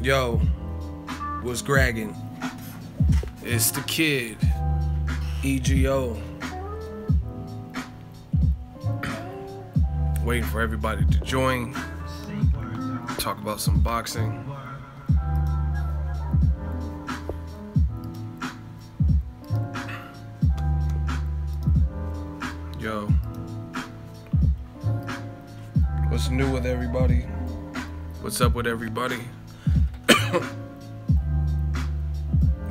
Yo, what's gragging? It's the kid, EGO. Waiting for everybody to join. Talk about some boxing. Yo, what's new with everybody? What's up with everybody?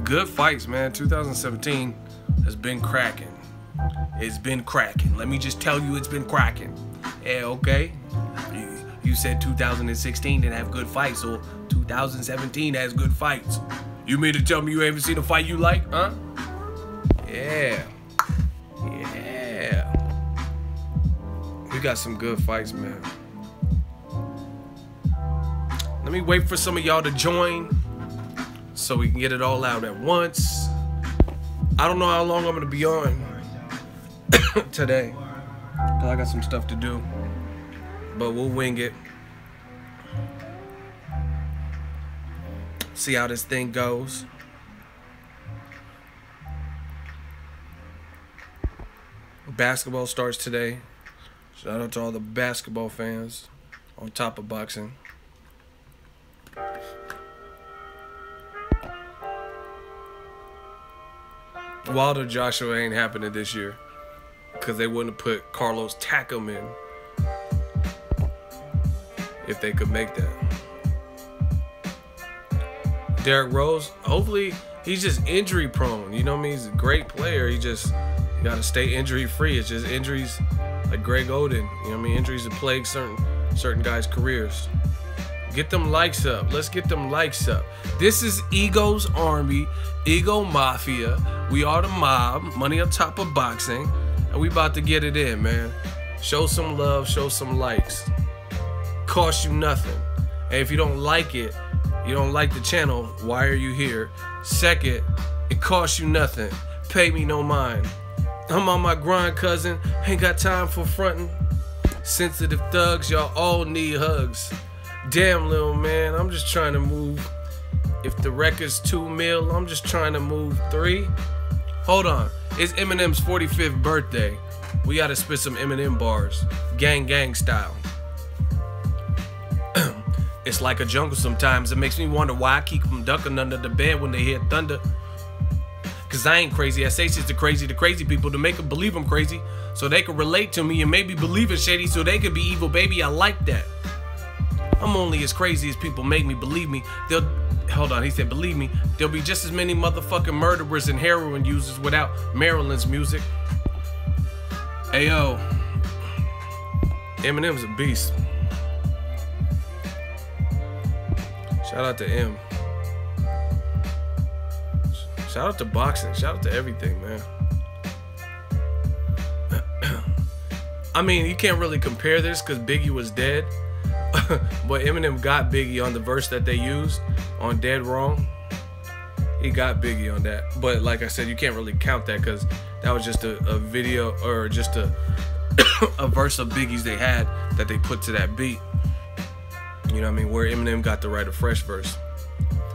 Good fights, man. 2017 has been cracking. It's been cracking. Let me just tell you, it's been cracking. Yeah, okay. You said 2016 didn't have good fights, so 2017 has good fights. You mean to tell me you haven't seen a fight you like, huh? Yeah. Yeah. We got some good fights, man. Let me wait for some of y'all to join so we can get it all out at once. I don't know how long I'm gonna be on today, because I got some stuff to do, but we'll wing it. See how this thing goes. Basketball starts today. Shout out to all the basketball fans on top of boxing. Wilder Joshua ain't happening this year because they wouldn't have put Carlos Takam in if they could make that. Derrick Rose, hopefully he's just injury prone. You know what I mean? He's a great player. You got to stay injury free. It's just injuries like Greg Oden. You know what I mean? Injuries that plague certain guys' careers. Get them likes up. Let's get them likes up. This is Ego's Army, Ego Mafia. We are the mob, money on top of boxing, and we about to get it in, man. Show some love, show some likes. Cost you nothing. And if you don't like it, you don't like the channel, why are you here? Second, it costs you nothing. Pay me no mind. I'm on my grind, cousin. Ain't got time for frontin'. Sensitive thugs, y'all all need hugs. Damn, little man, I'm just trying to move. If the record's 2 mil, I'm just trying to move 3. Hold on, it's Eminem's 45th birthday. We gotta spit some Eminem bars, gang gang style. It's like a jungle sometimes. It makes me wonder why I keep them ducking under the bed when they hear thunder. Cause I ain't crazy, I say shit to crazy people to make them believe I'm crazy, so they can relate to me and maybe believe it's shady so they can be evil, baby. I like that. I'm only as crazy as people make me. Believe me, hold on, he said believe me, there'll be just as many motherfucking murderers and heroin users without Maryland's music. Ayo, Eminem's a beast. Shout out to M. Shout out to boxing, shout out to everything, man. I mean, you can't really compare this because Biggie was dead. But Eminem got Biggie on the verse that they used on Dead Wrong. He got Biggie on that. But like I said, you can't really count that because that was just a video or just a verse of Biggie's they had that they put to that beat. You know what I mean? Where Eminem got to write a fresh verse.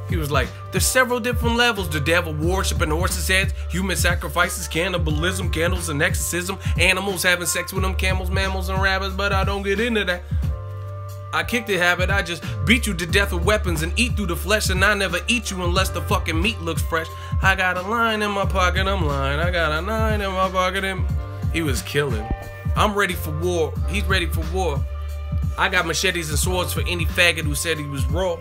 He was like, there's several different levels. The devil worshiping horses' heads, human sacrifices, cannibalism, candles and exorcism, animals having sex with them, camels, mammals, and rabbits, but I don't get into that. I kicked the habit, I just beat you to death with weapons and eat through the flesh, and I never eat you unless the fucking meat looks fresh. I got a line in my pocket, I'm lying. I got a 9 in my pocket, and he was killing. I'm ready for war, he's ready for war. I got machetes and swords for any faggot who said he was raw.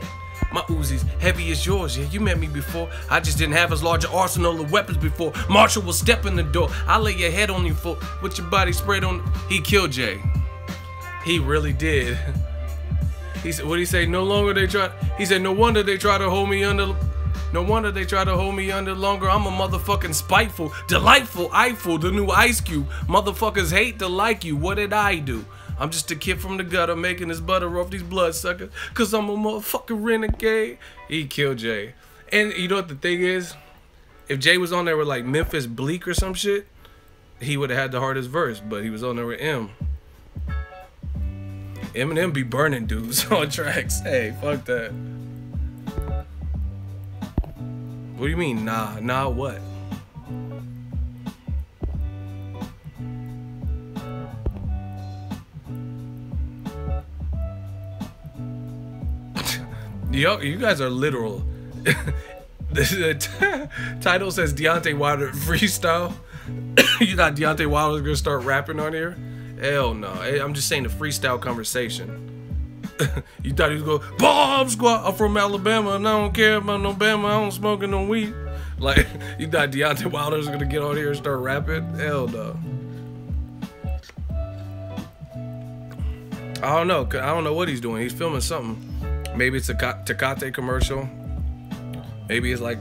My Uzi's heavy as yours, yeah, you met me before. I just didn't have as large an arsenal of weapons before. Marshall will step in the door, I'll lay your head on your foot with your body spread on. He killed Jay. He really did. He said, what did he say? No longer they try. He said, no wonder they try to hold me under. No wonder they try to hold me under longer. I'm a motherfucking spiteful, delightful, Eiffel, the new Ice Cube. Motherfuckers hate to like you. What did I do? I'm just a kid from the gutter making his butter off these bloodsuckers. Cause I'm a motherfucking renegade. He killed Jay. And you know what the thing is? If Jay was on there with like Memphis Bleak or some shit, he would have had the hardest verse. But he was on there with M. Eminem be burning dudes on tracks. Hey, fuck that. What do you mean, nah? Nah, what? Yo, you guys are literal. The title says Deontay Wilder freestyle. You thought Deontay Wilder was gonna start rapping on here? Hell no. I'm just saying the freestyle conversation. You thought he was going, Bomb Squad, I'm from Alabama and I don't care about no Bama, I don't smoke no weed. Like, you thought Deontay Wilder was gonna get on here and start rapping? Hell no. I don't know what he's doing. He's filming something. Maybe it's a Tecate commercial. Maybe it's like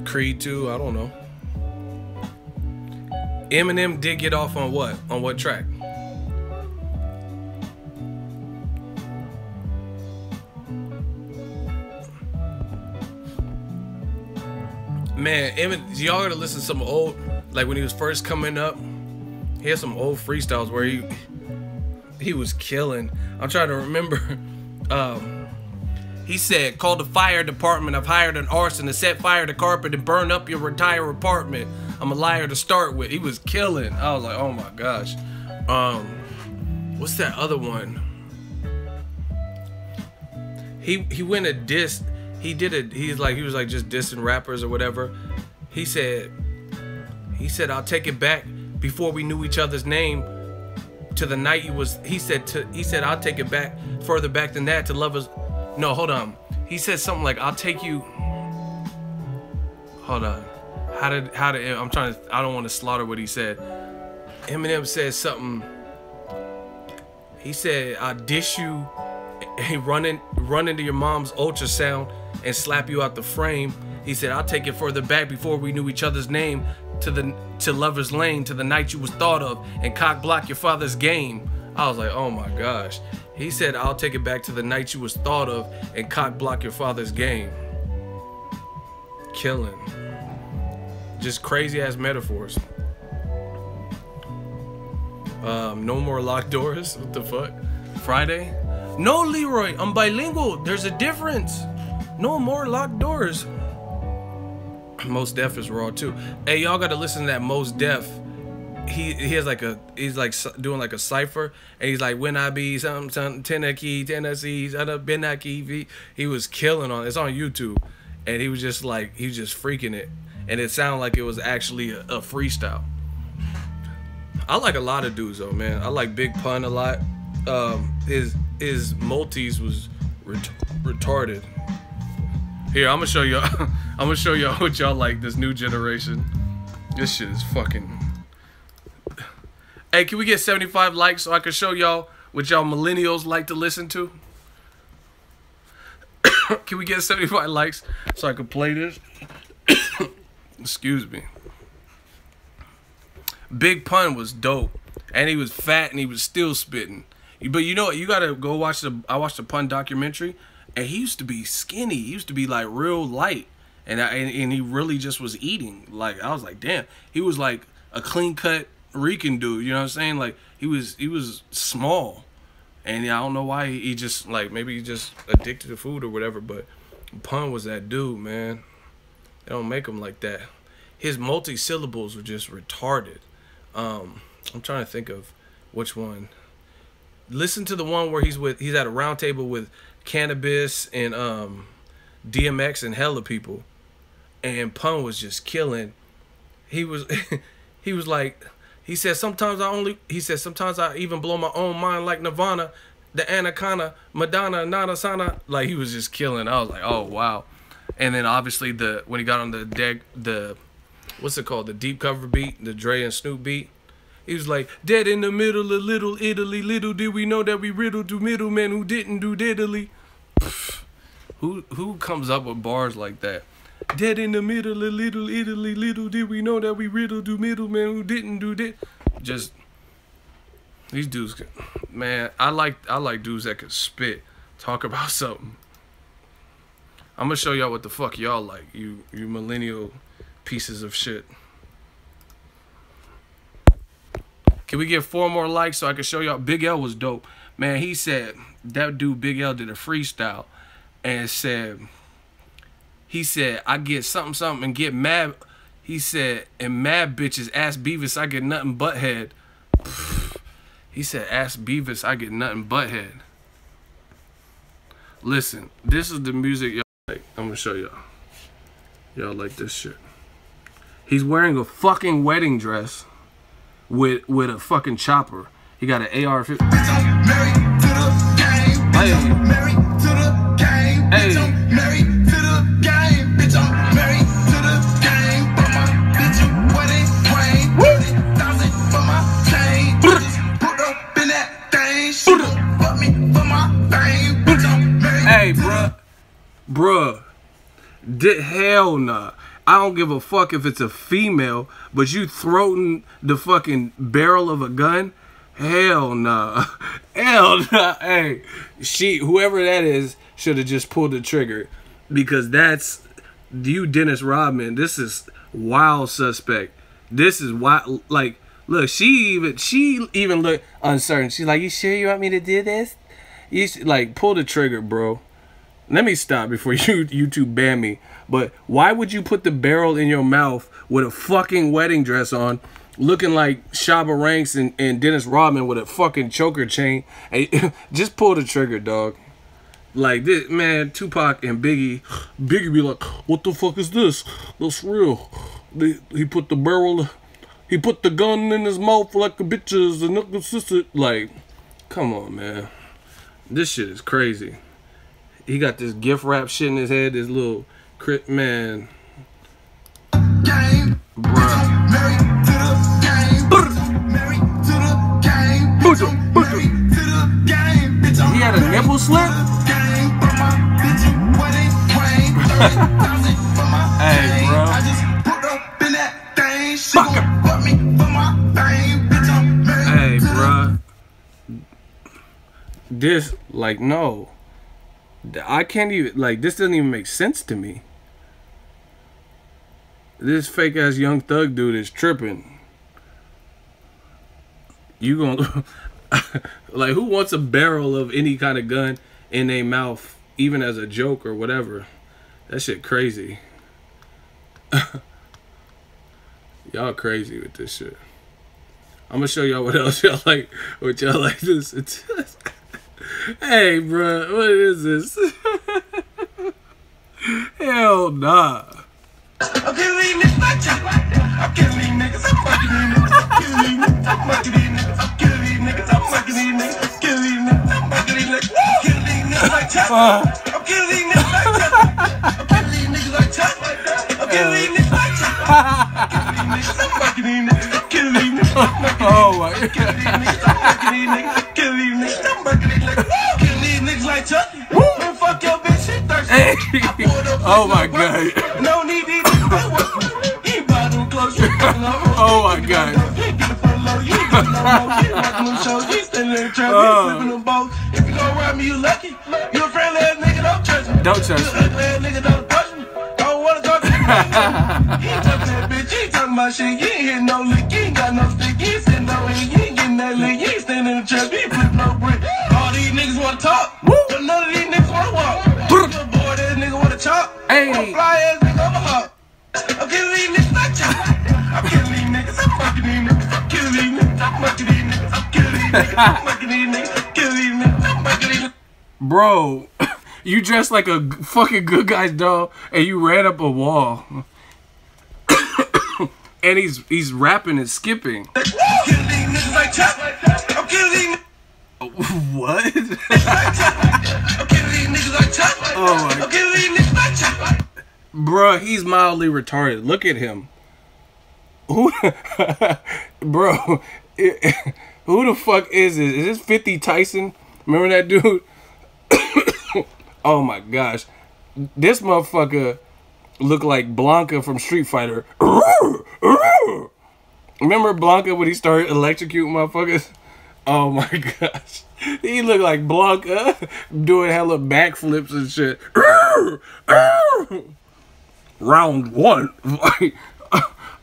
Creed 2. I don't know. Eminem did get off on what? On what track? Man, y'all gotta listen to some old, like when he was first coming up, he had some old freestyles where he was killing. I'm trying to remember. He said, call the fire department. I've hired an arson to set fire to carpet and burn up your entire apartment. I'm a liar to start with. He was killing. I was like, oh my gosh. What's that other one? He went a diss. He was like just dissing rappers or whatever. He said, I'll take it back before we knew each other's name to the night you was. He said, I'll take it back further back than that to lovers. No, hold on. He said something like, I'll take you. Hold on. How did I don't want to slaughter what he said. Eminem said something. He said, I'll dish you and run into your mom's ultrasound and slap you out the frame. He said, I'll take it further back before we knew each other's name to Lover's Lane, to the night you was thought of, and cock block your father's game. I was like, oh my gosh. He said, I'll take it back to the night you was thought of and cock block your father's game. Killing. Just crazy ass metaphors. No more locked doors. What the fuck? Friday? No, Leroy, I'm bilingual. There's a difference. No more locked doors. Most Def is raw too. Hey, y'all gotta listen to that Most Def. He's like doing like a cipher, and he's like, when I be some Tennessee, Benaki. He was killing on it. It's on YouTube, and he was just freaking it, and it sounded like it was actually a freestyle. I like a lot of dudes though, man. I like Big Pun a lot. His multis was retarded. Here, I'm gonna show y'all. I'm gonna show y'all what y'all like. This new generation. This shit is fucking. Hey, can we get 75 likes so I can show y'all what y'all millennials like to listen to? Can we get 75 likes so I can play this? Excuse me. Big Pun was dope, and he was fat, and he was still spitting. But you know what? You gotta go watch I watched the Pun documentary, and he used to be skinny. He used to be like real light, and he really just was eating. Like, I was like, damn. He was like a clean cut Rican dude, you know what I'm saying? Like, he was small, and I don't know why he just, like, maybe he just addicted to food or whatever, but Pun was that dude, man. They don't make him like that. His multi-syllables were just retarded. I'm trying to think of which one. Listen to the one where he's at a round table with Cannabis and DMX and hella people, and Pun was just killing. He was like, he said sometimes I even blow my own mind like Nirvana, the Anaconda, Maidana, Nada Sana. Like, he was just killing. I was like, oh wow. And then obviously when he got on the what's it called, the deep cover beat, the Dre and Snoop beat, he was like, dead in the middle of Little Italy, little did we know that we riddled to middlemen who didn't do diddly. Who comes up with bars like that? Dead in the middle of Little Italy, little did we know that we riddled to middlemen who didn't do that. Just these dudes, man. I like dudes that can spit, talk about something. I'm gonna show y'all what the fuck y'all like, you millennial pieces of shit. Can we get 4 more likes so I can show y'all? Big L was dope, man. He said that dude Big L did a freestyle and said He said, I get something, something, and get mad. He said, and mad bitches ask Beavis, I get nothing but head. He said, ask Beavis, I get nothing but head. Listen, this is the music y'all like. I'm going to show y'all. Y'all like this shit. He's wearing a fucking wedding dress with a fucking chopper. He got an AR-15. Hey. Hey, bruh. Hell nah. I don't give a fuck if it's a female, but you throating the fucking barrel of a gun? Hell nah. Hell nah. Hey, whoever that is should have just pulled the trigger, because that's you, Dennis Rodman. This is wild suspect. This is wild. Like, look, she even looked uncertain. She's like, you sure you want me to do this? You should, like, pull the trigger, bro. Let me stop before YouTube ban me. But why would you put the barrel in your mouth with a fucking wedding dress on, looking like Shabba Ranks and Dennis Rodman with a fucking choker chain? Hey, just pull the trigger, dog. Like this, man. Tupac and Biggie be like, what the fuck is this? That's real. He put the barrel, he put the gun in his mouth like a bitches and inconsistent. Like, come on, man. This shit is crazy. He got this gift wrap shit in his head. This little crit, man. Bruh. He had a nipple slip? Hey, bro. Hey, bro. This, like, no. I can't even, like, this doesn't even make sense to me. This fake ass Young Thug dude is tripping. You gonna like, who wants a barrel of any kind of gun in their mouth, even as a joke or whatever? That shit crazy. Y'all crazy with this shit. I'm gonna show y'all what else y'all like. What y'all like this. Hey, bro, what is this? Hell nah. I'm killing these niggas. I'm killing these niggas. I'm fucking these niggas. I'm killing these niggas. I'm fucking these niggas. I'm killing these niggas. I'm fucking these niggas. I'm killing these niggas. I'm fucking these niggas. I'm killing these niggas like Chuck. I'm killing these niggas like Chuck. I'm killing these niggas like Chuck. I'm killing these niggas like Chuck. I'm fucking these niggas. I'm killing these niggas. Oh my God. I'm killing these niggas. I'm fucking these niggas. I'm killing these niggas. I'm fucking these niggas. Killing these niggas like Chuck. Man, fuck your bitch. She thirsty. Oh my God. No need to. Oh my God. If you go around me, you lucky. You a friendly ass nigga, don't trust me. Don't trust me. Nigga, don't push me. Don't wanna go to the he ain't talking that bitch, he ain't talking about shit. You ain't hitting no lick, you ain't got no stick, you ain't sitting no heat, you ain't getting that lick, you ain't standing in the trap, you ain't flipping no brick. All these niggas wanna talk, but none of these niggas wanna walk. Little boy, that nigga wanna chop. Hey. Fly ass nigga over hop. I'm killing these niggas like Chuck. I'm killing these niggas. I'm fucking these niggas. I'm killing these niggas. I'm fucking these niggas. I'm killing these niggas. I'm fucking these niggas. I'm killing these niggas. I'm fucking these niggas. Bro, you dressed like a fucking good guy's doll and you ran up a wall. And he's rapping and skipping. I'm killing these niggas like Chuck. I'm killing these niggas. What? I'm killing these niggas like Chuck. Oh my. I'm killing these niggas like Chuck. Bruh, he's mildly retarded. Look at him. Who, bro, who the fuck is this? Is this 50 Tyson? Remember that dude? Oh my gosh. This motherfucker looked like Blanca from Street Fighter. Remember Blanca when he started electrocuting motherfuckers? Oh my gosh. He looked like Blanca doing hella backflips and shit. Round one.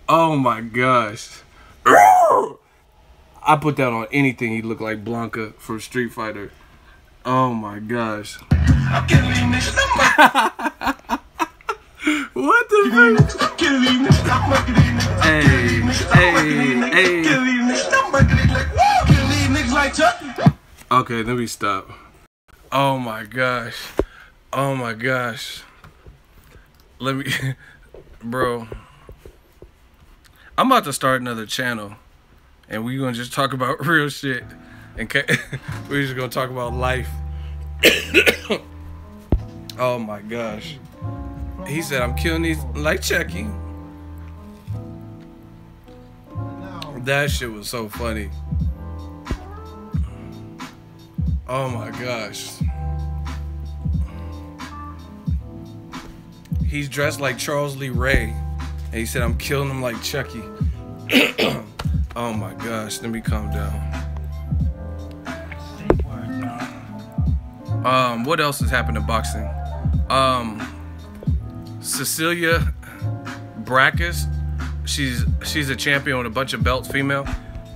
Oh my gosh. I put that on anything. He looked like Blanca from Street Fighter. Oh my gosh. I'm killing these niggas. Okay, let me stop. Oh my gosh. Oh my gosh. Let me, bro. I'm about to start another channel, and we're gonna just talk about real shit. And we're just gonna talk about life. Oh my gosh. He said, I'm killing these like Chucky. That shit was so funny. Oh my gosh. He's dressed like Charles Lee Ray. And he said, I'm killing him like Chucky. Oh my gosh, let me calm down. What else has happened in boxing? Cecilia Brækhus, she's a champion with a bunch of belts, female,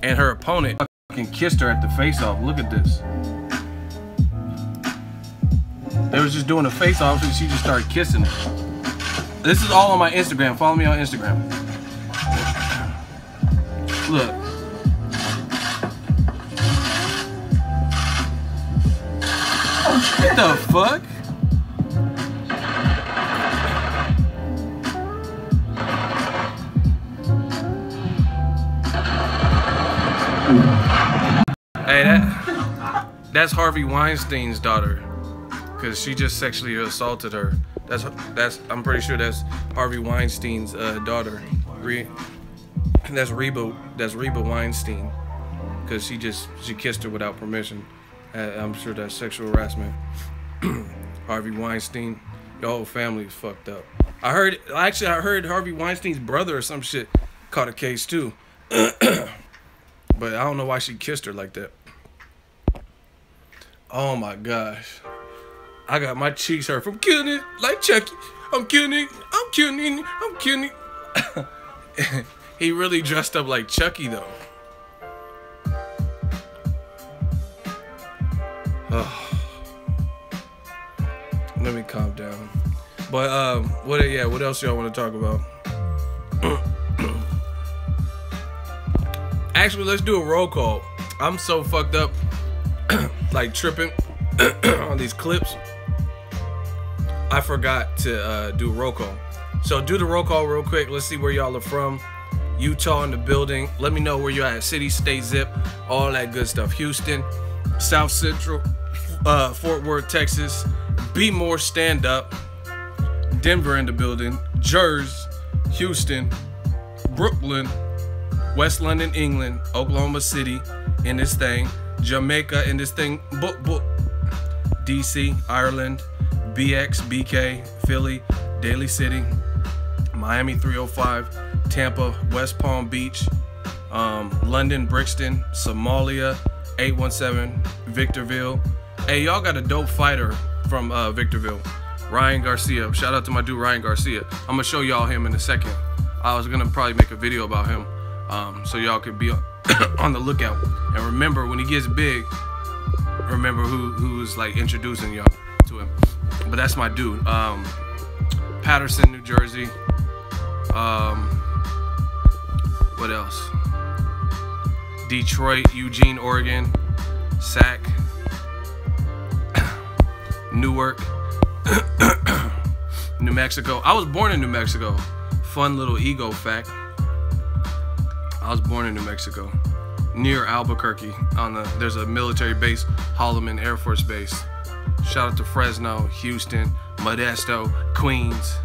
and her opponent fucking kissed her at the face-off. Look at this. They was just doing a face-off and she just started kissing him. This is all on my Instagram. Follow me on Instagram. Look. What the fuck? Hey, that's Harvey Weinstein's daughter, because she just sexually assaulted her. I'm pretty sure that's Harvey Weinstein's daughter. That's Reba Weinstein, because she kissed her without permission. I'm sure that's sexual harassment. Harvey Weinstein, the whole family is fucked up. I heard Harvey Weinstein's brother or some shit caught a case too. But I don't know why she kissed her like that. Oh my gosh. I got my cheeks hurt from killing it like Chucky. I'm killing it. I'm killing it. I'm killing it. He really dressed up like Chucky though. Oh. Let me calm down. But what else y'all want to talk about? Actually, let's do a roll call. I'm so fucked up, like tripping on these clips. I forgot to do a roll call. So do the roll call real quick. Let's see where y'all are from. Utah in the building. Let me know where you're at. City, state, zip, all that good stuff. Houston, South Central, Fort Worth, Texas. Be More, stand up. Denver in the building. Jersey, Houston, Brooklyn, West London, England, Oklahoma City in this thing, Jamaica in this thing, book, DC, Ireland, BX, BK, Philly, Daly City, Miami 305, Tampa, West Palm Beach, London, Brixton, Somalia, 817, Victorville. Hey, y'all got a dope fighter from Victorville, Ryan Garcia. Shout out to my dude Ryan Garcia. I'm gonna show y'all him in a second. I was gonna probably make a video about him. So y'all could be on the lookout. And remember, when he gets big, remember who's like introducing y'all to him. But that's my dude. Patterson, New Jersey. What else? Detroit, Eugene, Oregon. Sac. Newark. New Mexico. I was born in New Mexico. Fun little ego fact. I was born in New Mexico, near Albuquerque. There's a military base, Holloman Air Force Base. Shout out to Fresno, Houston, Modesto, Queens.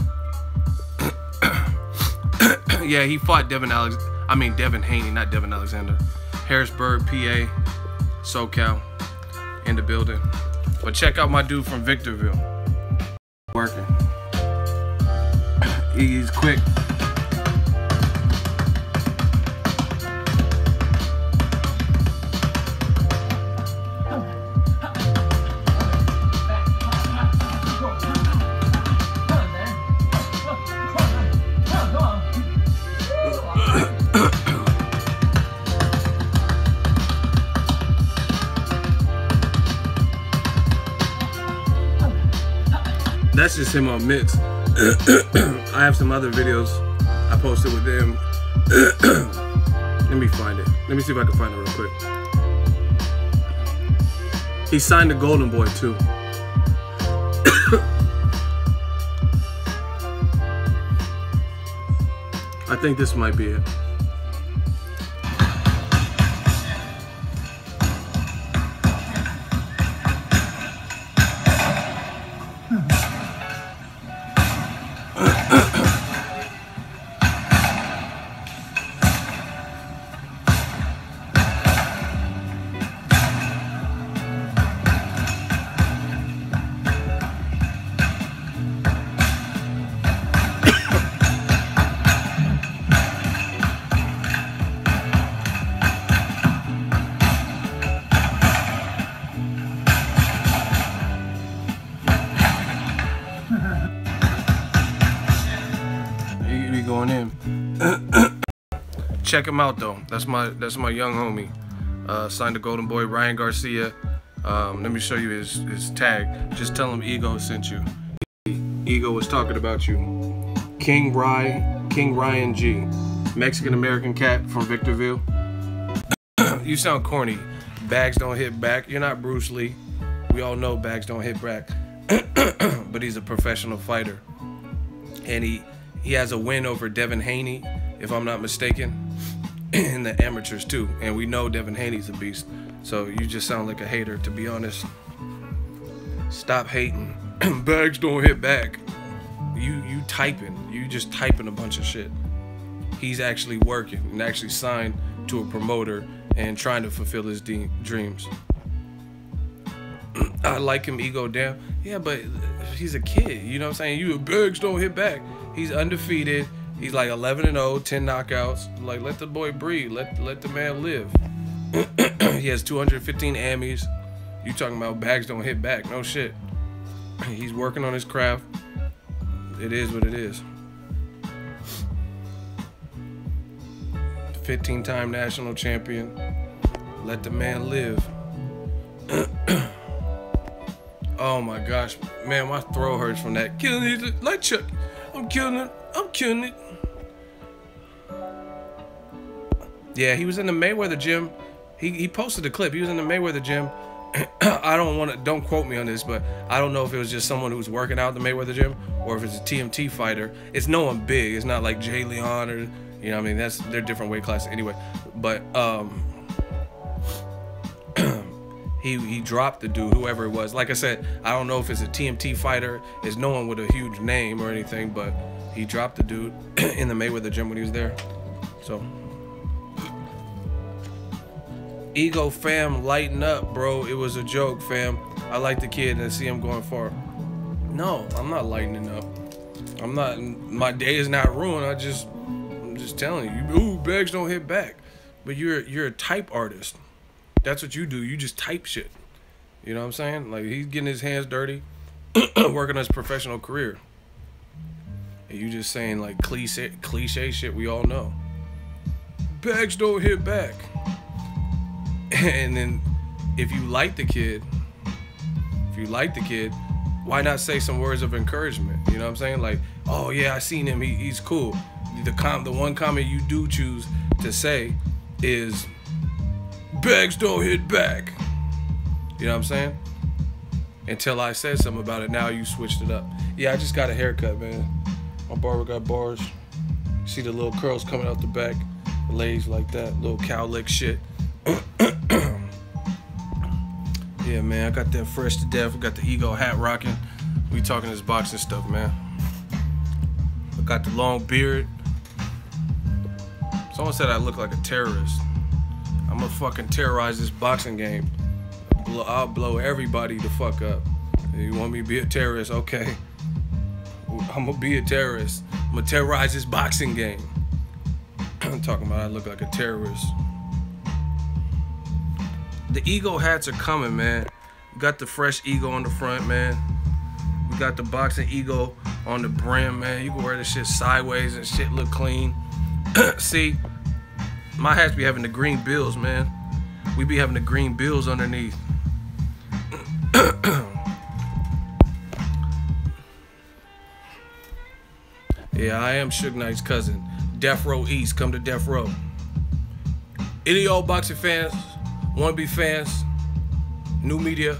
Yeah, he fought Devin Haney, not Devin Alexander. Harrisburg, PA, SoCal, in the building. But check out my dude from Victorville. Working. He's quick. That's just him on mitts. I have some other videos I posted with him. Let me find it. Let me see if I can find it real quick. He signed the Golden Boy too. I think this might be it. Going in. Check him out though. That's my young homie. Signed the Golden Boy, Ryan Garcia. Let me show you his tag. Just tell him Ego sent you. Ego was talking about you. King Ryan G. Mexican American cat from Victorville. You sound corny. Bags don't hit back. You're not Bruce Lee. We all know bags don't hit back. But he's a professional fighter. And he has a win over Devin Haney, if I'm not mistaken, in the amateurs too. And we know Devin Haney's a beast. So you just sound like a hater, to be honest. Stop hating. Bags don't hit back. You typing. You just typing a bunch of shit. He's actually working and actually signed to a promoter and trying to fulfill his dreams. I like him, Ego, damn. Yeah, but he's a kid. You know what I'm saying? You Bags don't hit back. He's undefeated. He's like 11-0, 10 knockouts. Like, let the boy breathe. Let the man live. He has 215 Emmys. You talking about Bags don't hit back? No shit. He's working on his craft. It is what it is. 15-time national champion. Let the man live. Oh my gosh, man, my throat hurts from that. Killing it like Chuck. I'm killing it. I'm killing it. Yeah, he was in the Mayweather gym. He posted a clip. He was in the Mayweather gym. Don't quote me on this, but I don't know if it was just someone who's working out at the Mayweather gym or if it's a TMT fighter. It's no one big. It's not like Jay Leon or, you know what I mean? They're different weight classes anyway. But he dropped the dude, whoever it was. Like I said, I don't know if it's a TMT fighter. It's no one with a huge name or anything, but he dropped the dude in the Mayweather gym when he was there. So, Ego fam, lighten up, bro. It was a joke, fam. I like the kid and I see him going far. No, I'm not lightening up. I'm not. My day is not ruined. I'm just telling you. Ooh, Bags don't hit back. But you're a type artist. That's what you do. You just type shit. You know what I'm saying? Like, he's getting his hands dirty, working on his professional career. And you just saying like cliche shit we all know. Bags don't hit back. And then if you like the kid, why not say some words of encouragement? You know what I'm saying? Like, oh yeah, I seen him. He's cool. The one comment you do choose to say is, Bags don't hit back. You know what I'm saying? Until I said something about it, now you switched it up. Yeah, I just got a haircut, man. My barber got bars. See the little curls coming out the back, the legs like that, little cow lick shit. Yeah, man, I got that fresh to death. I got the Ego hat rocking. We talking this boxing stuff, man. I got the long beard. Someone said I look like a terrorist. I'm gonna fucking terrorize this boxing game. I'll blow everybody the fuck up. You want me to be a terrorist? Okay. I'm gonna be a terrorist. I'm gonna terrorize this boxing game. I'm talking about I look like a terrorist. The Ego hats are coming, man. We got the fresh Ego on the front, man. We got the boxing Ego on the brim, man. You can wear this shit sideways and shit look clean. See, my hats be having the green bills, man. We be having the green bills underneath. Yeah, I am Suge Knight's cousin. Death Row East, come to Death Row. Any old boxing fans, wannabe fans, new media.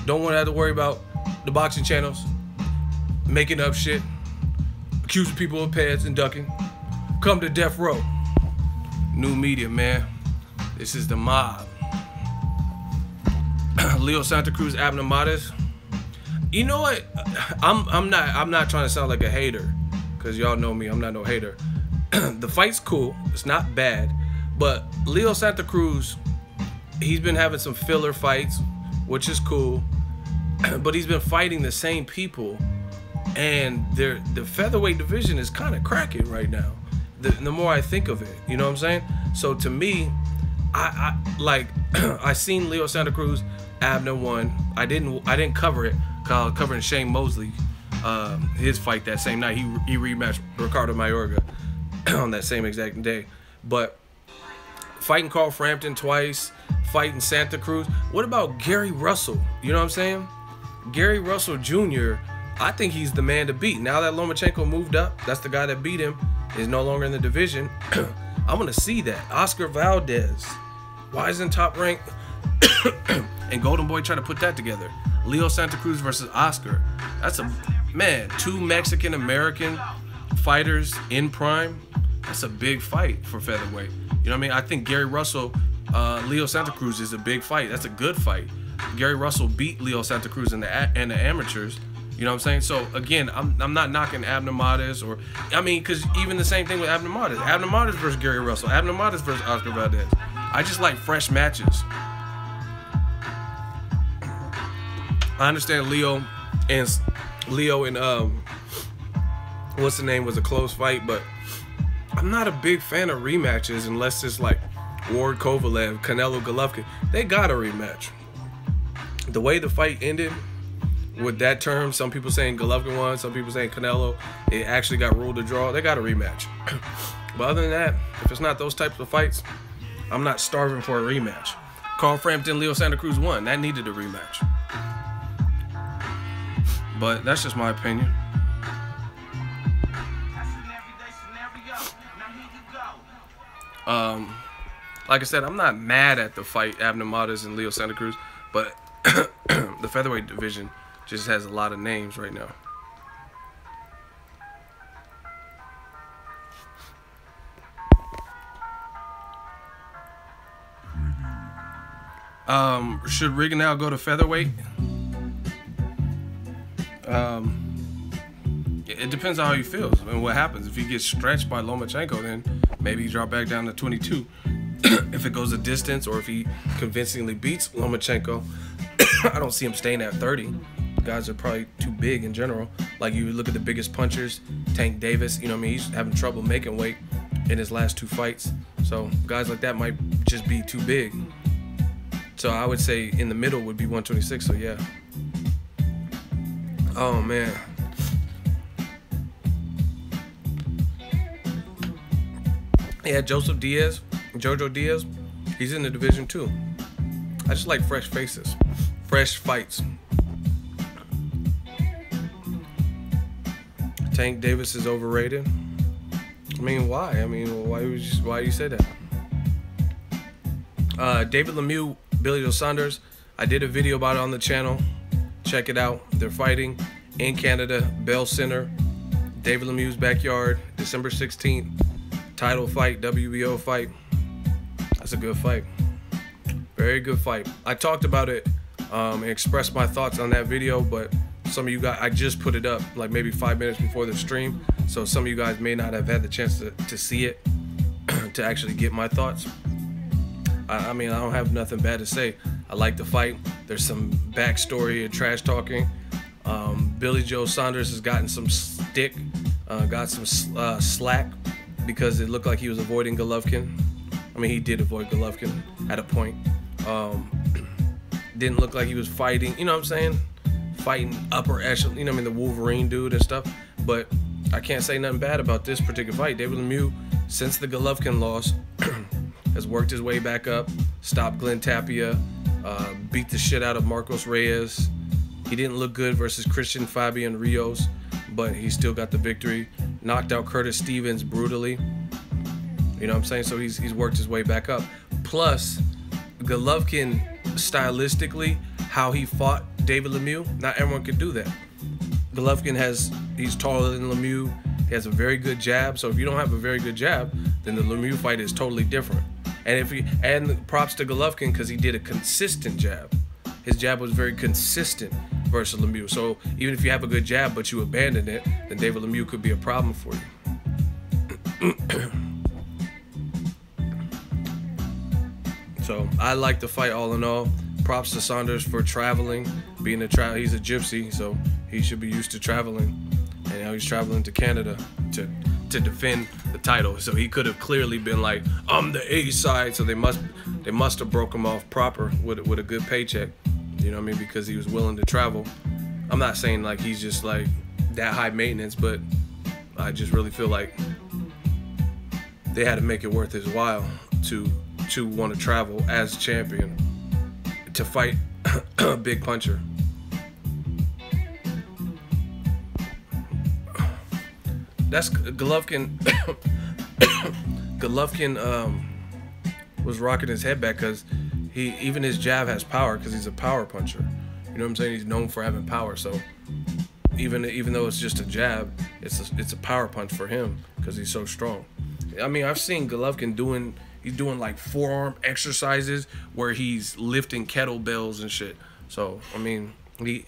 Don't want to have to worry about the boxing channels making up shit, accusing people of pads and ducking. Come to death row. New media, man. This is the mob. Leo Santa Cruz, Abner Mares. You know what? I'm not trying to sound like a hater, because y'all know me. I'm not no hater. The fight's cool. It's not bad. But Leo Santa Cruz, he's been having some filler fights, which is cool. But he's been fighting the same people, and the featherweight division is kind of cracking right now. The more I think of it, you know what I'm saying? So to me, I I seen Leo Santa Cruz, Abner won. I didn't cover it, cause I was covering Shane Mosley, his fight that same night. He rematched Ricardo Mayorga on that same exact day. But fighting Carl Frampton twice, fighting Santa Cruz. What about Gary Russell? You know what I'm saying? Gary Russell Jr., I think he's the man to beat. Now that Lomachenko moved up, that's the guy that beat him, is no longer in the division. I want to see that. Oscar Valdez. Why isn't top rank? And Golden Boy trying to put that together. Leo Santa Cruz versus Oscar. That's a, man, 2 Mexican-American fighters in prime. That's a big fight for featherweight. You know what I mean? I think Gary Russell, Leo Santa Cruz is a big fight. That's a good fight. Gary Russell beat Leo Santa Cruz in the amateurs. You know what I'm saying? So again, I'm not knocking Abner Mares, or I mean, because even the same thing with Abner Mares. Abner Mares versus Gary Russell. Abner Mares versus Oscar Valdez. I just like fresh matches. I understand Leo and what's the name was a close fight, but I'm not a big fan of rematches unless it's like Ward Kovalev, Canelo Golovkin. They got a rematch. The way the fight ended with that term, some people saying Golovkin won, some people saying Canelo, it actually got ruled a draw. They got a rematch. But other than that, if it's not those types of fights, I'm not starving for a rematch. Carl Frampton, Leo Santa Cruz won. That needed a rematch. But that's just my opinion. Like I said, I'm not mad at the fight, Abner Mares and Leo Santa Cruz, but the featherweight division just has a lot of names right now. Should Rigondeaux go to featherweight? It depends on how he feels and what happens. If he gets stretched by Lomachenko, then maybe he drop back down to 22. If it goes a distance, or if he convincingly beats Lomachenko, I don't see him staying at 30. Guys are probably too big in general. Like, you look at the biggest punchers, Tank Davis, you know what I mean? He's having trouble making weight in his last 2 fights. So guys like that might just be too big. So I would say in the middle would be 126, so yeah. Oh, man. Yeah, Jojo Diaz, he's in the division too. I just like fresh faces, fresh fights. Tank Davis is overrated. I mean, why? I mean, why you say that? David Lemieux, Billy Joe Saunders. I did a video about it on the channel. Check it out. They're fighting in Canada, Bell Center, David Lemieux's backyard, December 16th. Title fight, WBO fight. That's a good fight. Very good fight. I talked about it and expressed my thoughts on that video, but some of you guys, I just put it up like maybe 5 minutes before the stream, so some of you guys may not have had the chance to see it, to actually get my thoughts. I mean, I don't have nothing bad to say. I like the fight. There's some backstory and trash talking. Billy Joe Saunders has gotten some stick, got some slack, because it looked like he was avoiding Golovkin. I mean, he did avoid Golovkin at a point. Didn't look like he was fighting, you know what I'm saying? Fighting upper echelon, you know what I mean, the Wolverine dude and stuff. But I can't say nothing bad about this particular fight. David Lemieux, since the Golovkin loss, has worked his way back up, stopped Glenn Tapia, beat the shit out of Marcos Reyes. He didn't look good versus Christian Fabian Rios, but he still got the victory. Knocked out Curtis Stevens brutally. You know what I'm saying? So he's worked his way back up. Plus, Golovkin stylistically how he fought David Lemieux, not everyone can do that. Golovkin he's taller than Lemieux. He has a very good jab. So if you don't have a very good jab, then the Lemieux fight is totally different. And props to Golovkin because he did a consistent jab. His jab was very consistent versus Lemieux. So even if you have a good jab but you abandon it, then David Lemieux could be a problem for you. So I like the fight all in all. Props to Saunders for traveling, he's a gypsy, so he should be used to traveling. And now he's traveling to Canada to defend the title. So he could have clearly been like, I'm the A side. So they must have broke him off proper with a good paycheck. You know what I mean? Because he was willing to travel. I'm not saying like he's just like that high maintenance, but I just really feel like they had to make it worth his while to want to travel as champion to fight a big puncher. That's Golovkin. Golovkin was rocking his head back because even his jab has power because he's a power puncher. You know what I'm saying? He's known for having power. So even though it's just a jab, it's a power punch for him because he's so strong. I mean, I've seen Golovkin doing like forearm exercises where he's lifting kettlebells and shit. So I mean, the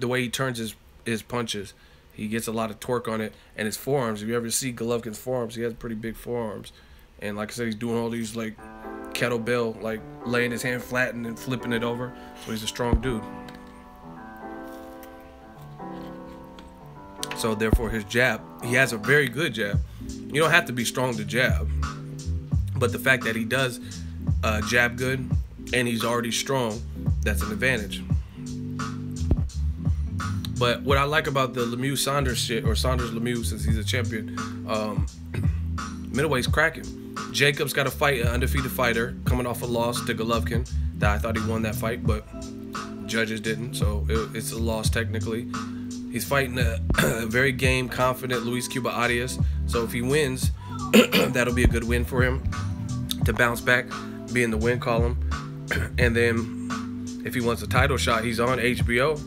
way he turns his punches, he gets a lot of torque on it. And his forearms, if you ever see Golovkin's forearms, he has pretty big forearms. And like I said, he's doing all these like kettlebell, like laying his hand flat and then flipping it over. So he's a strong dude. So therefore his jab, he has a very good jab. You don't have to be strong to jab. But the fact that he does jab good and he's already strong, that's an advantage. But what I like about the Lemieux-Saunders shit, or Saunders-Lemieux since he's a champion, middleweight's cracking. Jacobs got to fight an undefeated fighter coming off a loss to Golovkin. That I thought he won that fight, but judges didn't, so it's a loss technically. He's fighting a very game, confident Luis Cuba Arias. So if he wins, that'll be a good win for him to bounce back, be in the win column. And then if he wants a title shot, he's on HBO.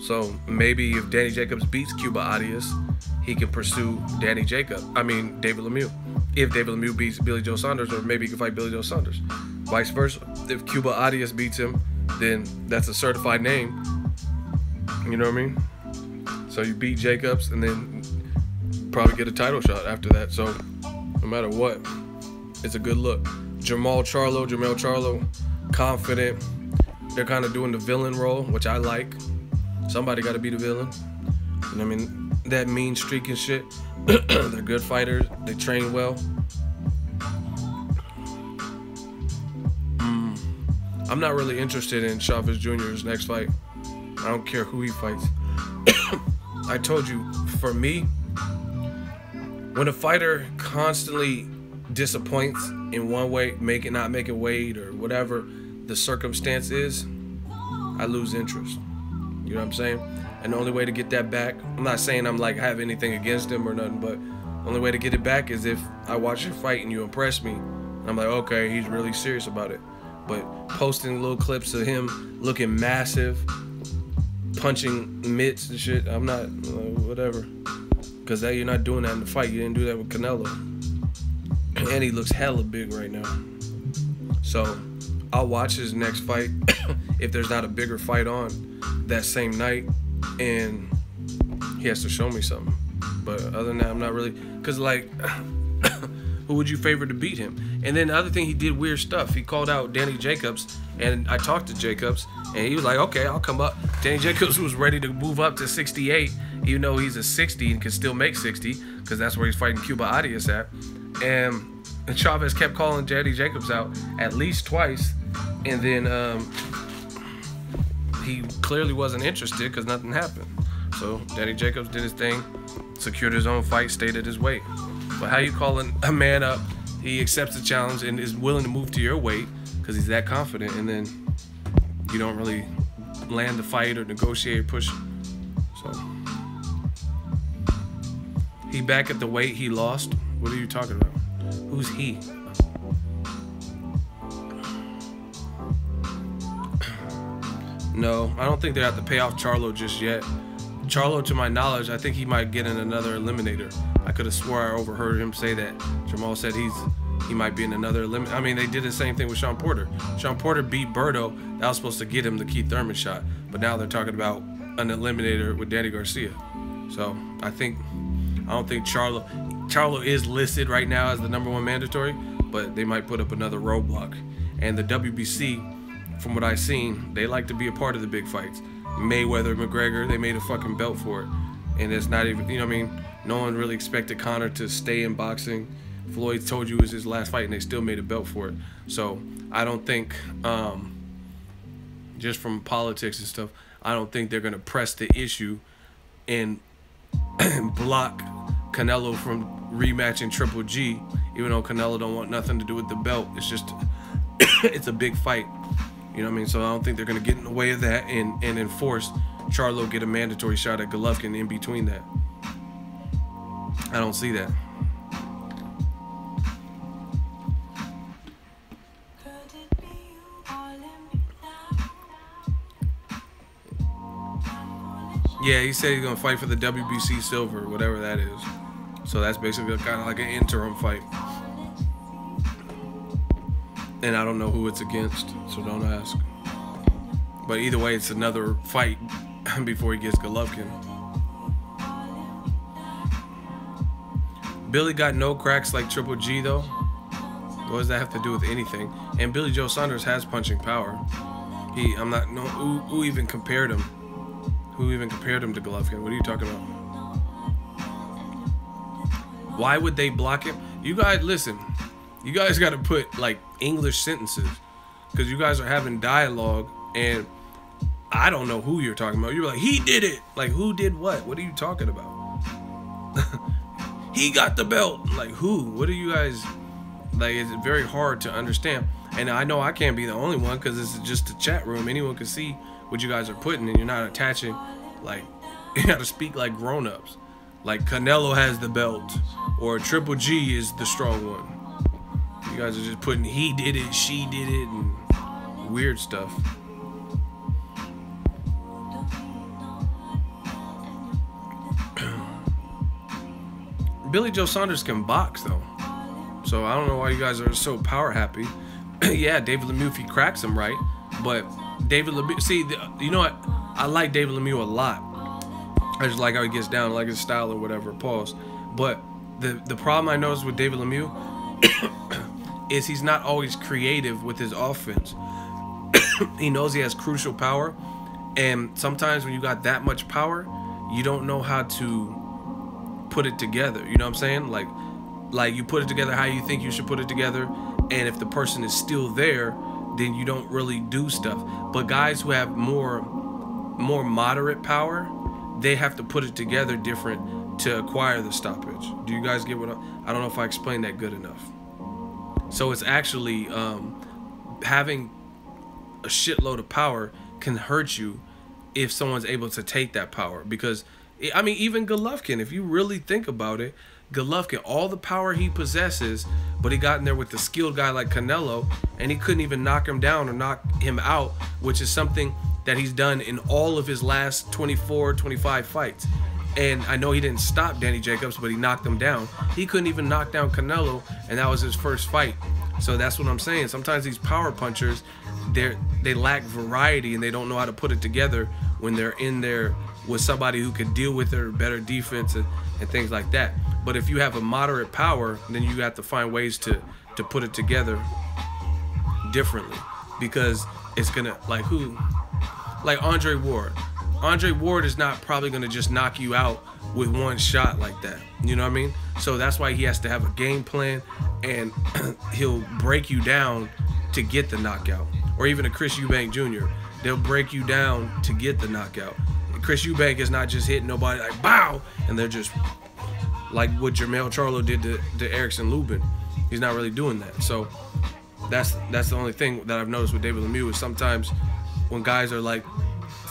So maybe if Danny Jacobs beats Cuba Arias, he can pursue David Lemieux. If David Lemieux beats Billy Joe Saunders, or maybe he can fight Billy Joe Saunders. Vice versa. If Cuba Arias beats him, then that's a certified name. You know what I mean? So you beat Jacobs and then probably get a title shot after that. So no matter what, it's a good look. Jamel Charlo, confident. They're kind of doing the villain role, which I like. Somebody got to be the villain. You know what I mean? That mean streak and shit. They're good fighters. They train well. I'm not really interested in Chavez Jr.'s next fight. I don't care who he fights. I told you, for me, when a fighter constantly disappoints in one way, not making weight or whatever the circumstance is, I lose interest. You know what I'm saying? And the only way to get that back, I'm not saying I'm like have anything against him or nothing, but the only way to get it back is if I watch your fight and you impress me. I'm like, okay, he's really serious about it. But posting little clips of him looking massive, punching mitts and shit, I'm not, whatever. Because you're not doing that in the fight. You didn't do that with Canelo. And he looks hella big right now. So I'll watch his next fight if there's not a bigger fight on that same night and he has to show me something. But other than that, I'm not really, because like, who would you favor to beat him? And then the other thing, he did weird stuff. He called out Danny Jacobs, and I talked to Jacobs, and he was like, okay, I'll come up. Danny Jacobs was ready to move up to 68, even though he's a 60 and can still make 60, because that's where he's fighting Cuba Arias at. And Chavez kept calling Danny Jacobs out at least twice, and then he clearly wasn't interested because nothing happened. So Danny Jacobs did his thing, secured his own fight, stayed at his weight. But how you calling a man up, he accepts the challenge and is willing to move to your weight because he's that confident, and then you don't really land the fight or negotiate, push. So he back at the weight he lost. What are you talking about? Who's he? No, I don't think they have to pay off Charlo just yet. Charlo, to my knowledge, I think he might get in another eliminator. I could have swore I overheard him say that. Jamal said he might be in another eliminator. I mean, they did the same thing with Sean Porter. Sean Porter beat Berto. That was supposed to get him the Keith Thurman shot. But now they're talking about an eliminator with Danny Garcia. So I don't think Charlo is listed right now as the #1 mandatory, but they might put up another roadblock. And the WBC, from what I've seen, they like to be a part of the big fights. Mayweather, McGregor, they made a fucking belt for it. And it's not even, you know what I mean? No one really expected Conor to stay in boxing. Floyd told you it was his last fight and they still made a belt for it. So I don't think, just from politics and stuff, I don't think they're going to press the issue and block Canelo from rematching Triple G, even though Canelo don't want nothing to do with the belt. It's just, it's a big fight. You know what I mean? So I don't think they're going to get in the way of that and enforce Charlo get a mandatory shot at Golovkin in between that. I don't see that. Yeah, he said he's going to fight for the WBC silver, whatever that is. So that's basically kind of like an interim fight. And I don't know who it's against, so don't ask. But either way, it's another fight before he gets Golovkin. Billy got no cracks like Triple G, though. What does that have to do with anything? And Billy Joe Saunders has punching power. Who even compared him? Who even compared him to Golovkin? What are you talking about? Why would they block him? You guys, listen. You guys got to put, like, English sentences. Because you guys are having dialogue, and I don't know who you're talking about. You're like, he did it. Like, who did what? What are you talking about? He got the belt. Like, who? What are you guys... Like, it's very hard to understand. And I know I can't be the only one because this is just a chat room. Anyone can see what you guys are putting, and you're not attaching, like, you got to speak like grown-ups. Like, Canelo has the belt, or Triple G is the strong one. You guys are just putting he did it, she did it, and weird stuff. Billy Joe Saunders can box, though. So I don't know why you guys are so power happy. Yeah, David Lemieux, if he cracks him right. But David Lemieux, see, you know what? I like David Lemieux a lot. I just like how he gets down, I like his style or whatever, pause. But the problem I noticed with David Lemieux is he's not always creative with his offense. He knows he has crucial power, and sometimes when you got that much power, you don't know how to put it together. You know what I'm saying? Like you put it together how you think you should put it together, and if the person is still there, then you don't really do stuff. But guys who have more moderate power, they have to put it together different to acquire the stoppage. Do you guys get what I don't know if I explained that good enough. So it's actually having a shitload of power can hurt you if someone's able to take that power. Because, I mean, even Golovkin, if you really think about it, Golovkin, all the power he possesses, but he got in there with a skilled guy like Canelo, and he couldn't even knock him down or knock him out, which is something that he's done in all of his last 24, 25 fights. And I know he didn't stop Danny Jacobs, but he knocked him down. He couldn't even knock down Canelo, and that was his first fight. So that's what I'm saying. Sometimes these power punchers, they lack variety, and they don't know how to put it together when they're in there with somebody who can deal with their better defense and things like that. But if you have a moderate power, then you have to find ways to put it together differently, because it's gonna, like who? Like Andre Ward. Andre Ward is not probably gonna just knock you out with one shot like that. You know what I mean? So that's why he has to have a game plan, and he'll break you down to get the knockout. Or even a Chris Eubank Jr. They'll break you down to get the knockout. Chris Eubank is not just hitting nobody like bow, and they're just like what Jermell Charlo did to Erickson Lubin. He's not really doing that. So that's the only thing that I've noticed with David Lemieux is sometimes when guys are like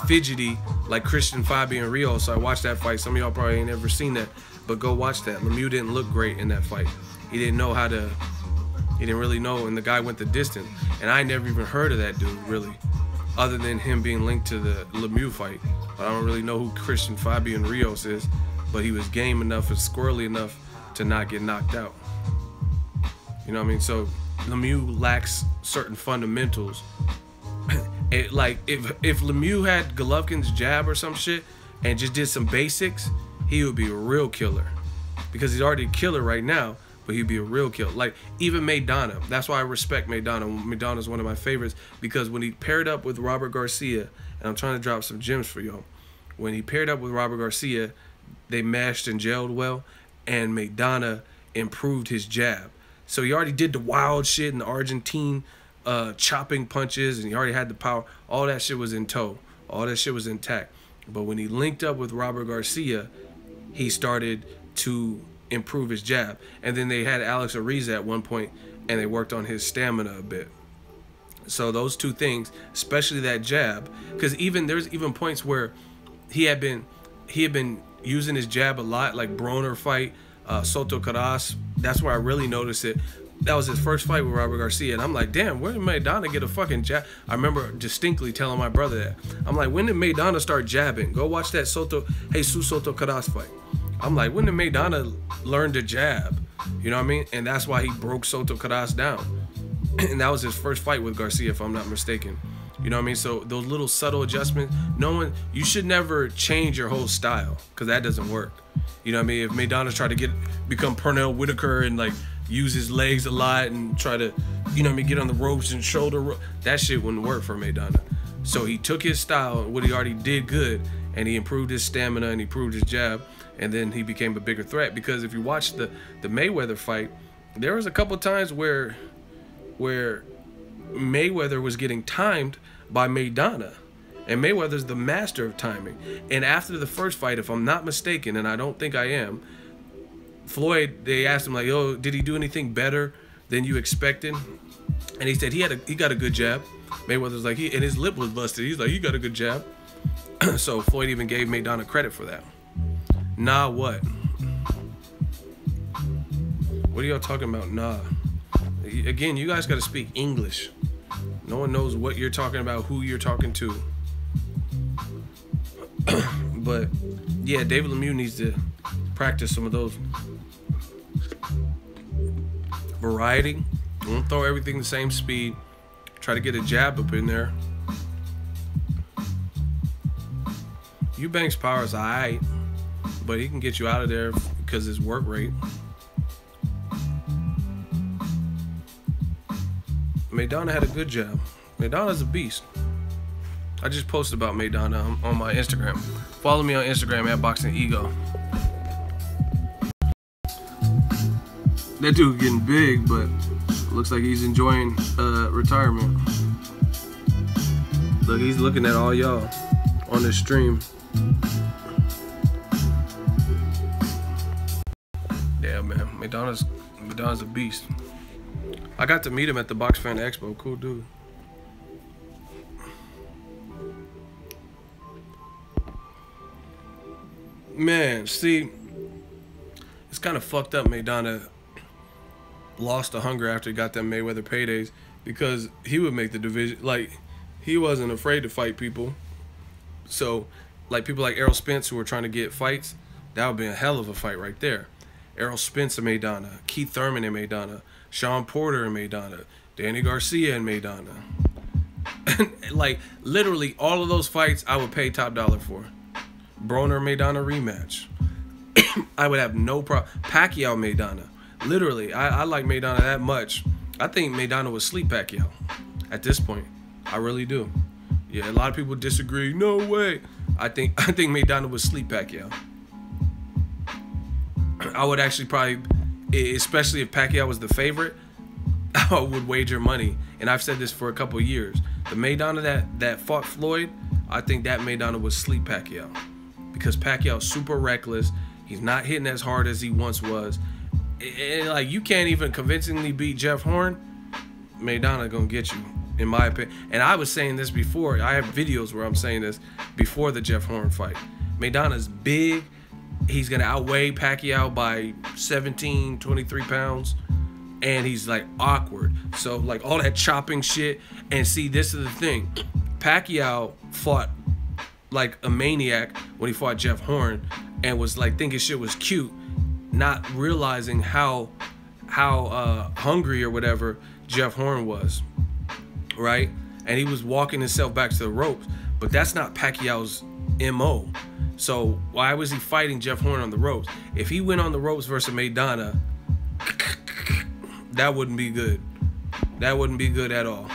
fidgety, like Christian Fabi and Rio. So I watched that fight. Some of y'all probably ain't never seen that, but go watch that. Lemieux didn't look great in that fight. He didn't know how to, he didn't really know, and the guy went the distance. And I never even heard of that dude, really. other than him being linked to the Lemieux fight. But I don't really know who Christian Fabian Rios is, but he was game enough and squirrely enough to not get knocked out. You know what I mean? So Lemieux lacks certain fundamentals. Like if Lemieux had Golovkin's jab or some shit and just did some basics, he would be a real killer. Because he's already a killer right now, but he'd be a real killer. Like even Maidana. That's why I respect Maidana. Maidana's one of my favorites because when he paired up with Robert Garcia, and I'm trying to drop some gems for y'all. When he paired up with Robert Garcia, they mashed and gelled well, and Maidana improved his jab. So he already did the wild shit in the Argentine chopping punches, and he already had the power. All that shit was in tow. All that shit was intact. But when he linked up with Robert Garcia, he started to improve his jab. And then they had Alex Ariza at one point, and they worked on his stamina a bit. So those two things, especially that jab, because there's even points where he had been using his jab a lot, like Broner fight, Soto Caras. That's where I really noticed it. That was his first fight with Robert Garcia, and I'm like, damn, where did Maidana get a fucking jab? I remember distinctly telling my brother that. I'm like, when did Maidana start jabbing? Go watch that Jesus Soto Caras fight. I'm like, when did Maidana learn to jab? You know what I mean? And that's why he broke Soto Caras down. And that was his first fight with Garcia, if I'm not mistaken. You know what I mean? So those little subtle adjustments, you should never change your whole style, because that doesn't work. You know what I mean? If Maidana tried to become Pernell Whitaker and like use his legs a lot and try to, you know what I mean, get on the ropes and that shit wouldn't work for Maidana. So he took his style, what he already did good, and he improved his stamina and he improved his jab, and then he became a bigger threat. Because if you watch the Mayweather fight, there was a couple times where Mayweather was getting timed by Maidana, and Mayweather's the master of timing. And after the first fight, if I'm not mistaken, and I don't think I am, Floyd, they asked him like, "Yo, did he do anything better than you expected?" And he said he got a good jab. Mayweather's like, and his lip was busted. He's like, he got a good jab. So Floyd even gave Maidana credit for that. Nah, what? What are y'all talking about? Nah. Again, you guys got to speak English. No one knows what you're talking about, who you're talking to. But yeah, David Lemieux needs to practice some of those. Variety. Don't throw everything the same speed. Try to get a jab up in there. Eubanks' power is alright, but he can get you out of there because his work rate. Maidana had a good jab. Maidana's a beast. I just posted about Maidana on my Instagram. Follow me on Instagram at Boxingego. That dude getting big, but looks like he's enjoying retirement. Look, he's looking at all y'all on the stream. Yeah, man, Maidana's a beast. I got to meet him at the Box Fan Expo. Cool dude. Man, see, it's kind of fucked up. Maidana lost the hunger after he got them Mayweather paydays, because he would make the division. Like, he wasn't afraid to fight people. So, like, people like Errol Spence who were trying to get fights, that would be a hell of a fight right there. Errol Spence and Maidana, Keith Thurman and Maidana, Sean Porter and Maidana, Danny Garcia and Maidana. Like, literally all of those fights I would pay top dollar for. Broner Maidana rematch. I would have no problem. Pacquiao Maidana. Literally, I like Maidana that much. I think Maidana would sleep Pacquiao at this point. I really do. Yeah, a lot of people disagree. No way. I think Maidana would sleep Pacquiao. I would actually probably, especially if Pacquiao was the favorite, I would wager money. And I've said this for a couple of years. The Maidana that fought Floyd, I think that Maidana would sleep Pacquiao. Because Pacquiao's super reckless. He's not hitting as hard as he once was. And like, you can't even convincingly beat Jeff Horn. Maidana gonna get you, in my opinion. And I was saying this before. I have videos where I'm saying this before the Jeff Horn fight. Maidana's big. He's gonna outweigh Pacquiao by 17, 23 pounds. And he's like awkward. So like all that chopping shit. And see, this is the thing. Pacquiao fought like a maniac when he fought Jeff Horn and was like thinking shit was cute, not realizing how hungry or whatever Jeff Horn was, right? And he was walking himself back to the ropes, but that's not Pacquiao's MO. So why was he fighting Jeff Horn on the ropes? If he went on the ropes versus Maidana, that wouldn't be good. That wouldn't be good at all.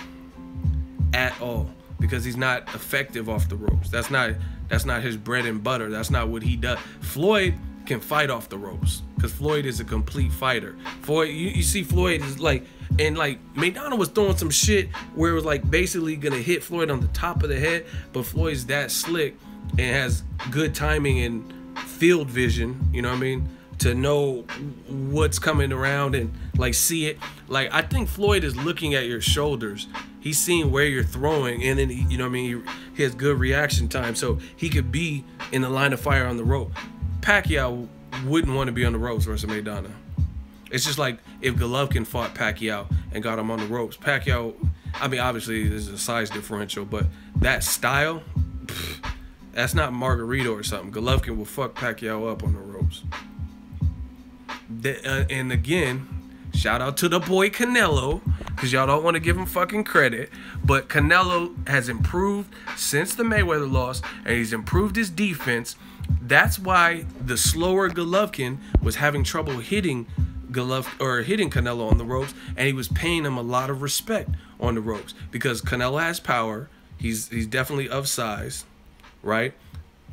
At all. Because he's not effective off the ropes. That's not his bread and butter. That's not what he does. Floyd can fight off the ropes because Floyd is a complete fighter. Floyd, you see Floyd is like, and like Maidana was throwing some shit where it was like basically gonna hit Floyd on the top of the head, but Floyd's that slick and has good timing and field vision, you know what I mean, to know what's coming around and like see it. Like I think Floyd is looking at your shoulders. He's seeing where you're throwing, and then you know what I mean, he has good reaction time, so he could be in the line of fire on the rope. Pacquiao wouldn't want to be on the ropes versus Maidana. It's just like if Golovkin fought Pacquiao and got him on the ropes. Pacquiao, I mean, obviously there's a size differential, but that style, that's not Margarito or something. Golovkin will fuck Pacquiao up on the ropes. And again, shout out to the boy Canelo, because y'all don't want to give him fucking credit, but Canelo has improved since the Mayweather loss, and he's improved his defense. That's why the slower Golovkin was having trouble hitting Canelo on the ropes, and he was paying him a lot of respect on the ropes because Canelo has power. He's definitely of size, right?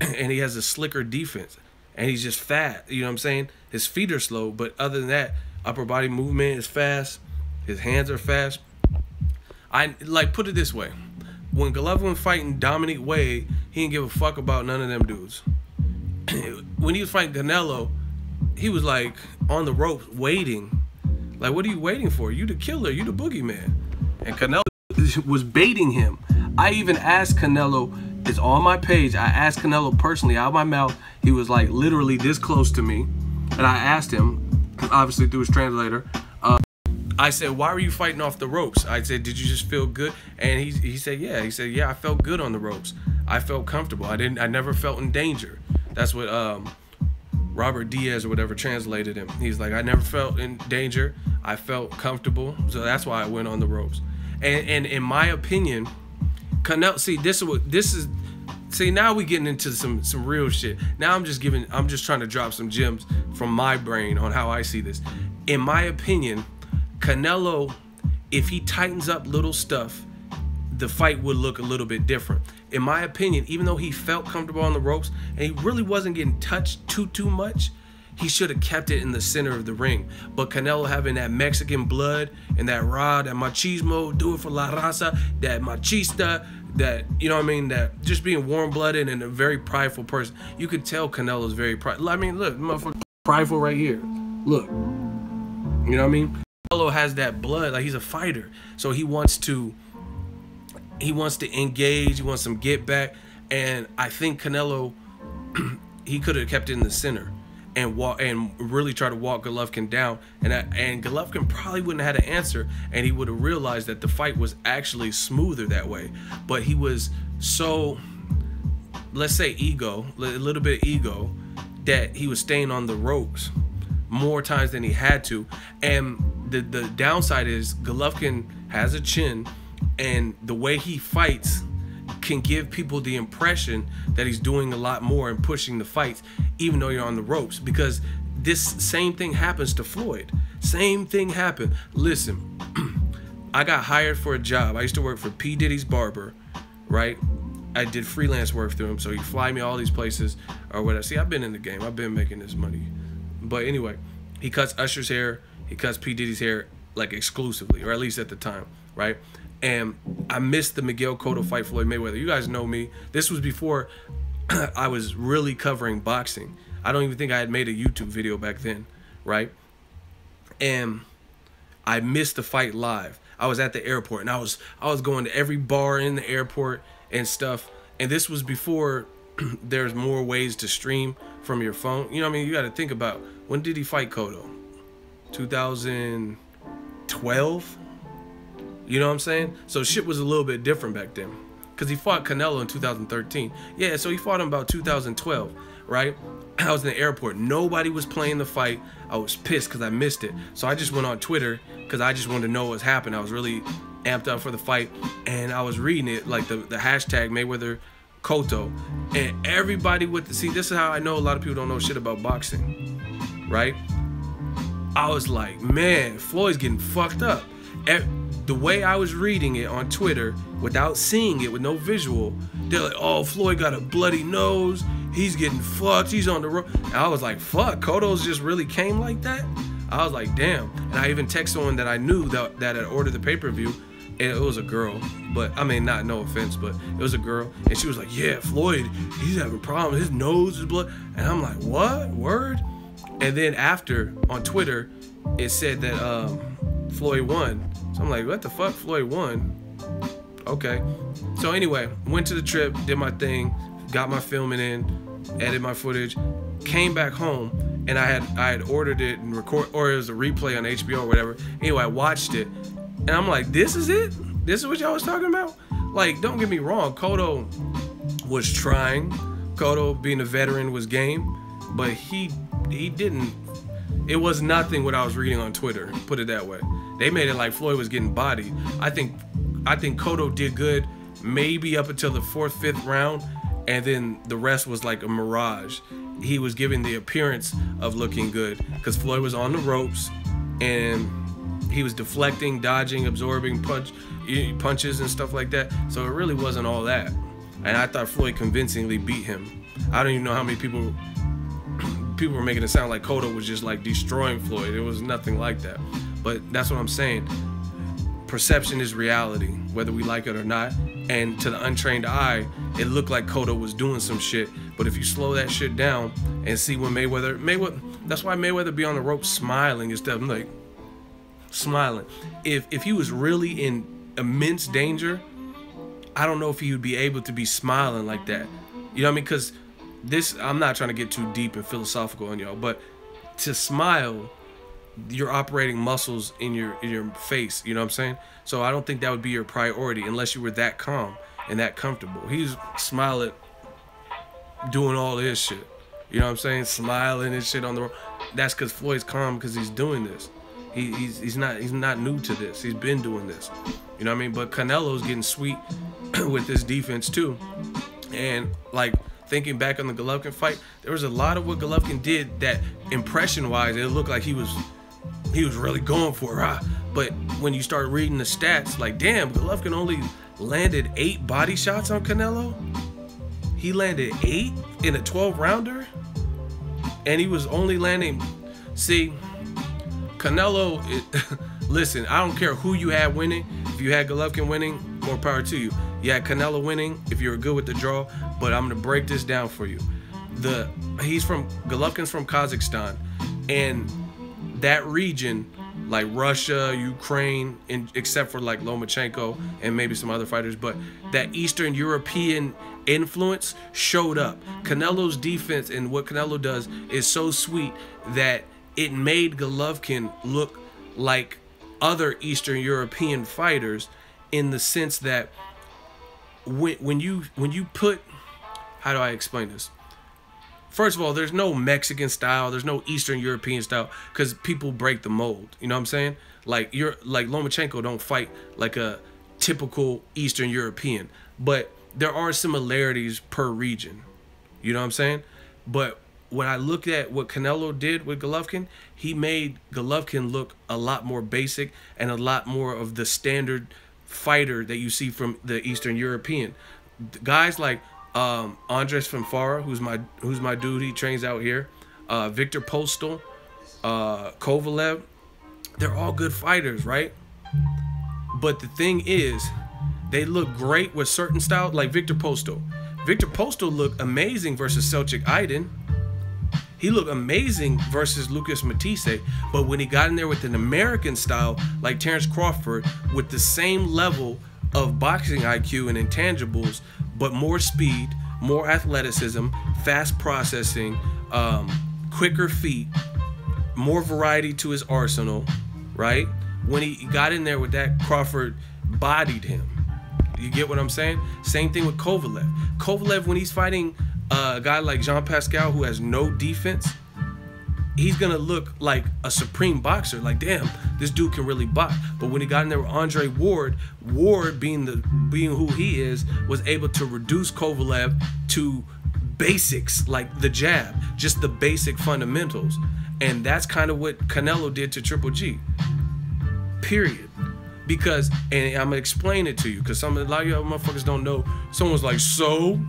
And he has a slicker defense, and he's just fat. You know what I'm saying? His feet are slow, but other than that, upper body movement is fast. His hands are fast. I like put it this way: when Golovkin fighting Dominic Wade, he didn't give a fuck about none of them dudes. When he was fighting Canelo, he was like on the ropes waiting. Like, what are you waiting for? You the killer. You the boogeyman. And Canelo was baiting him. I even asked Canelo. It's on my page. I asked Canelo personally out of my mouth. He was like literally this close to me, and I asked him, obviously through his translator. I said, why were you fighting off the ropes? I said, did you just feel good? And he said, yeah. He said, yeah, I felt good on the ropes. I felt comfortable. I never felt in danger. That's what Robert Diaz or whatever translated him. He's like, I never felt in danger. I felt comfortable. So that's why I went on the ropes. And in my opinion, Canelo, see, now we getting into some real shit. Now I'm just trying to drop some gems from my brain on how I see this. In my opinion, Canelo, if he tightens up little stuff, the fight would look a little bit different. In my opinion, even though he felt comfortable on the ropes and he really wasn't getting touched too much, he should have kept it in the center of the ring. But Canelo having that Mexican blood and that raw, that machismo, do it for la raza, that machista, that, you know what I mean, that just being warm-blooded and a very prideful person. You could tell Canelo's very prideful. I mean, look, motherfucker, prideful right here. Look. You know what I mean? Canelo has that blood, like he's a fighter. So he wants to engage, he wants some get back, and I think Canelo he could have kept it in the center and really try to walk Golovkin down, and Golovkin probably wouldn't have had an answer, and he would have realized that the fight was actually smoother that way. But he was so, let's say, a little bit of ego, that he was staying on the ropes more times than he had to. And the downside is Golovkin has a chin, and the way he fights can give people the impression that he's doing a lot more and pushing the fights, even though you're on the ropes. Because this same thing happens to Floyd. Same thing happened. Listen, I got hired for a job. I used to work for P. Diddy's barber, right? I did freelance work through him, so he'd fly me all these places or whatever. See, I've been in the game. I've been making this money. But anyway, he cuts Usher's hair. He cuts P. Diddy's hair, like, exclusively, or at least at the time, right? And I missed the Miguel Cotto fight Floyd Mayweather. You guys know me. This was before I was really covering boxing. I don't even think I had made a YouTube video back then, right? And I missed the fight live. I was at the airport, and I was going to every bar in the airport and stuff. And this was before there's more ways to stream from your phone. You know what I mean? You got to think about, when did he fight Cotto? 2012? You know what I'm saying? So shit was a little bit different back then. because he fought Canelo in 2013. Yeah, so he fought him about 2012, right? I was in the airport. Nobody was playing the fight. I was pissed because I missed it. So I just went on Twitter because I just wanted to know what's happening. I was really amped up for the fight, and I was reading it, like the hashtag Mayweather Cotto, and everybody see, this is how I know a lot of people don't know shit about boxing, right? I was like, man, Floyd's getting fucked up. The way I was reading it on Twitter without seeing it, with no visual, they're like, oh, Floyd got a bloody nose, he's getting fucked, he's on the road. And I was like, fuck, Cotto's just really came like that? I was like, damn. And I even texted someone that I knew that had ordered the pay-per-view, and it was a girl, but I mean, no offense, but it was a girl, and she was like, yeah, Floyd, he's having problems, his nose is blood. And I'm like, what? Word? And then after, on Twitter, it said that Floyd won. So I'm like, what the fuck? Floyd won? Okay. So anyway, went to the trip, did my thing, got my filming in, edited my footage, came back home, and I had ordered it and or it was a replay on HBO or whatever. Anyway, I watched it, and I'm like, this is it? This is what y'all was talking about? Like, don't get me wrong, Cotto was trying. Cotto, being a veteran, was game, but he didn't. It was nothing what I was reading on Twitter, put it that way. They made it like Floyd was getting bodied. I think Cotto did good maybe up until the 4th, 5th round, and then the rest was like a mirage. He was giving the appearance of looking good because Floyd was on the ropes, and he was deflecting, dodging, absorbing punches and stuff like that. So it really wasn't all that. And I thought Floyd convincingly beat him. I don't even know how many people were making it sound like Cotto was just like destroying Floyd. It was nothing like that. But that's what I'm saying. Perception is reality, whether we like it or not. And to the untrained eye, it looked like Cotto was doing some shit. But if you slow that shit down and see when Mayweather, that's why Mayweather be on the rope smiling instead of like smiling. If he was really in immense danger, I don't know if he would be able to be smiling like that. You know what I mean? Because this, I'm not trying to get too deep and philosophical on y'all, but to smile, you're operating muscles in your face, you know what I'm saying? So I don't think that would be your priority unless you were that calm and that comfortable. He's smiling, doing all this shit, you know what I'm saying? Smiling and shit on the road. That's because Floyd's calm because he's doing this. He's not new to this. He's been doing this, you know what I mean? But Canelo's getting sweet with this defense too. And like, thinking back on the Golovkin fight, there was a lot of what Golovkin did that impression-wise, it looked like he was really going for it. But when you start reading the stats, like, damn, Golovkin only landed 8 body shots on Canelo. He landed 8 in a 12-rounder, and he was only landing. See, Canelo, listen, I don't care who you had winning. If you had Golovkin winning, more power to you. You had Canelo winning if you were good with the draw, but I'm gonna break this down for you. Golovkin's from Kazakhstan, and that region, like Russia, Ukraine, except for like Lomachenko and maybe some other fighters, but that Eastern European influence showed up. Canelo's defense and what Canelo does is so sweet that it made Golovkin look like other Eastern European fighters, in the sense that when you put, how do I explain this? First of all, there's no Mexican style, there's no Eastern European style, because people break the mold. You know what I'm saying? Like Lomachenko don't fight like a typical Eastern European, but there are similarities per region. You know what I'm saying? But when I look at what Canelo did with Golovkin, he made Golovkin look a lot more basic and a lot more of the standard fighter that you see from the Eastern European. Guys like Andres Fanfara, who's my dude, he trains out here, Victor Postal, Kovalev, they're all good fighters, right? But the thing is, they look great with certain styles, like Victor Postal. Victor Postal looked amazing versus Selçuk Aydin. He looked amazing versus Lucas Matisse, but when he got in there with an American style like Terrence Crawford, with the same level of boxing IQ and intangibles, but more speed, more athleticism, fast processing, quicker feet, more variety to his arsenal, right? When he got in there with that, Crawford bodied him. You get what I'm saying? Same thing with Kovalev. Kovalev, when he's fighting a guy like Jean Pascal who has no defense, he's gonna look like a supreme boxer. Like, damn, this dude can really box. But when he got in there with Andre Ward, Ward being who he is, was able to reduce Kovalev to basics, like the jab, just the basic fundamentals. And that's kind of what Canelo did to Triple G. Period. Because, and I'm gonna explain it to you, because a lot of y'all motherfuckers don't know. Someone's like, so, ...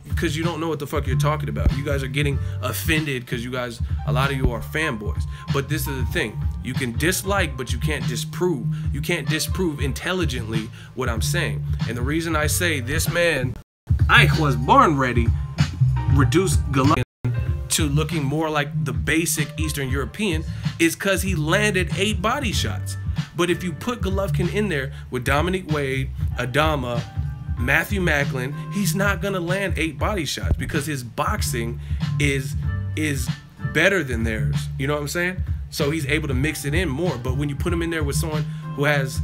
Because you don't know what the fuck you're talking about. You guys are getting offended because a lot of you are fanboys. But this is the thing. You can dislike, but you can't disprove. You can't disprove intelligently what I'm saying. And the reason I say this man, I was born ready, reduced Golovkin to looking more like the basic Eastern European, is because he landed 8 body shots. But if you put Golovkin in there with Dominic Wade, Adama, Matthew Macklin, he's not gonna land 8 body shots because his boxing is better than theirs. You know what I'm saying? So he's able to mix it in more. But when you put him in there with someone who has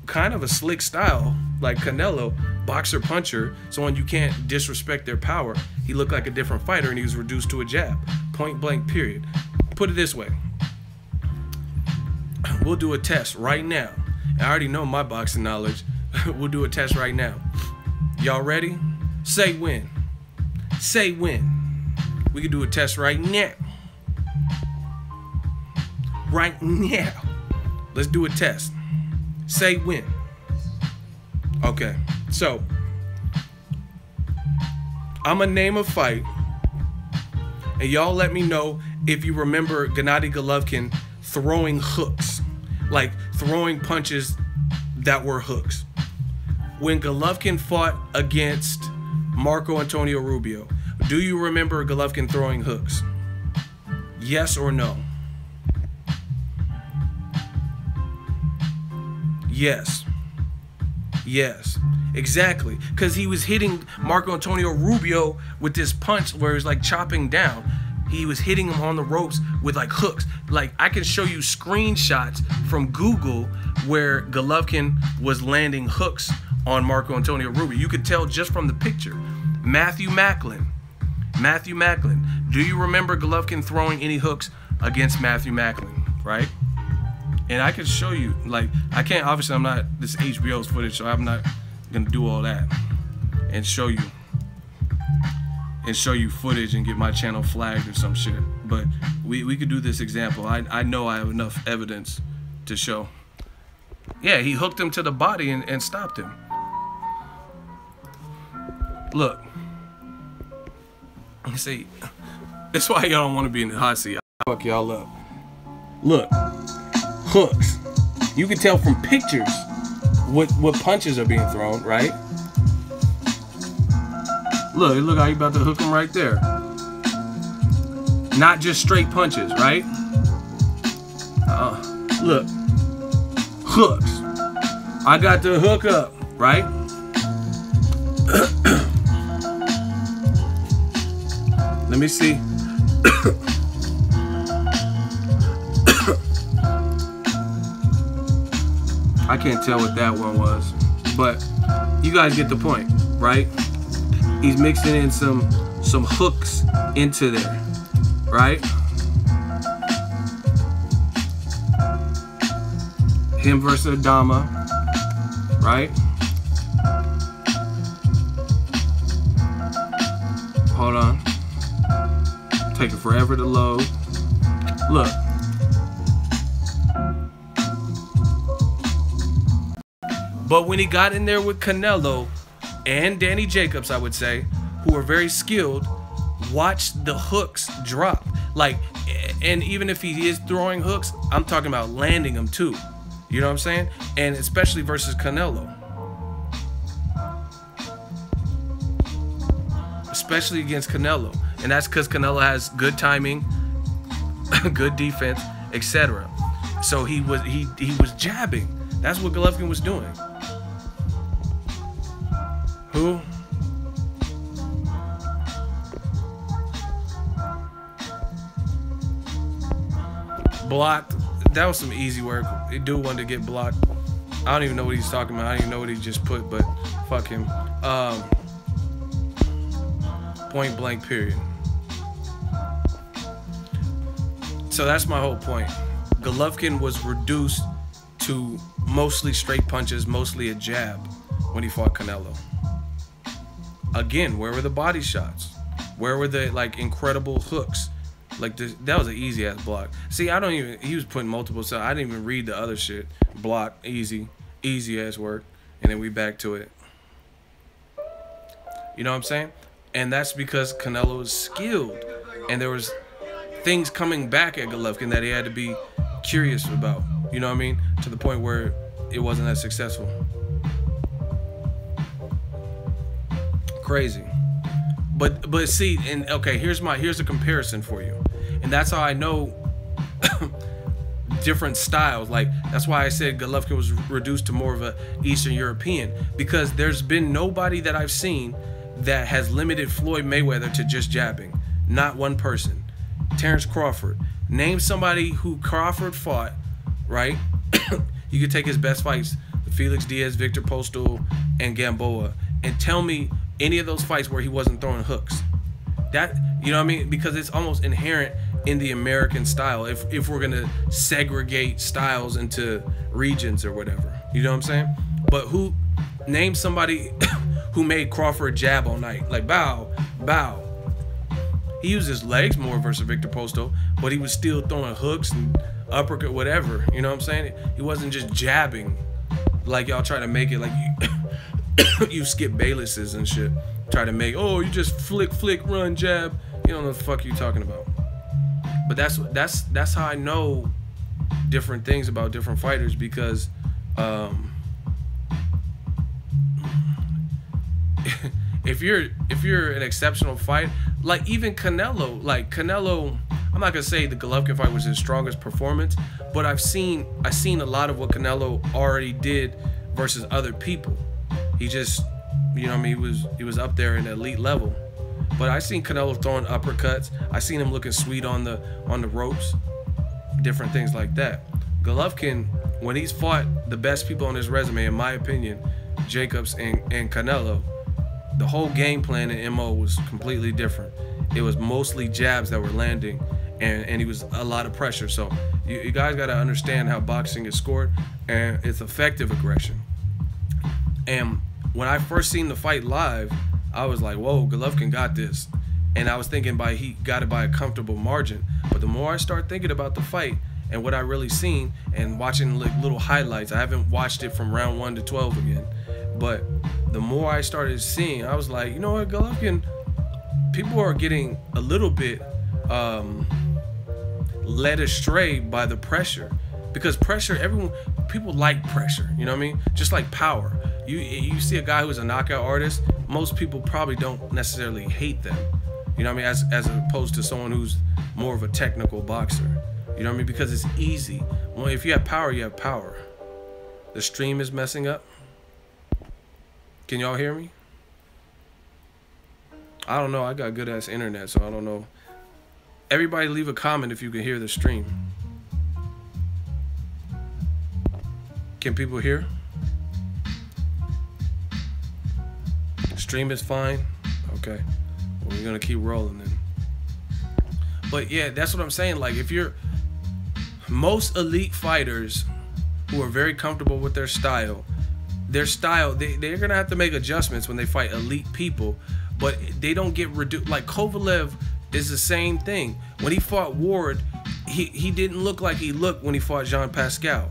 kind of a slick style, like Canelo, boxer puncher, someone you can't disrespect their power, he looked like a different fighter and he was reduced to a jab. Point blank, period. Put it this way. We'll do a test right now. I already know my boxing knowledge. We'll do a test right now. Y'all ready? Say when. Say when. We can do a test right now. Right now. Let's do a test. Say when. Okay. So, I'm gonna name a fight, and y'all let me know if you remember Gennady Golovkin throwing hooks, like throwing punches that were hooks. When Golovkin fought against Marco Antonio Rubio, do you remember Golovkin throwing hooks? Yes or no? Yes. Yes. Exactly. Because he was hitting Marco Antonio Rubio with this punch where he was like chopping down. He was hitting him on the ropes with like hooks. Like, I can show you screenshots from Google where Golovkin was landing hooks on Marco Antonio Rubio. You could tell just from the picture. Matthew Macklin. Matthew Macklin. Do you remember Golovkin throwing any hooks against Matthew Macklin, right? And I can show you, like, I can't, obviously I'm not, this HBO's footage, so I'm not gonna do all that and show you footage and get my channel flagged or some shit. But we could do this example. I know I have enough evidence to show. Yeah, he hooked him to the body and stopped him. Look. You see, that's why y'all don't want to be in the hot seat. I fuck y'all up. Look. Hooks. You can tell from pictures what punches are being thrown, right? Look how you about to hook him right there. Not just straight punches, right? Look. Hooks. I got the hook up, right? Let me see. I can't tell what that one was, but you guys get the point, right? He's mixing in some hooks into there, right? Him versus Adama, right? Hold on. Taking forever to load. Look. But when he got in there with Canelo and Danny Jacobs, I would say, who are very skilled, watch the hooks drop. Like, and even if he is throwing hooks, I'm talking about landing them too. You know what I'm saying? And especially versus Canelo. Especially against Canelo. And that's because Canelo has good timing, good defense, etc. So he was jabbing. That's what Golovkin was doing. Who? Blocked. That was some easy work. Dude wanted to get blocked. I don't even know what he's talking about. I don't even know what he just put, but fuck him. Point blank, period. So that's my whole point. Golovkin was reduced to mostly straight punches, mostly a jab when he fought Canelo. Again, where were the body shots? Where were the like incredible hooks? Like this, that was an easy ass block. See, I don't even. He was putting multiple. So I didn't even read the other shit. Block, easy ass work, and then we back to it. You know what I'm saying? And that's because Canelo is skilled, and there was things coming back at Golovkin that he had to be curious about. You know what I mean? To the point where it wasn't as successful. Crazy. But see, and okay, here's a comparison for you. And that's how I know different styles. Like, that's why I said Golovkin was reduced to more of a Eastern European, because there's been nobody that I've seen that has limited Floyd Mayweather to just jabbing. Not one person. Terrence Crawford. Name somebody who Crawford fought, right? You could take his best fights, Felix Diaz, Victor Postol, and Gamboa, and tell me any of those fights where he wasn't throwing hooks. That, you know what I mean? Because it's almost inherent in the American style if we're gonna segregate styles into regions or whatever. You know what I'm saying? But name somebody who made Crawford jab all night. Like bow. He used his legs more versus Victor Postol, but he was still throwing hooks and uppercut, whatever. You know what I'm saying? He wasn't just jabbing like y'all try to make it like you skip Baylesses and shit. Try to make, oh, you just flick, run, jab. You don't know what the fuck you talking about. But that's how I know different things about different fighters, because if you're an exceptional fight, like even Canelo, I'm not gonna say the Golovkin fight was his strongest performance, but I've seen a lot of what Canelo already did versus other people. He just, you know what I mean, he was up there in the elite level. But I seen Canelo throwing uppercuts. I seen him looking sweet on the ropes, different things like that. Golovkin, when he's fought the best people on his resume, in my opinion, Jacobs and Canelo, the whole game plan and MO was completely different. It was mostly jabs that were landing, and he was a lot of pressure. So you guys got to understand how boxing is scored, and it's effective aggression. And when I first seen the fight live, I was like, whoa, Golovkin got this. And I was thinking he got it by a comfortable margin. But the more I start thinking about the fight and what I really seen and watching like little highlights, I haven't watched it from round 1 to 12 again. But the more I started seeing, I was like, you know what, Golovkin, people are getting a little bit led astray by the pressure. Because pressure, people like pressure, you know what I mean? Just like power. You see a guy who's a knockout artist, most people probably don't necessarily hate them. You know what I mean? As opposed to someone who's more of a technical boxer. You know what I mean? Because it's easy. Well, if you have power, you have power. The stream is messing up. Can y'all hear me? I don't know. I got good ass internet, so I don't know. Everybody leave a comment if you can hear the stream. Can people hear? Stream is fine. Okay. Well, we're gonna keep rolling then. But yeah, that's what I'm saying. Like, if you're most elite fighters who are very comfortable with their style, they're gonna have to make adjustments when they fight elite people, but they don't get reduced. Like Kovalev is the same thing. When he fought Ward, he didn't look like he looked when he fought Jean Pascal.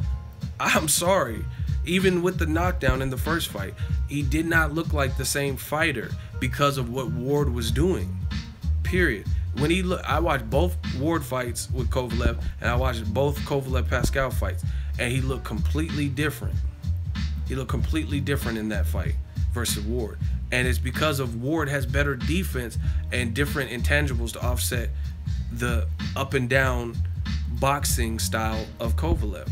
I'm sorry. Even with the knockdown in the first fight, he did not look like the same fighter because of what Ward was doing. Period. I watched both Ward fights with Kovalev, and I watched both Kovalev-Pascal fights, and he looked completely different. He looked completely different in that fight versus Ward. And it's because of Ward has better defense and different intangibles to offset the up and down boxing style of Kovalev.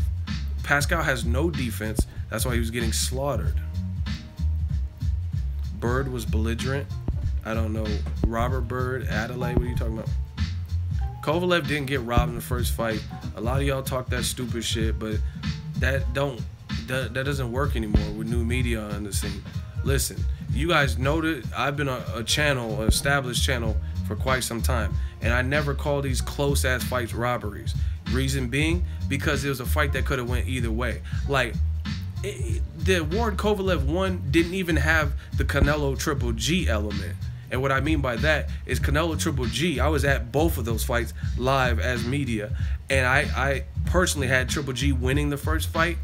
Pascal has no defense. That's why he was getting slaughtered. Bird was belligerent. I don't know. Robert Bird, Adelaide, what are you talking about? Kovalev didn't get robbed in the first fight. A lot of y'all talk that stupid shit, but that don't that doesn't work anymore with new media on the scene. Listen, you guys know that I've been a channel, an established channel for quite some time, and I never call these close ass fights robberies. Reason being, because it was a fight that could have went either way. Like, the Ward Kovalev one didn't even have the Canelo Triple G element. And what I mean by that is Canelo Triple G, I was at both of those fights live as media, and I personally had Triple G winning the first fight,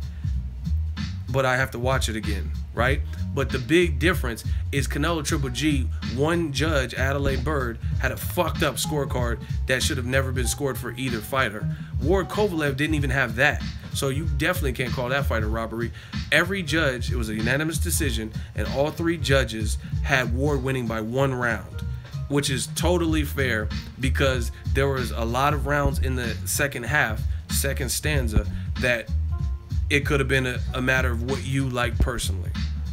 but I have to watch it again, right? But the big difference is Canelo Triple G, one judge, Adelaide Bird, had a fucked up scorecard that should have never been scored for either fighter. Ward Kovalev didn't even have that. So you definitely can't call that fight a robbery. Every judge, it was a unanimous decision, and all three judges had Ward winning by 1 round, which is totally fair because there was a lot of rounds in the second half, second stanza, that it could have been a matter of what you like personally.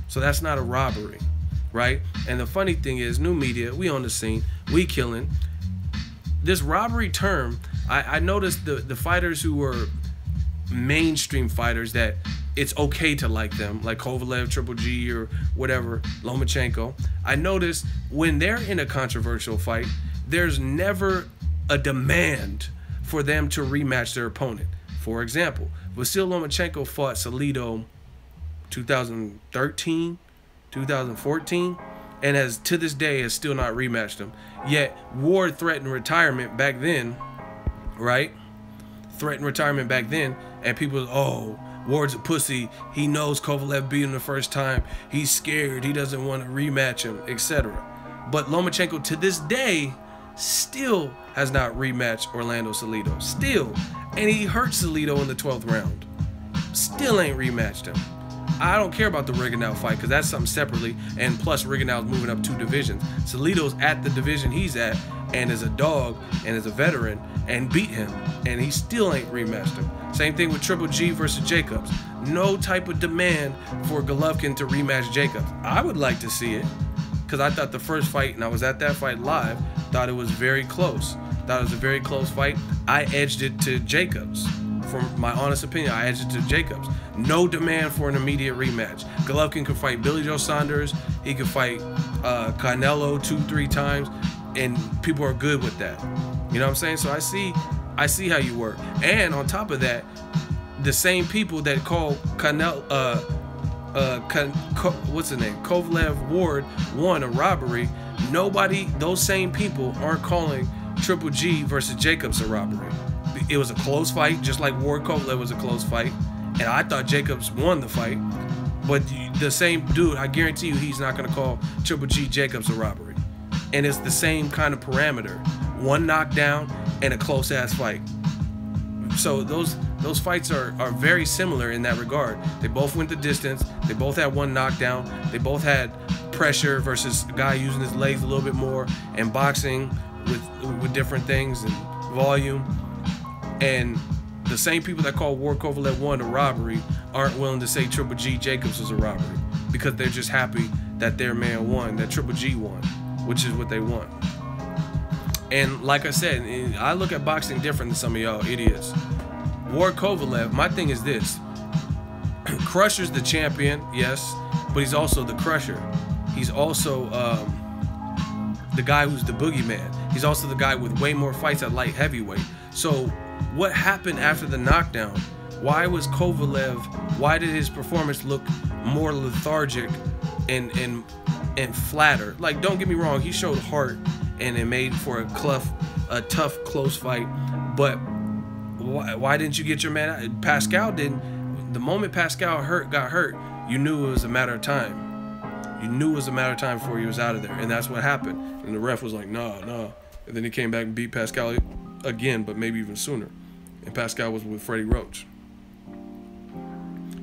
So that's not a robbery, right? And the funny thing is, new media, we on the scene, we killing. This robbery term, I noticed the fighters who were mainstream fighters that it's okay to like them, like Kovalev, Triple G, or whatever, Lomachenko. I noticed when they're in a controversial fight, there's never a demand for them to rematch their opponent. For example, Vasyl Lomachenko fought Salido 2013, 2014, and has to this day has still not rematched him. Yet Ward threatened retirement back then, right? Threatened retirement back then, and people, oh, Ward's a pussy. He knows Kovalev beat him the first time. He's scared. He doesn't want to rematch him, etc. But Lomachenko to this day still has not rematched Orlando Salido. Still. And he hurt Salido in the 12th round. Still ain't rematched him. I don't care about the Rigondeaux fight because that's something separately, and plus Rigondeaux's moving up 2 divisions. Salido's at the division he's at and is a dog and is a veteran and beat him, and he still ain't rematched him. Same thing with Triple G versus Jacobs. No type of demand for Golovkin to rematch Jacobs. I would like to see it because I thought the first fight, and I was at that fight live, thought it was very close. Thought it was a very close fight. I edged it to Jacobs. From my honest opinion, I edged it to Jacobs. No demand for an immediate rematch. Golovkin could fight Billy Joe Saunders. He could fight Canelo 2-3 times, and people are good with that. You know what I'm saying? So I see how you work. And on top of that, the same people that call Canelo, what's the name? Kovalev Ward won a robbery. Those same people aren't calling Triple G versus Jacobs a robbery. It was a close fight, just like Ward Kovalev was a close fight, and I thought Jacobs won the fight. But the same dude, I guarantee you, he's not gonna call Triple G Jacobs a robbery. And it's the same kind of parameter: 1 knockdown and a close ass fight. So those fights are very similar in that regard. They both went the distance. They both had 1 knockdown. They both had pressure versus a guy using his legs a little bit more and boxing with different things and volume. And the same people that call Ward Kovalev won a robbery aren't willing to say Triple G Jacobs was a robbery because they're just happy that their man won, that Triple G won, which is what they want. And like I said, I look at boxing different than some of y'all idiots. Ward Kovalev, my thing is this: Crusher's the champion, yes, but he's also the crusher. He's also the guy who's the boogeyman. He's also the guy with way more fights at light heavyweight. So what happened after the knockdown? Why did his performance look more lethargic and flatter? Like, don't get me wrong, he showed heart and it made for a tough, close fight. But why didn't you get your man out? Pascal didn't. The moment Pascal got hurt, you knew it was a matter of time. You knew it was a matter of time before he was out of there, and that's what happened. And the ref was like, nah. And then he came back and beat Pascal again, but maybe even sooner. And Pascal was with Freddie Roach.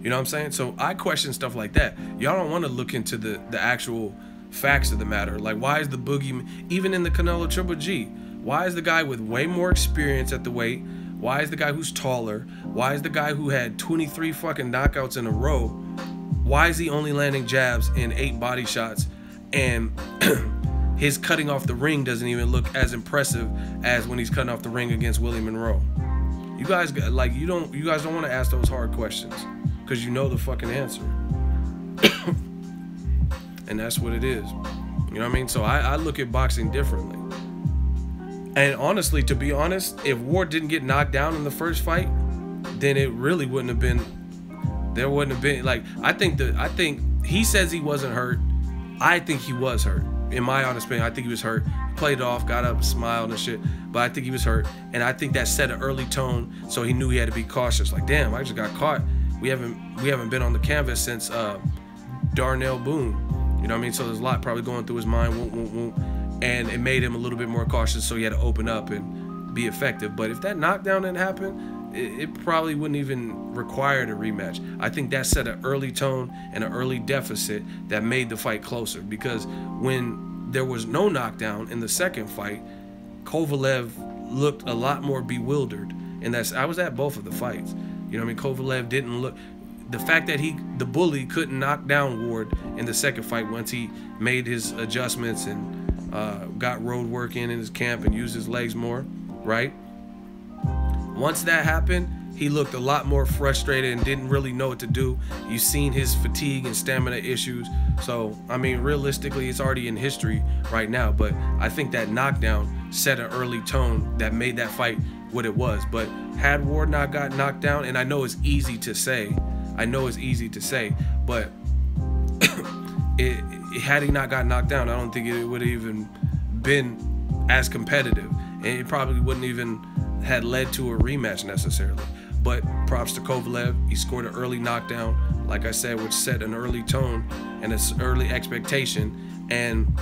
You know what I'm saying? So I question stuff like that. Y'all don't want to look into the actual facts of the matter. Like, why is the boogeyman, even in the Canelo Triple G, why is the guy with way more experience at the weight? Why is the guy who's taller? Why is the guy who had 23 fucking knockouts in a row? Why is he only landing jabs in 8 body shots? And his cutting off the ring doesn't even look as impressive as when he's cutting off the ring against Willie Monroe. You guys don't want to ask those hard questions. because you know the fucking answer. And that's what it is. You know what I mean? So I look at boxing differently. And honestly, to be honest, if Ward didn't get knocked down in the first fight, then it really wouldn't have been, there wouldn't have been, like, I think he says he wasn't hurt. I think he was hurt. In my honest opinion, I think he was hurt. He played it off, got up, smiled and shit, but I think he was hurt. And I think that set an early tone, so he knew he had to be cautious. Like, damn, I just got caught. We haven't been on the canvas since Darnell Boone. You know what I mean? So there's a lot probably going through his mind, and it made him a little bit more cautious, so he had to open up and be effective. But if that knockdown didn't happen, it probably wouldn't even require a rematch. I think that set an early tone and an early deficit that made the fight closer, because when there was no knockdown in the second fight, Kovalev looked a lot more bewildered. And I was at both of the fights. You know what I mean? Kovalev didn't look, the fact that the bully couldn't knock down Ward in the second fight once he made his adjustments and got road work in his camp and used his legs more, right? Once that happened, he looked a lot more frustrated and didn't really know what to do. You've seen his fatigue and stamina issues. So, I mean, realistically, it's already in history right now. But I think that knockdown set an early tone that made that fight what it was. But had Ward not got knocked down, and I know it's easy to say, but had he not got knocked down, I don't think it would have even been as competitive. And it probably wouldn't even had led to a rematch necessarily. But props to Kovalev. He scored an early knockdown, like I said, which set an early tone and an early expectation. And,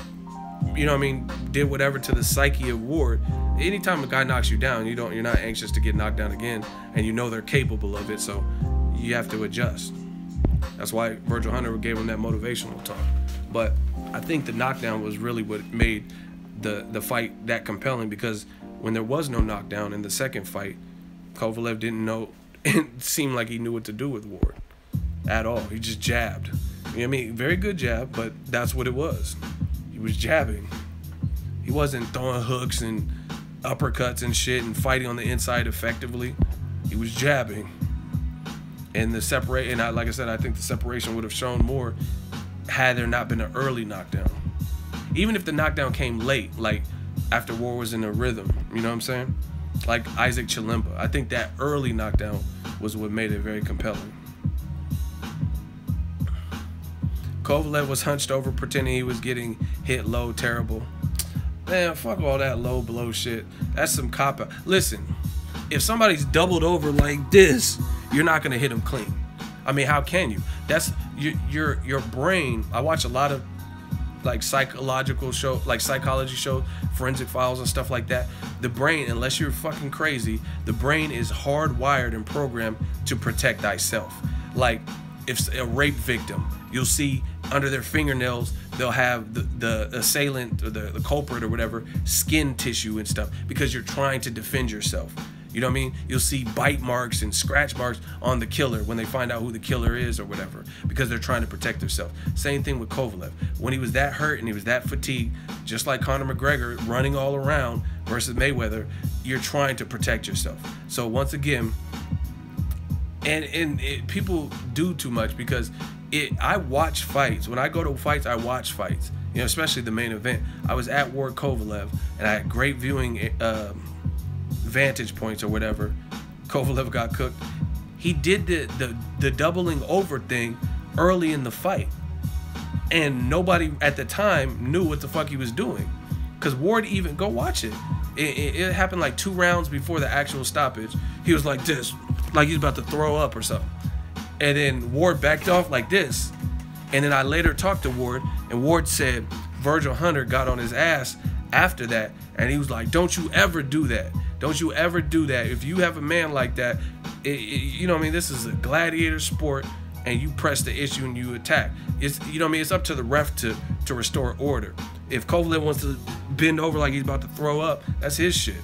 you know what I mean, did whatever to the psyche of Ward. Anytime a guy knocks you down, you're not anxious to get knocked down again, and you know they're capable of it, so you have to adjust. That's why Virgil Hunter gave him that motivational talk. But I think the knockdown was really what made the fight that compelling, because when there was no knockdown in the second fight, Kovalev didn't know, it seemed like he knew what to do with Ward at all. He just jabbed. You know what I mean? Very good jab, but that's what it was. He was jabbing. He wasn't throwing hooks and uppercuts and shit and fighting on the inside effectively. He was jabbing. And like I said, I think the separation would have shown more had there not been an early knockdown. Even if the knockdown came late, like after Ward was in a rhythm, you know what I'm saying? Like Isaac Chilemba. I think that early knockdown was what made it very compelling. Kovalev was hunched over, pretending he was getting hit low, terrible. Man, fuck all that low blow shit. That's some cop-out. Listen, if somebody's doubled over like this, you're not gonna hit him clean. I mean, how can you? That's your brain. I watch a lot of like psychology shows, forensic files and stuff like that. The brain, unless you're fucking crazy, the brain is hardwired and programmed to protect thyself. Like if a rape victim, you'll see under their fingernails, they'll have the assailant or the culprit or whatever, skin tissue and stuff, because you're trying to defend yourself. You know what I mean? You'll see bite marks and scratch marks on the killer when they find out who the killer is or whatever, because they're trying to protect themselves. Same thing with Kovalev. When he was that hurt and he was that fatigued, just like Conor McGregor running all around versus Mayweather, you're trying to protect yourself. So once again, people do too much, because I watch fights. When I go to fights, I watch fights. You know, especially the main event. I was at Ward Kovalev, and I had great viewing vantage points or whatever. Kovalev got cooked. He did the doubling over thing early in the fight, and nobody at the time knew what the fuck he was doing, because Ward, even go watch it. It happened like 2 rounds before the actual stoppage. He was like this, like he was about to throw up or something, and then Ward backed off like this. And then I later talked to Ward, and Ward said Virgil Hunter got on his ass after that, and he was like, don't you ever do that. Don't you ever do that. If you have a man like that, you know what I mean? This is a gladiator sport, and you press the issue and you attack. It's, you know what I mean? It's up to the ref to restore order. If Kovalev wants to bend over like he's about to throw up, that's his shit.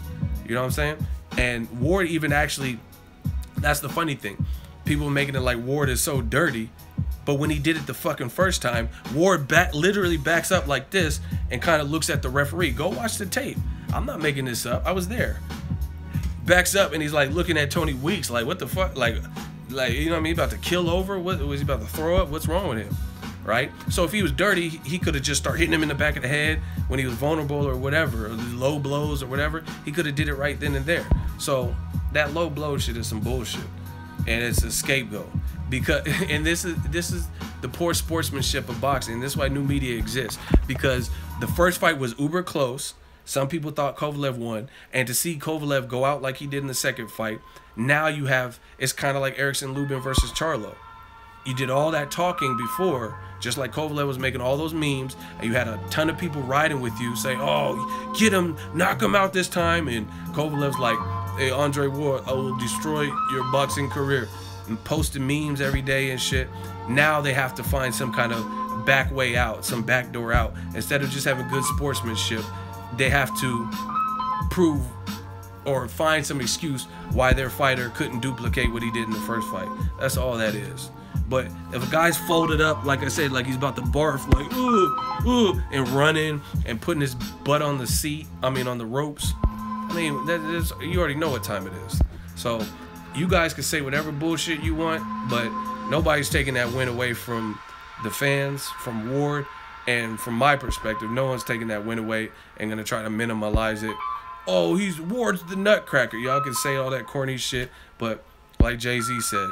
You know what I'm saying? And Ward even actually, that's the funny thing. People making it like Ward is so dirty, but when he did it the fucking first time, Ward literally backs up like this and kind of looks at the referee. Go watch the tape. I'm not making this up. I was there. Backs up and he's like looking at Tony Weeks like, what the fuck? Like, Like, you know what I mean? About to kill over? What was he about to throw up? What's wrong with him? Right? So if he was dirty, he could have just started hitting him in the back of the head when he was vulnerable or whatever, or low blows or whatever. He could have did it right then and there. So that low blow shit is some bullshit, and it's a scapegoat. Because, and this is the poor sportsmanship of boxing. This is why new media exists, because the first fight was uber close. Some people thought Kovalev won, and to see Kovalev go out like he did in the second fight, now you have, it's kind of like Erickson Lubin versus Charlo. You did all that talking before, just like Kovalev was making all those memes, and you had a ton of people riding with you saying, oh, get him, knock him out this time, and Kovalev's like, hey, Andre Ward, I will destroy your boxing career, and posting memes every day and shit. Now they have to find some kind of back way out, some back door out. Instead of just having good sportsmanship, they have to prove or find some excuse why their fighter couldn't duplicate what he did in the first fight. That's all that is. But if a guy's folded up, like I said, like he's about to barf, like, ooh, and running and putting his butt on the seat, I mean, on the ropes, I mean, you already know what time it is. So you guys can say whatever bullshit you want, but nobody's taking that win away from the fans, from Ward, and from my perspective, no one's taking that win away and gonna try to minimalize it. Oh, Ward's the nutcracker. Y'all can say all that corny shit, but like Jay-Z said,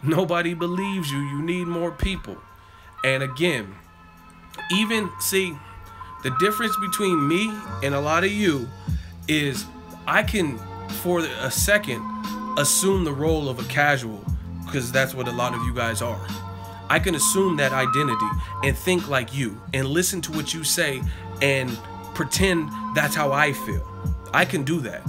nobody believes you. You need more people. And again, even, see, the difference between me and a lot of you is I can, for a second, assume the role of a casual, because that's what a lot of you guys are. I can assume that identity and think like you and listen to what you say and pretend that's how I feel. I can do that.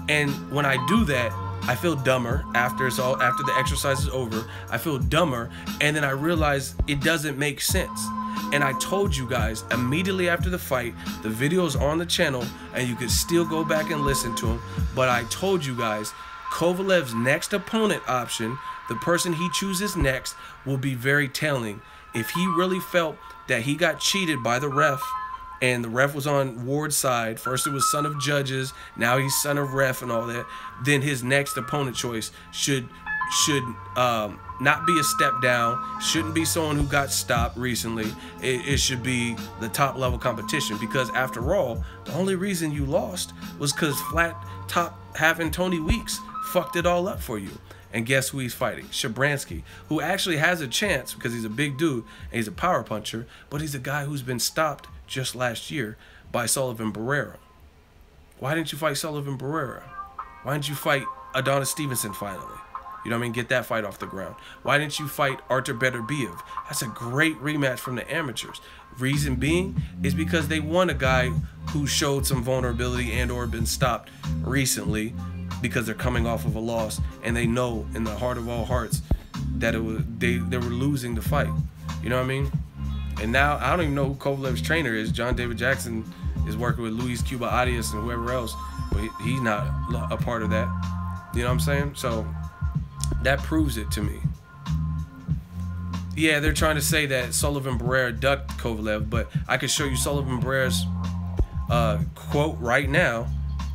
And when I do that, I feel dumber after the exercise is over. I feel dumber, and then I realize it doesn't make sense. And I told you guys immediately after the fight, the video's on the channel and you can still go back and listen to them. But I told you guys, Kovalev's next opponent option, the person he chooses next, will be very telling. If he really felt that he got cheated by the ref, and the ref was on Ward's side, first it was son of judges, now he's son of ref and all that, then his next opponent choice should not be a step down, shouldn't be someone who got stopped recently. It should be the top level competition, because after all, the only reason you lost was because flat top having Tony Weeks fucked it all up for you. And guess who he's fighting? Shabransky, who actually has a chance because he's a big dude and he's a power puncher, but he's a guy who's been stopped just last year by Sullivan Barrera. Why didn't you fight Sullivan Barrera? Why didn't you fight Adonis Stevenson finally? You know what I mean? Get that fight off the ground. Why didn't you fight Artur Beterbiev? That's a great rematch from the amateurs. Reason being is because they won a guy who showed some vulnerability and or been stopped recently, because they're coming off of a loss and they know in the heart of all hearts that they were losing the fight. You know what I mean? And now I don't even know who Kovalev's trainer is. John David Jackson is working with Luis Cuba Arias and whoever else, but he's not a part of that. You know what I'm saying? So that proves it to me. Yeah, they're trying to say that Sullivan Barrera ducked Kovalev, but I could show you Sullivan Barrera's quote right now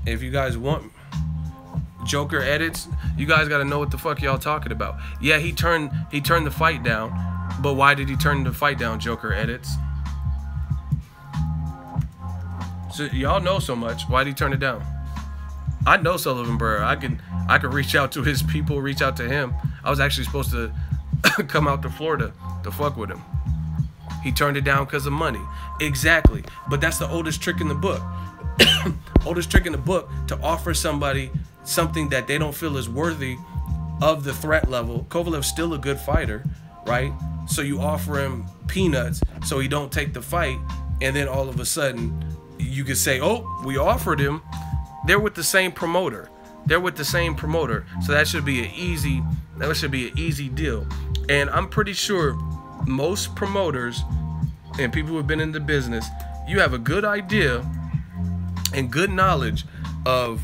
if you guys want. Joker edits, you guys got to know what the fuck y'all talking about. Yeah, he turned the fight down, but why did he turn the fight down? Joker edits. So y'all know so much. Why did he turn it down? I know Sullivan Barrera. I could reach out to his people, reach out to him. I was actually supposed to come out to Florida to fuck with him. He turned it down because of money. Exactly. But that's the oldest trick in the book. Oldest trick in the book, to offer somebody something that they don't feel is worthy of the threat level. Kovalev's still a good fighter, right? So you offer him peanuts so he don't take the fight, and then all of a sudden you could say, oh, we offered him. They're with the same promoter. So that should be an easy deal. And I'm pretty sure most promoters and people who have been in the business, you have a good idea and good knowledge of,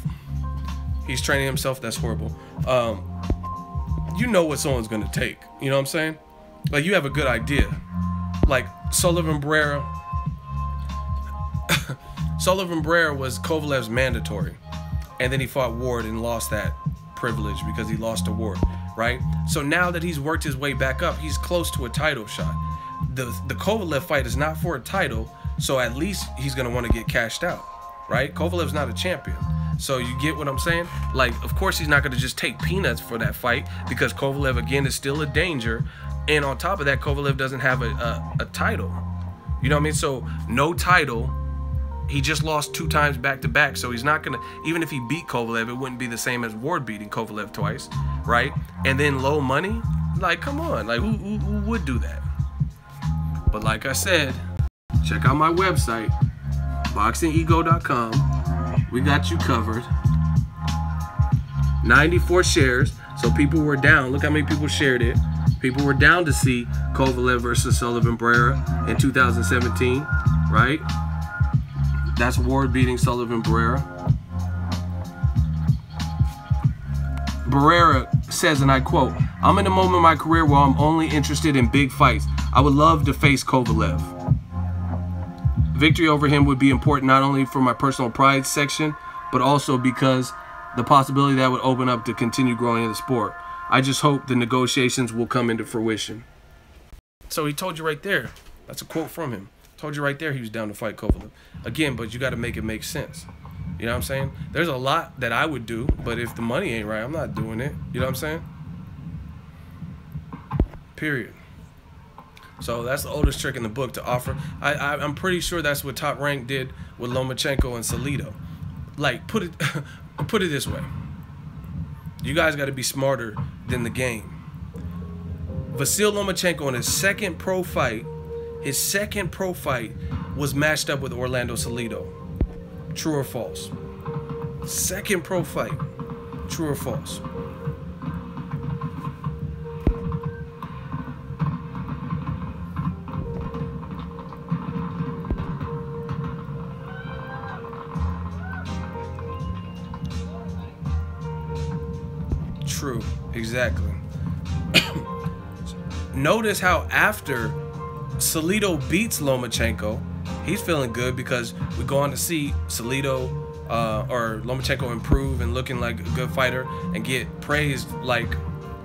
he's training himself, that's horrible. You know what someone's gonna take, you know what I'm saying? Like, you have a good idea. Like Sullivan Barrera was Kovalev's mandatory, and then he fought Ward and lost that privilege because he lost a war, right? So now that he's worked his way back up, he's close to a title shot. The Kovalev fight is not for a title, so at least he's going to want to get cashed out, right? Kovalev's not a champion. So you get what I'm saying? Like, of course, he's not going to just take peanuts for that fight because Kovalev, again, is still a danger. And on top of that, Kovalev doesn't have a title. You know what I mean? So no title. He just lost 2 times back-to-back. So he's not going to, even if he beat Kovalev, it wouldn't be the same as Ward beating Kovalev twice, right? And then low money? Like, come on. Like, who would do that? But like I said, check out my website, boxingego.com. We got you covered. 94 shares. So people were down. Look how many people shared it. People were down to see Kovalev versus Sullivan Barrera in 2017, right? That's Ward beating Sullivan Barrera. Barrera says, and I quote, "I'm in a moment in my career where I'm only interested in big fights. I would love to face Kovalev. Victory over him would be important not only for my personal pride section, but also because the possibility that would open up to continue growing in the sport. I just hope the negotiations will come into fruition." So he told you right there. That's a quote from him. Told you right there he was down to fight Kovalev. Again, but you got to make it make sense. You know what I'm saying? There's a lot that I would do, but if the money ain't right, I'm not doing it. You know what I'm saying? Period. So that's the oldest trick in the book to offer. I'm pretty sure that's what Top Rank did with Lomachenko and Salido. Like, put it this way. You guys got to be smarter than the game. Vasil Lomachenko in his second pro fight was matched up with Orlando Salido. True or false? Second pro fight. True or false? True, exactly. Notice how after Salido beats Lomachenko, he's feeling good because we go on to see Salido or Lomachenko improve and looking like a good fighter and get praised like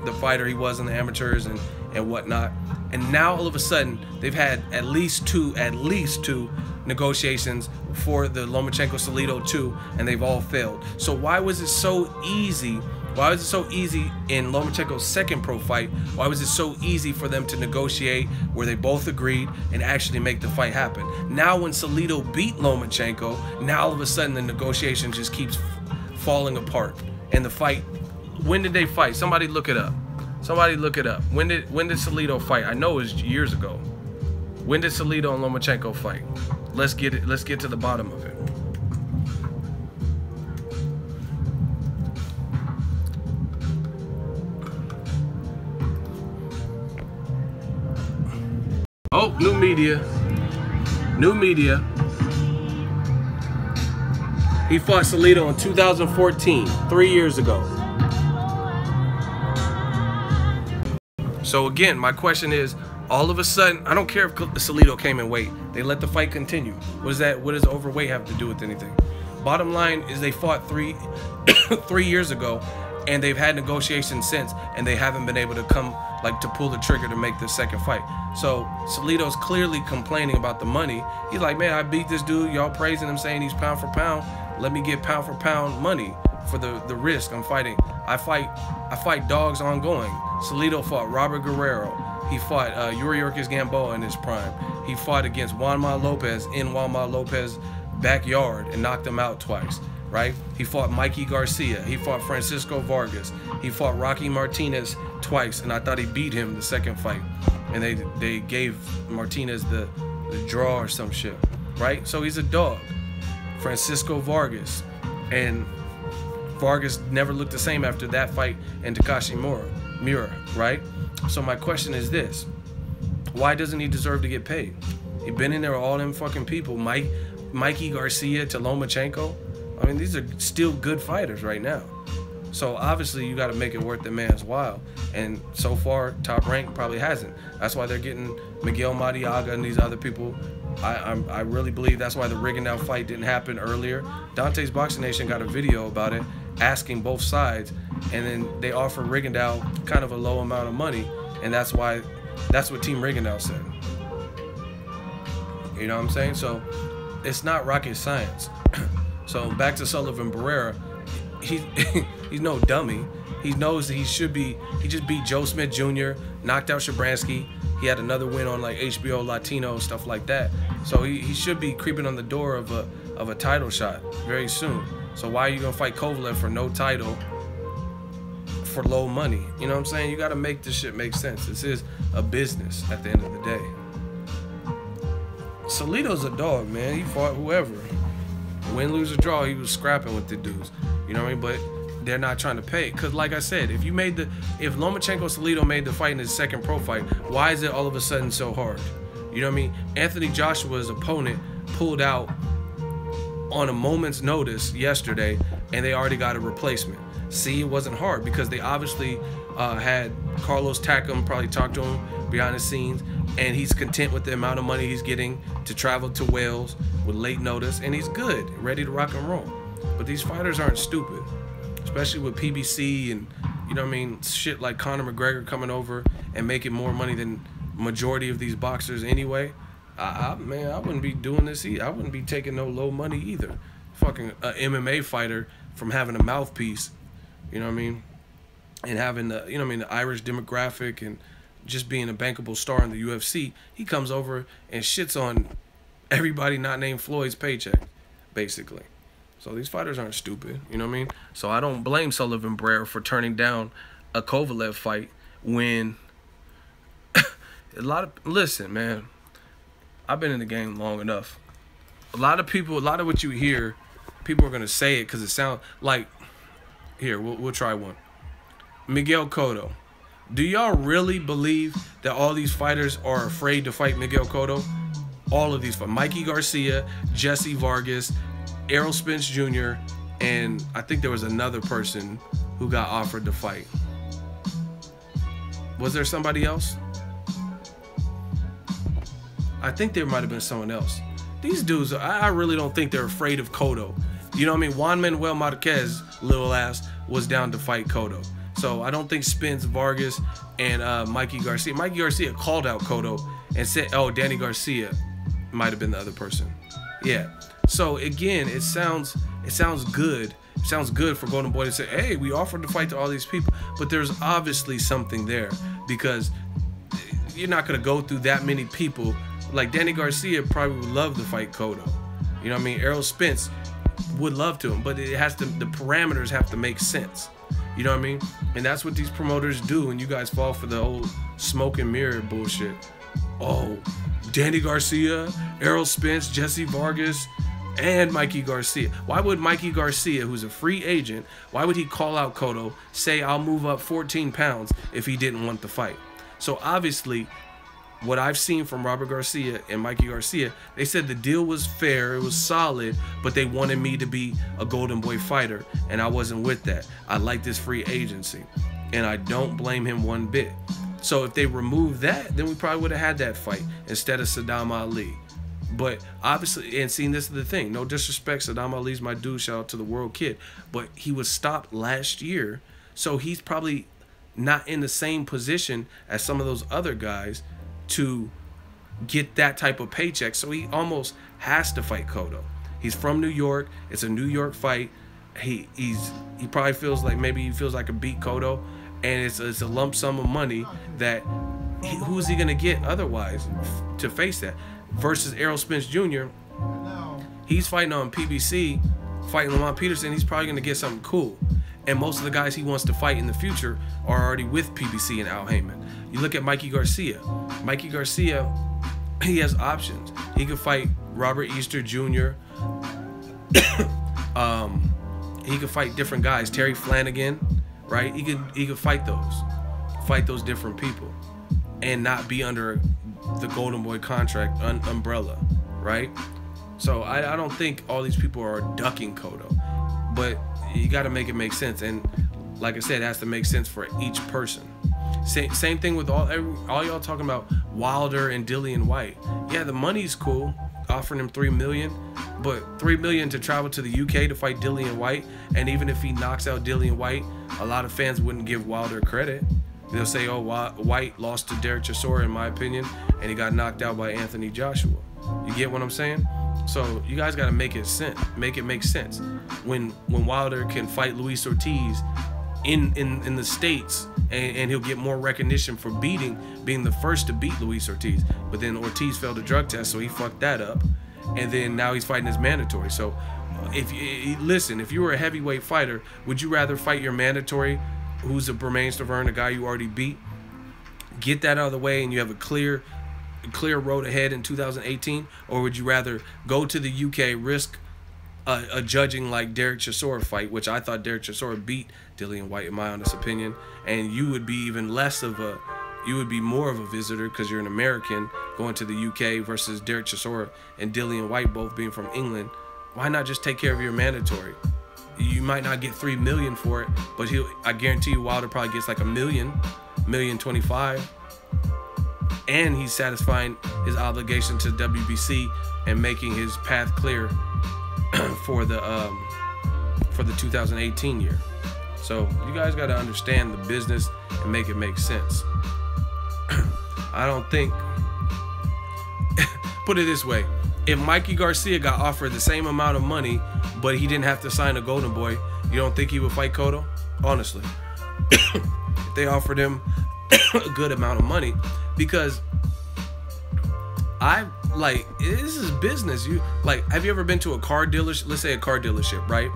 the fighter he was in the amateurs and whatnot. And now all of a sudden they've had at least two negotiations for the Lomachenko-Salido 2, and they've all failed. So why was it so easy? Why was it so easy in Lomachenko's second pro fight? Why was it so easy for them to negotiate where they both agreed and actually make the fight happen? Now when Salido beat Lomachenko, now all of a sudden the negotiation just keeps falling apart. And the fight, when did they fight? Somebody look it up. Somebody look it up. When did Salido fight? I know it was years ago. When did Salido and Lomachenko fight? Let's get to the bottom of it. Oh, new media. New media. He fought Salido in 2014, 3 years ago. So again, my question is, all of a sudden, I don't care if Salido came in weight. They let the fight continue. What does overweight have to do with anything? Bottom line is they fought 3 years ago, and they've had negotiations since, and they haven't been able to to pull the trigger to make the second fight. So Salido's clearly complaining about the money. He's like, man, I beat this dude. Y'all praising him, saying he's pound for pound. Let me get pound for pound money for the risk I'm fighting. I fight dogs ongoing. Salido fought Robert Guerrero. He fought Yuriorkis Gamboa in his prime. He fought against Juanma Lopez in Juanma Lopez's backyard and knocked him out twice, right? He fought Mikey Garcia. He fought Francisco Vargas. He fought Rocky Martinez twice, and I thought he beat him the second fight. And they gave Martinez the draw or some shit, right? So he's a dog. Francisco Vargas. And Vargas never looked the same after that fight and Takashi Miura, right? So my question is this. Why doesn't he deserve to get paid? He been in there with all them fucking people. Mikey Garcia to Lomachenko. I mean, these are still good fighters right now. So obviously you got to make it worth the man's while. And so far, Top Rank probably hasn't. That's why they're getting Miguel Mariaga and these other people. I really believe that's why the Rigondeaux fight didn't happen earlier. Dante's Boxing Nation got a video about it, asking both sides, and then they offer Rigondeaux kind of a low amount of money, and that's what Team Rigondeaux said. You know what I'm saying? So it's not rocket science. So back to Sullivan Barrera, he's no dummy. He knows that he just beat Joe Smith Jr., knocked out Shabransky. He had another win on like HBO Latino, stuff like that. So he should be creeping on the door of a title shot very soon. So why are you gonna fight Kovalev for no title for low money? You know what I'm saying? You gotta make this shit make sense. This is a business at the end of the day. Salido's a dog, man. He fought whoever. Win, lose, or draw, he was scrapping with the dudes. You know what I mean? But they're not trying to pay. Because like I said, if Lomachenko-Salido made the fight in his second pro fight, why is it all of a sudden so hard? You know what I mean? Anthony Joshua's opponent pulled out on a moment's notice yesterday, and they already got a replacement. See, it wasn't hard because they obviously had Carlos Takam probably talk to him behind the scenes, and he's content with the amount of money he's getting to travel to Wales with late notice, and he's good, ready to rock and roll. But these fighters aren't stupid, especially with PBC and, you know what I mean, shit like Conor McGregor coming over and making more money than majority of these boxers anyway. Man, I wouldn't be doing this either. I wouldn't be taking no low money either. Fucking MMA fighter from having a mouthpiece, you know what I mean, and having the, you know what I mean, the Irish demographic and just being a bankable star in the UFC, he comes over and shits on everybody not named Floyd's paycheck, basically. So these fighters aren't stupid, you know what I mean? So I don't blame Sullivan Barrera for turning down a Kovalev fight when listen, man, I've been in the game long enough. A lot of what you hear, people are going to say it because it sounds like, here, we'll try one. Miguel Cotto. Do y'all really believe that all these fighters are afraid to fight Miguel Cotto? All of these fighters. Mikey Garcia, Jesse Vargas, Errol Spence Jr., and I think there was another person who got offered to fight. Was there somebody else? I think there might have been someone else. These dudes, I really don't think they're afraid of Cotto. You know what I mean? Juan Manuel Marquez, little ass, was down to fight Cotto. So I don't think Spence, Vargas, and Mikey Garcia called out Cotto and said, oh, Danny Garcia might have been the other person. Yeah. So again, it sounds good. It sounds good for Golden Boy to say, hey, we offered to fight to all these people. But there's obviously something there because you're not going to go through that many people. Like Danny Garcia probably would love to fight Cotto. You know what I mean? Errol Spence would love to him, but it has to, the parameters have to make sense. You know what I mean? And that's what these promoters do, and you guys fall for the old smoke and mirror bullshit. Oh, Danny Garcia, Errol Spence, Jesse Vargas, and Mikey Garcia. Why would Mikey Garcia, who's a free agent, why would he call out Cotto, say I'll move up 14 pounds if he didn't want the fight? So obviously, what I've seen from Robert Garcia and Mikey Garcia, they said the deal was fair, it was solid, but they wanted me to be a Golden Boy fighter, and I wasn't with that. I like this free agency, and I don't blame him one bit. So if they removed that, then we probably would have had that fight instead of Saddam Ali. But obviously, and seeing, this is the thing, no disrespect, Saddam Ali's my dude, shout out to the world kid, but he was stopped last year, so he's probably not in the same position as some of those other guys to get that type of paycheck. So he almost has to fight Cotto. He's from New York. It's a New York fight. He probably feels like, maybe he feels like a beat Cotto, and it's a lump sum of money that who's he gonna get otherwise to face that? Versus Errol Spence Jr. He's fighting on PBC, fighting Lamont Peterson. He's probably gonna get something cool. And most of the guys he wants to fight in the future are already with PBC and Al Heyman. You look at Mikey Garcia. Mikey Garcia, he has options. He could fight Robert Easter Jr. He could fight different guys. Terry Flanagan, right? He could fight those different people, and not be under the Golden Boy contract umbrella, right? So I don't think all these people are ducking Cotto, but you got to make it make sense. And like I said, it has to make sense for each person. Same thing with all y'all talking about Wilder and Dillian White. Yeah, the money's cool, offering him $3 million, But $3 million to travel to the UK to fight Dillian White, and even if he knocks out Dillian White, a lot of fans wouldn't give Wilder credit. They'll say, oh, White lost to Derek Chisora, in my opinion, and he got knocked out by Anthony Joshua. You get what I'm saying? So you guys got to make it make sense. When Wilder can fight Luis Ortiz in the States, and he'll get more recognition for being the first to beat Luis Ortiz. But then Ortiz failed a drug test, so he fucked that up. And then now he's fighting his mandatory. So if you were a heavyweight fighter, would you rather fight your mandatory, who's a Bermane Stiverne, a guy you already beat, get that out of the way, and you have a clear road ahead in 2018? Or would you rather go to the UK, risk a judging like Derek Chisora fight, which I thought Derek Chisora beat Dillian White, in my honest opinion, and you would be even less of a, you would be more of a visitor because you're an American going to the UK versus Derek Chisora and Dillian White both being from England. Why not just take care of your mandatory? You might not get $3 million for it, but I guarantee you Wilder probably gets like $1.25 million, and he's satisfying his obligation to WBC and making his path clear for the 2018 year. So you guys got to understand the business and make it make sense. I don't think, put it this way, if Mikey Garcia got offered the same amount of money, but he didn't have to sign a Golden Boy, you don't think he would fight Cotto? Honestly. If they offered him a good amount of money, because this is business. Have you ever been to a car dealership? Let's say a car dealership, right?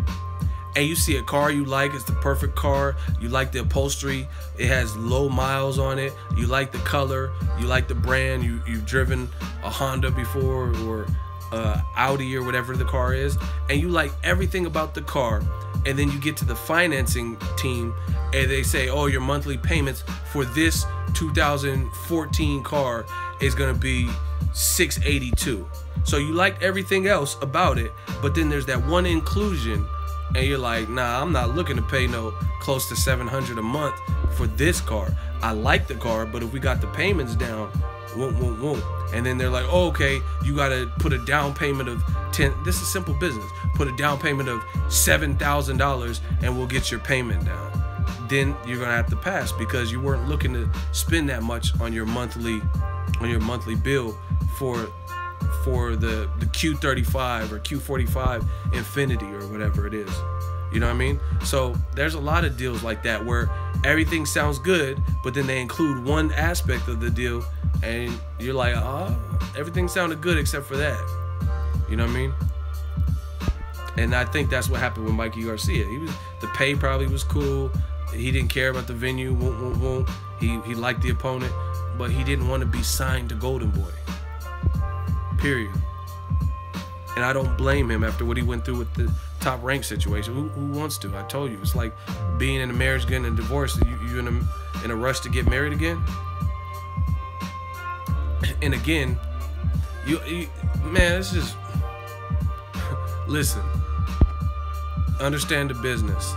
And you see a car you like, it's the perfect car, you like the upholstery, it has low miles on it, you like the color, you like the brand, you've driven a Honda before, or Audi or whatever the car is, and you like everything about the car, and then you get to the financing team and they say, oh, your monthly payments for this 2014 car is gonna be $682. So you like everything else about it, but then there's that one inclusion, and you're like, nah, I'm not looking to pay no close to $700 a month for this car. I like the car, but if we got the payments down, won't. And then they're like, oh, okay, you gotta put a down payment of this is simple business. Put a down payment of $7,000 and we'll get your payment down. Then you're gonna have to pass because you weren't looking to spend that much on your monthly bill for the Q35 or Q45 Infinity or whatever it is. You know what I mean? So there's a lot of deals like that where everything sounds good, but then they include one aspect of the deal and you're like, everything sounded good except for that. You know what I mean? And I think that's what happened with Mikey Garcia. The pay probably was cool. He didn't care about the venue. He liked the opponent, but he didn't want to be signed to Golden Boy. Period. And I don't blame him after what he went through with the top rank situation. Who wants to? I told you, it's like being in a marriage, getting a divorce. You in a rush to get married again. And again, man, it's just listen. Understand the business.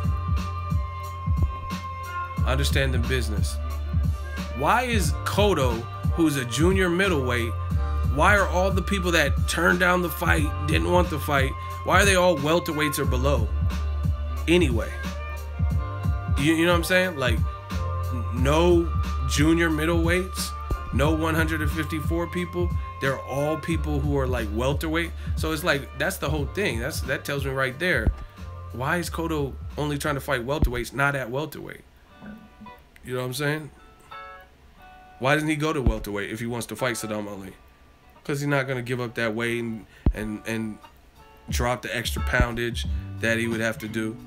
Understand the business. Why is Cotto, who's a junior middleweight, why are all the people that turned down the fight, didn't want the fight, why are they all welterweights or below? Anyway. You know what I'm saying? Like, no junior middleweights, no 154 people. They're all people who are like welterweight. So it's like, that's the whole thing. That tells me right there. Why is Cotto only trying to fight welterweights, not at welterweight? You know what I'm saying? Why doesn't he go to welterweight if he wants to fight Saddam Ali? Because he's not going to give up that weight and drop the extra poundage that he would have to do.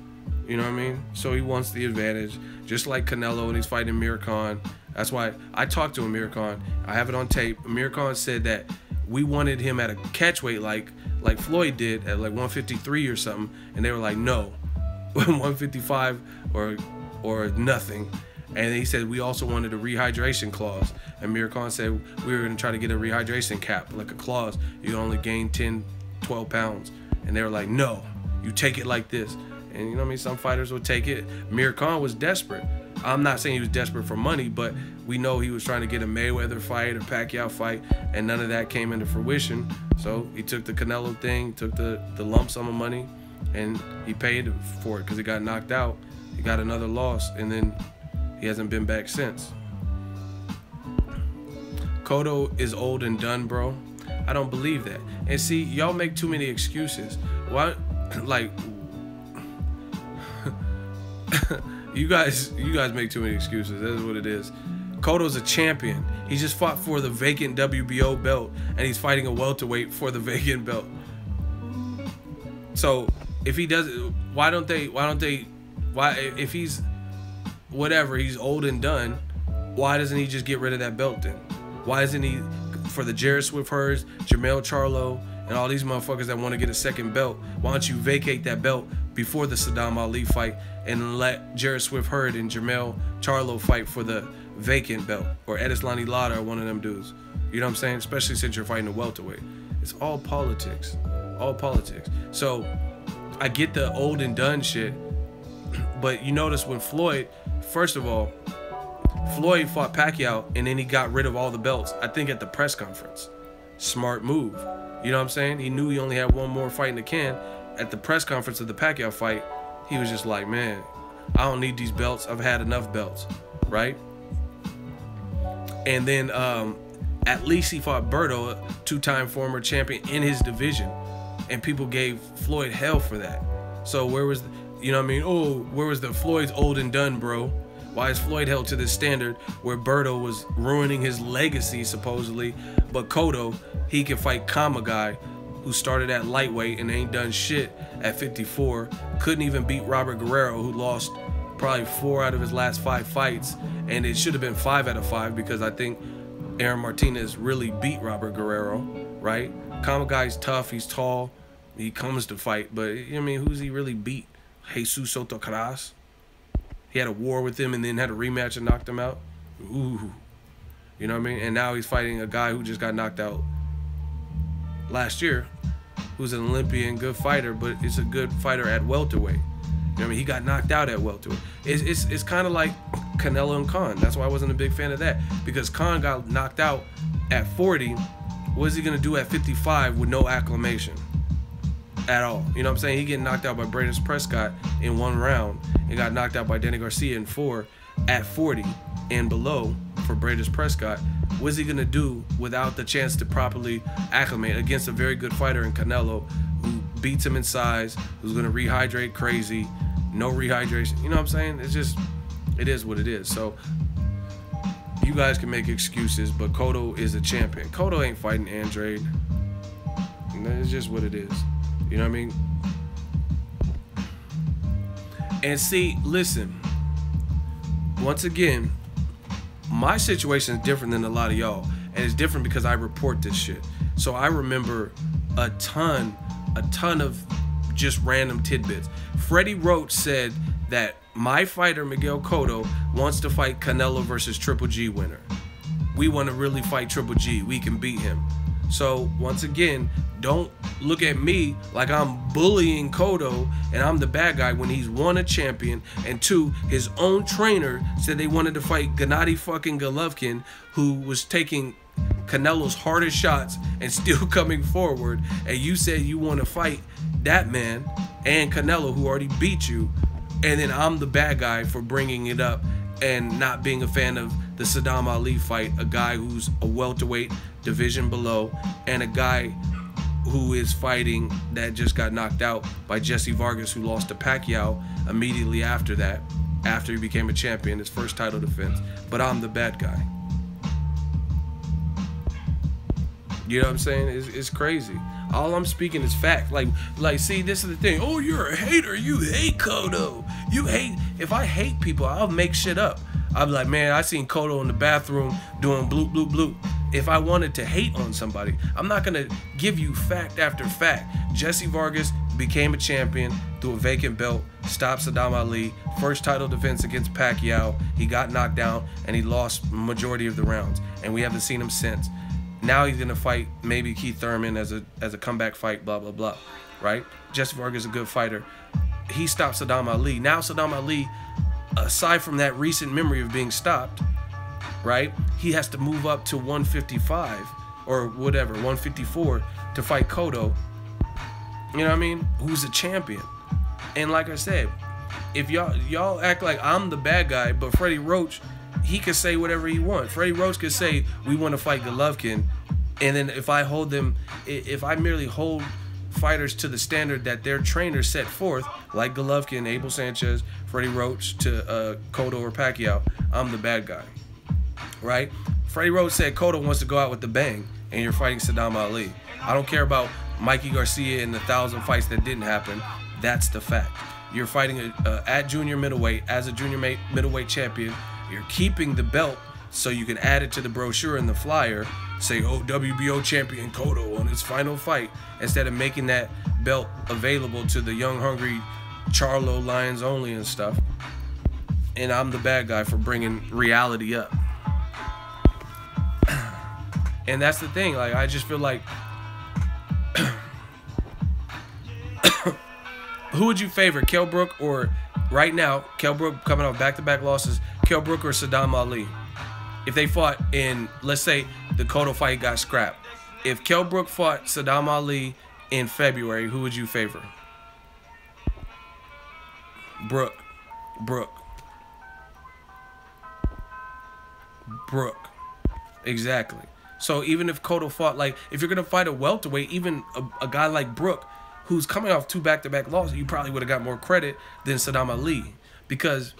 You know what I mean? So he wants the advantage. Just like Canelo when he's fighting Amir Khan. That's why I talked to Amir Khan. I have it on tape. Amir Khan said that we wanted him at a catch weight like Floyd did at like 153 or something. And they were like, no. 155 or nothing. And he said we also wanted a rehydration clause. And Amir Khan said we were going to try to get a rehydration cap, like a clause. You only gain 10, 12 pounds. And they were like, no, you take it like this. And you know what I mean? Some fighters would take it. Amir Khan was desperate. I'm not saying he was desperate for money, but we know he was trying to get a Mayweather fight or Pacquiao fight, and none of that came into fruition. So he took the Canelo thing, took the lump sum of money, and he paid for it because he got knocked out. He got another loss, and then he hasn't been back since. Cotto is old and done, bro. I don't believe that. And see, y'all make too many excuses. Why, like, you guys make too many excuses. That's what it is. Cotto's a champion. He just fought for the vacant WBO belt, and he's fighting a welterweight for the vacant belt. So if he does, why if he's whatever, he's old and done, why doesn't he just get rid of that belt then? Why isn't he, for the Jarrett Swift-Hurds, Jermell Charlo, and all these motherfuckers that want to get a second belt, why don't you vacate that belt before the Saddam Ali fight and let Jarrett Swift-Hurd and Jermell Charlo fight for the vacant belt, or Edeslani Lara or one of them dudes? You know what I'm saying? Especially since you're fighting a welterweight. It's all politics. All politics. So I get the old and done shit, but you notice when Floyd, first of all, Floyd fought Pacquiao and then he got rid of all the belts, I think at the press conference. Smart move. You know what I'm saying? He knew he only had one more fight in the can. At the press conference of the Pacquiao fight, he was just like, man, I don't need these belts. I've had enough belts, right? And then at least he fought Berto, a two-time former champion in his division, and people gave Floyd hell for that. So where was, you know what I mean? Oh, where was the Floyd's old and done, bro? Why is Floyd held to this standard where Berto was ruining his legacy, supposedly, but Cotto, he can fight Kamagai, who started at lightweight and ain't done shit at 54, couldn't even beat Robert Guerrero, who lost probably 4 out of his last 5 fights, and it should have been 5 out of 5 because I think Aaron Martinez really beat Robert Guerrero, right? Kamagai's tough, he's tall, he comes to fight, but I mean, who's he really beat? Jesus Soto Caras? He had a war with him and then had a rematch and knocked him out. Ooh. You know what I mean? And now he's fighting a guy who just got knocked out last year, who's an Olympian, good fighter, but it's a good fighter at welterweight. You know what I mean? He got knocked out at welterweight. It's kind of like Canelo and Khan. That's why I wasn't a big fan of that, because Khan got knocked out at 40. What is he going to do at 55 with no acclamation at all? You know what I'm saying? He getting knocked out by Braden Prescott in 1 round. He got knocked out by Danny Garcia in 4 at 40 and below for Braden Prescott. What's he gonna do without the chance to properly acclimate against a very good fighter in Canelo, who beats him in size, who's gonna rehydrate crazy, no rehydration? You know what I'm saying? It's just, it is what it is. So you guys can make excuses, but Cotto is a champion. Cotto ain't fighting Andrade. It's just what it is. You know what I mean? And see, listen, once again, my situation is different than a lot of y'all, and it's different because I report this shit. So I remember a ton of just random tidbits. Freddie Roach said that my fighter Miguel Cotto wants to fight Canelo versus Triple G winner. We want to really fight Triple G. We can beat him. So once again, don't look at me like I'm bullying Cotto and I'm the bad guy when he's 1, a champion, and 2, his own trainer said they wanted to fight Gennady fucking Golovkin, who was taking Canelo's hardest shots and still coming forward, and you said you want to fight that man and Canelo, who already beat you, and then I'm the bad guy for bringing it up and not being a fan of the Saddam Ali fight, a guy who's a welterweight division below, and a guy who is fighting that just got knocked out by Jesse Vargas, who lost to Pacquiao immediately after that, after he became a champion, his first title defense. But I'm the bad guy. You know what I'm saying? It's crazy. All I'm speaking is fact. Like, see, this is the thing. Oh, you're a hater. You hate Cotto. You hate. If I hate people, I'll make shit up. I'll be like, man, I seen Cotto in the bathroom doing bloop, bloop, bloop. If I wanted to hate on somebody, I'm not going to give you fact after fact. Jesse Vargas became a champion through a vacant belt, stopped Saddam Ali, first title defense against Pacquiao. He got knocked down, and he lost majority of the rounds, and we haven't seen him since. Now he's going to fight maybe Keith Thurman as a comeback fight, blah, blah, blah, right? Jesse Vargas is a good fighter. He stopped Saddam Ali. Now Saddam Ali aside from that recent memory of being stopped, right? He has to move up to 155 or whatever, 154 to fight Cotto. You know what I mean? Who's a champion. And like I said, if y'all act like I'm the bad guy, but Freddie Roach, he could say whatever he wants. Freddie Roach could say, we want to fight Golovkin. And then if I merely hold fighters to the standard that their trainers set forth, like Golovkin, Abel Sanchez, Freddie Roach to Cotto or Pacquiao, I'm the bad guy, right? Freddie Roach said Cotto wants to go out with the bang, and you're fighting Saddam Ali. I don't care about Mikey Garcia and the 1,000 fights that didn't happen. That's the fact. You're fighting at junior middleweight as a junior middleweight champion. You're keeping the belt so you can add it to the brochure and the flyer. Say, oh, WBO champion Cotto on his final fight, instead of making that belt available to the young, hungry Charlo Lions only and stuff. And I'm the bad guy for bringing reality up. And that's the thing. Like, I just feel like, who would you favor, Kell Brook or, right now, Kell Brook coming off back-to-back losses, Kell Brook or Saddam Ali? If they fought in, let's say, the Cotto fight got scrapped. If Kell Brook fought Saddam Ali in February, who would you favor? Brook. Exactly. So even if Cotto fought, like, if you're going to fight a welterweight, even a guy like Brook, who's coming off 2 back-to-back losses, you probably would have got more credit than Saddam Ali. Because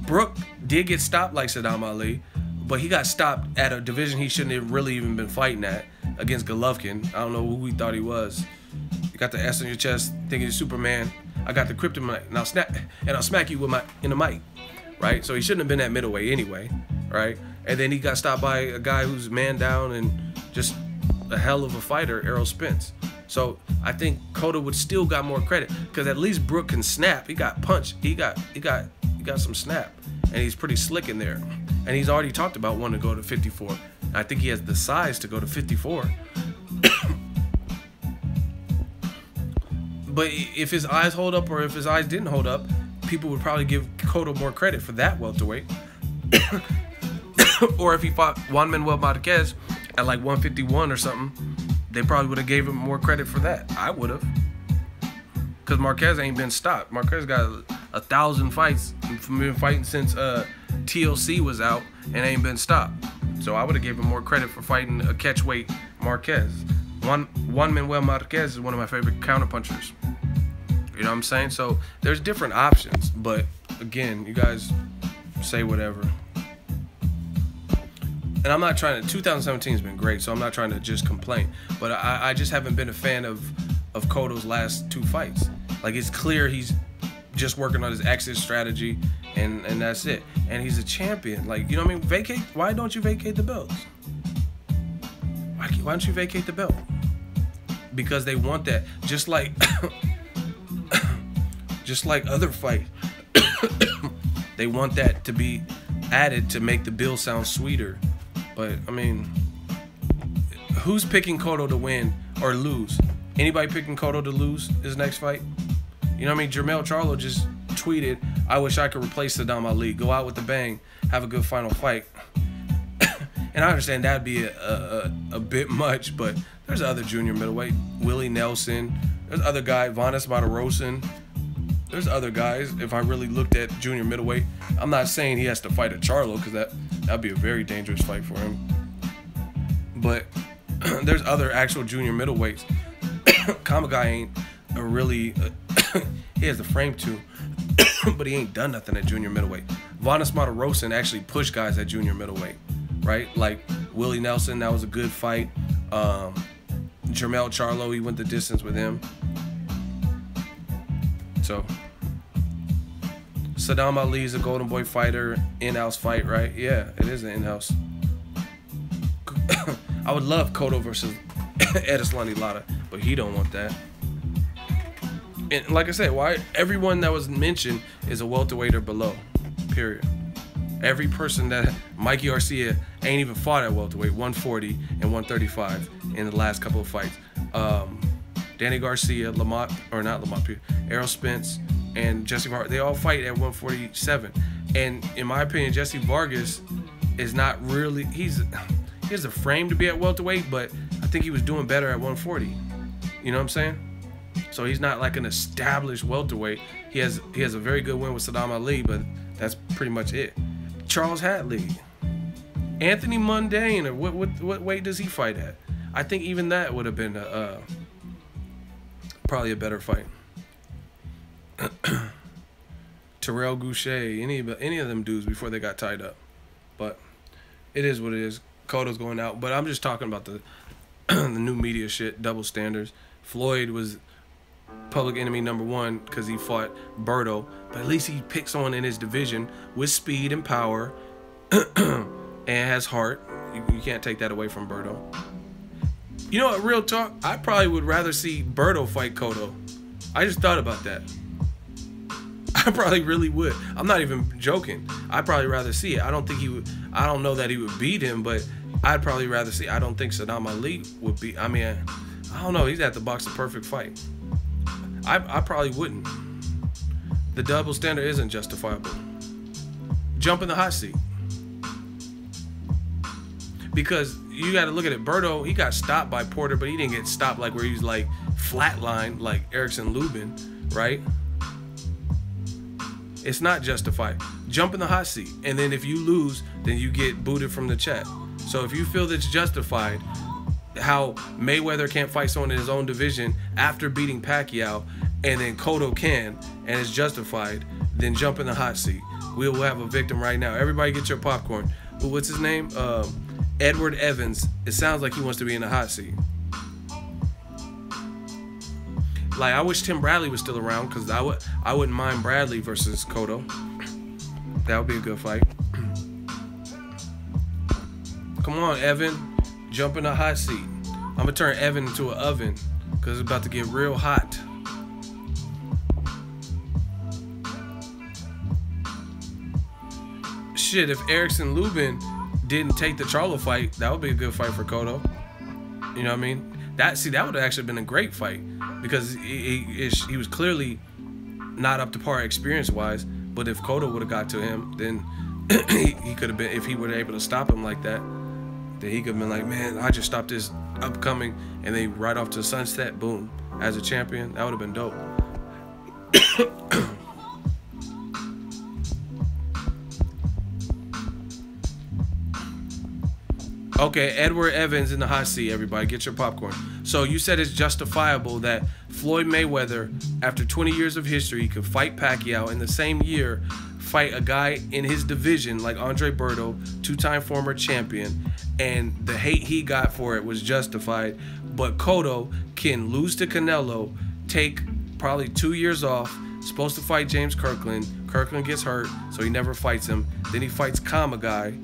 Brook did get stopped like Saddam Ali, but he got stopped at a division he shouldn't have really even been fighting at, against Golovkin. I don't know who he thought he was. You got the S on your chest, thinking you're Superman. I got the kryptonite, and I'll smack you with in the mic, right? So he shouldn't have been at middleweight anyway, right? And then he got stopped by a guy who's man down and just a hell of a fighter, Errol Spence. So I think Cotto would still got more credit, because at least Brook can snap. He got punched. He got some snap, and he's pretty slick in there. And he's already talked about wanting to go to 54. And I think he has the size to go to 54. But if his eyes hold up, or if his eyes didn't hold up, people would probably give Cotto more credit for that welterweight. Or if he fought Juan Manuel Marquez at like 151 or something, they probably would have gave him more credit for that. I would have. Because Marquez ain't been stopped. Marquez got 1,000 fights. Been fighting since TLC was out and ain't been stopped. So I would have gave him more credit for fighting a catchweight Marquez. Juan Manuel Marquez is one of my favorite counterpunchers. You know what I'm saying? So there's different options. But again, you guys say whatever. And I'm not trying to, 2017 has been great, so I'm not trying to just complain. But I just haven't been a fan of Cotto's last 2 fights. Like, it's clear he's just working on his exit strategy, and that's it. And he's a champion. Like, you know what I mean? Why don't you vacate the belts? Why don't you vacate the belt? Because they want that. Just like just like other fights. They want that to be added to make the bill sound sweeter. But, I mean, who's picking Cotto to win or lose? Anybody picking Cotto to lose his next fight? You know what I mean? Jermell Charlo just tweeted, I wish I could replace Saddam Ali. Go out with a bang. Have a good final fight. And I understand that'd be a bit much, but there's other junior middleweight. Willie Nelson. There's other guy, Vanes Matarosen. There's other guys. If I really looked at junior middleweight, I'm not saying he has to fight a Charlo, because that'd be a very dangerous fight for him. But there's other actual junior middleweights. Kamagai ain't a really... he has the frame too, but he ain't done nothing at junior middleweight. Vanes Matarosen actually pushed guys at junior middleweight, right? Like Willie Nelson, that was a good fight. Jermell Charlo, he went the distance with him. So Saddam Ali is a Golden Boy fighter, in-house fight, right? Yeah, it is an in-house. I would love Cotto versus Erislandy Lara, but he don't want that. And like I said, why everyone that was mentioned is a welterweight or below, period. Every person that Mikey Garcia ain't even fought at welterweight, 140 and 135 in the last couple of fights. Danny Garcia, Errol Spence, and Jesse Vargas, they all fight at 147. And in my opinion, Jesse Vargas is not really, he has a frame to be at welterweight, but I think he was doing better at 140. You know what I'm saying? So he's not like an established welterweight. He has a very good win with Saddam Ali, but that's pretty much it. Charles Hatley, Anthony Mundane, what weight does he fight at? I think even that would have been probably a better fight. Terrell Goucher, any of them dudes before they got tied up. But it is what it is. Cotto's going out. But I'm just talking about the the new media shit, double standards. Floyd was public enemy #1 because he fought Berto. But at least he picked someone in his division with speed and power and has heart. You can't take that away from Berto. You know what, real talk, I probably would rather see Berto fight Cotto. I just thought about that. I probably really would. I'm not even joking. I'd probably rather see it. I don't think he would. I don't know that he would beat him, but I'd probably rather see. I don't think Saddam Ali would beat. I mean, I don't know. He's at the box the perfect fight. I probably wouldn't. The double standard isn't justifiable. Jump in the hot seat. Because you got to look at it. Berto, he got stopped by Porter, but he didn't get stopped like where he's like flatlined like Erickson Lubin, right? It's not justified. Jump in the hot seat. And then if you lose, then you get booted from the chat. So if you feel that's justified, how Mayweather can't fight someone in his own division after beating Pacquiao, and then Cotto can, and it's justified, then jump in the hot seat. We will have a victim right now. Everybody get your popcorn. What's his name? Edward Evans. It sounds like he wants to be in the hot seat. Like, I wish Tim Bradley was still around, because I wouldn't mind Bradley versus Cotto. That would be a good fight. Come on, Evan. Jump in the hot seat. I'm going to turn Evan into an oven, because it's about to get real hot. Shit, if Erickson Lubin didn't take the Charlo fight, that would be a good fight for Cotto. You know what I mean? That would have actually been a great fight, because he was clearly not up to par experience-wise. But if Cotto would have got to him, then he could have been, if he were able to stop him like that, then he could have been like, man, I just stopped this upcoming, and then right off to the sunset, boom, as a champion. That would have been dope. Okay, Edward Evans in the hot seat, everybody. Get your popcorn. So you said it's justifiable that Floyd Mayweather, after 20 years of history, could fight Pacquiao in the same year, fight a guy in his division like Andre Berto, two-time former champion, and the hate he got for it was justified. But Cotto can lose to Canelo, take probably 2 years off, supposed to fight James Kirkland. Kirkland gets hurt, so he never fights him. Then he fights Kama guy.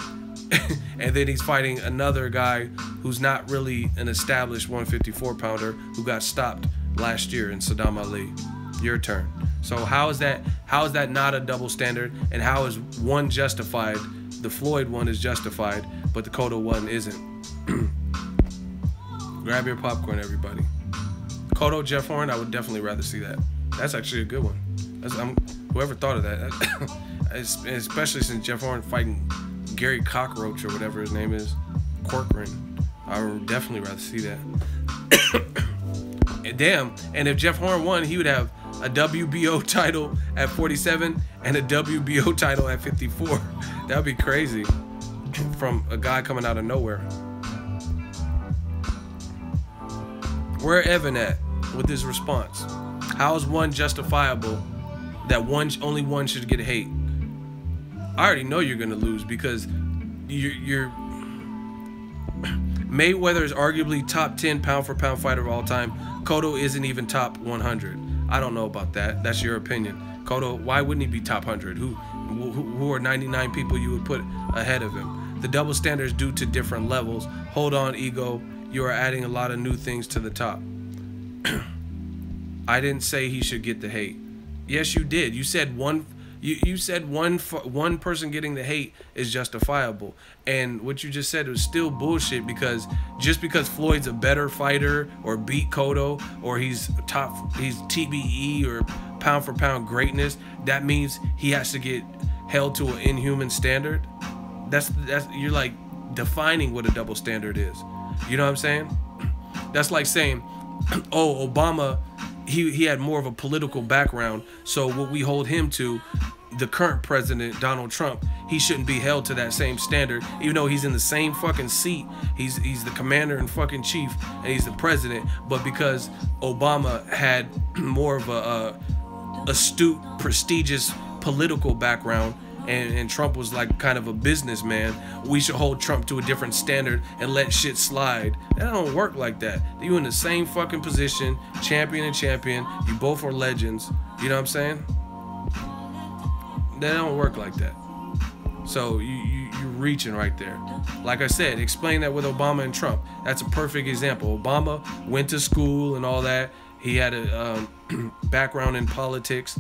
And then he's fighting another guy who's not really an established 154-pounder who got stopped last year in Saddam Ali. Your turn. So how is that not a double standard? And how is one justified? The Floyd one is justified, but the Cotto one isn't. Grab your popcorn, everybody. Cotto, Jeff Horn, I would definitely rather see that. That's actually a good one. Whoever thought of that, especially since Jeff Horn fighting Gary Cockroach or whatever his name is, Corcoran. I would definitely rather see that. And damn, and if Jeff Horn won, he would have a WBO title at 47 and a WBO title at 54. That would be crazy from a guy coming out of nowhere. Where Evan at with his response? How is one justifiable that only one should get hate? I already know you're gonna lose, because you're Mayweather is arguably top 10 pound for pound fighter of all time. Cotto isn't even top 100. I don't know about that. That's your opinion. Cotto, why wouldn't he be top 100? Who are 99 people you would put ahead of him? The double standard is due to different levels. Hold on, ego. You are adding a lot of new things to the top. I didn't say he should get the hate. Yes, you did. You said one. You said one person getting the hate is justifiable, and what you just said was still bullshit, because just because Floyd's a better fighter or beat Cotto or he's TBE or pound for pound greatness, that means he has to get held to an inhuman standard. That's you're like defining what a double standard is. You know what I'm saying? That's like saying, oh, Obama, he had more of a political background, so what we hold him to, the current president Donald Trump, he shouldn't be held to that same standard, even though he's in the same fucking seat. He's the commander and fucking chief, and he's the president. But because Obama had more of a astute, prestigious political background, and Trump was like kind of a businessman, we should hold Trump to a different standard and let shit slide. That don't work like that. You in the same fucking position, champion and champion. You both are legends. You know what I'm saying? That don't work like that. So you're reaching right there. Like I said, explain that with Obama and Trump. That's a perfect example. Obama went to school and all that. He had a background in politics,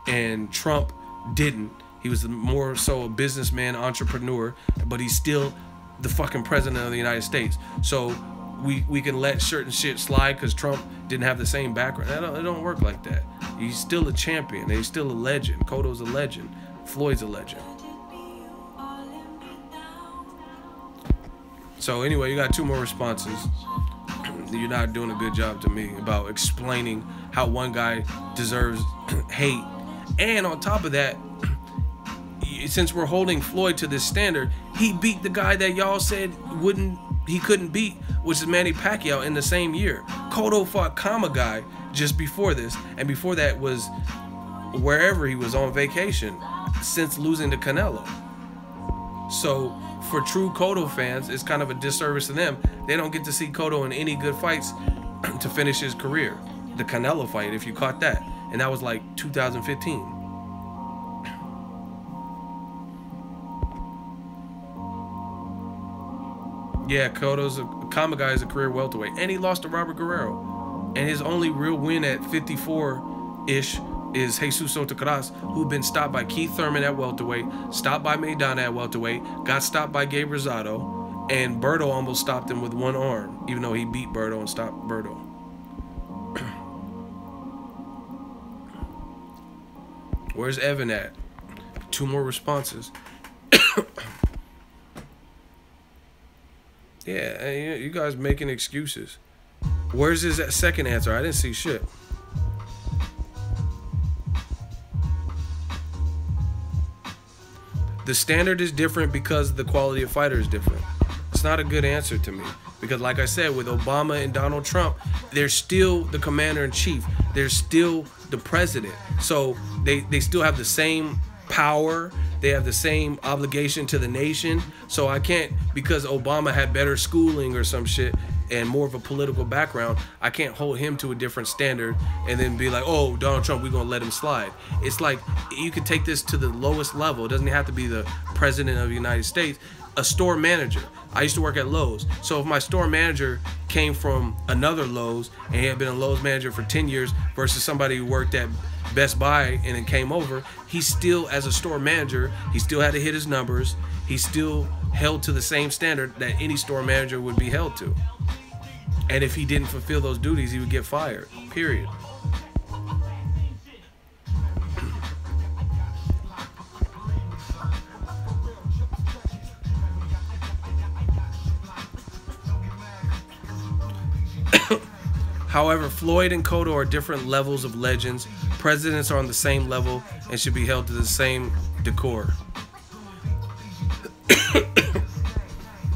and Trump didn't. He was more so a businessman, entrepreneur, but he's still the fucking president of the United States. So we can let certain shit slide because Trump didn't have the same background. It don't work like that. He's still a champion. He's still a legend. Cotto's a legend. Floyd's a legend. So anyway, you got 2 more responses. You're not doing a good job to me about explaining how one guy deserves hate. And on top of that, since we're holding Floyd to this standard, he beat the guy that y'all said he couldn't beat, which is Manny Pacquiao, in the same year. Cotto fought Guy just before this, and before that was wherever he was on vacation since losing to Canelo. So for true Cotto fans, it's kind of a disservice to them. They don't get to see Cotto in any good fights to finish his career. The Canelo fight, if you caught that, and that was like 2015. Yeah, Guy is a career welterweight, and he lost to Robert Guerrero. And his only real win at 54-ish is Jesus Sotocras, who'd been stopped by Keith Thurman at welterweight, stopped by Maidana at welterweight, got stopped by Gabe Rosado, and Berto almost stopped him with one arm, even though he beat Berto and stopped Berto. Where's Evan at? 2 more responses. Yeah, you guys making excuses. Where's his second answer? I didn't see shit. The standard is different because the quality of fighter is different. It's not a good answer to me. Because like I said, with Obama and Donald Trump, they're still the commander-in-chief. They're still the president. So they still have the same power. They have the same obligation to the nation. So I can't, because Obama had better schooling or some shit and more of a political background, I can't hold him to a different standard and then be like, oh, Donald Trump, we're gonna let him slide. It's like, you can take this to the lowest level. It doesn't have to be the president of the United States. A store manager. I used to work at Lowe's. So if my store manager came from another Lowe's and he had been a Lowe's manager for 10 years versus somebody who worked at Best Buy and then came over, he still, as a store manager, he still had to hit his numbers. He still held to the same standard that any store manager would be held to. And if he didn't fulfill those duties, he would get fired, period. However, Floyd and Cotto are different levels of legends. Presidents are on the same level and should be held to the same decor.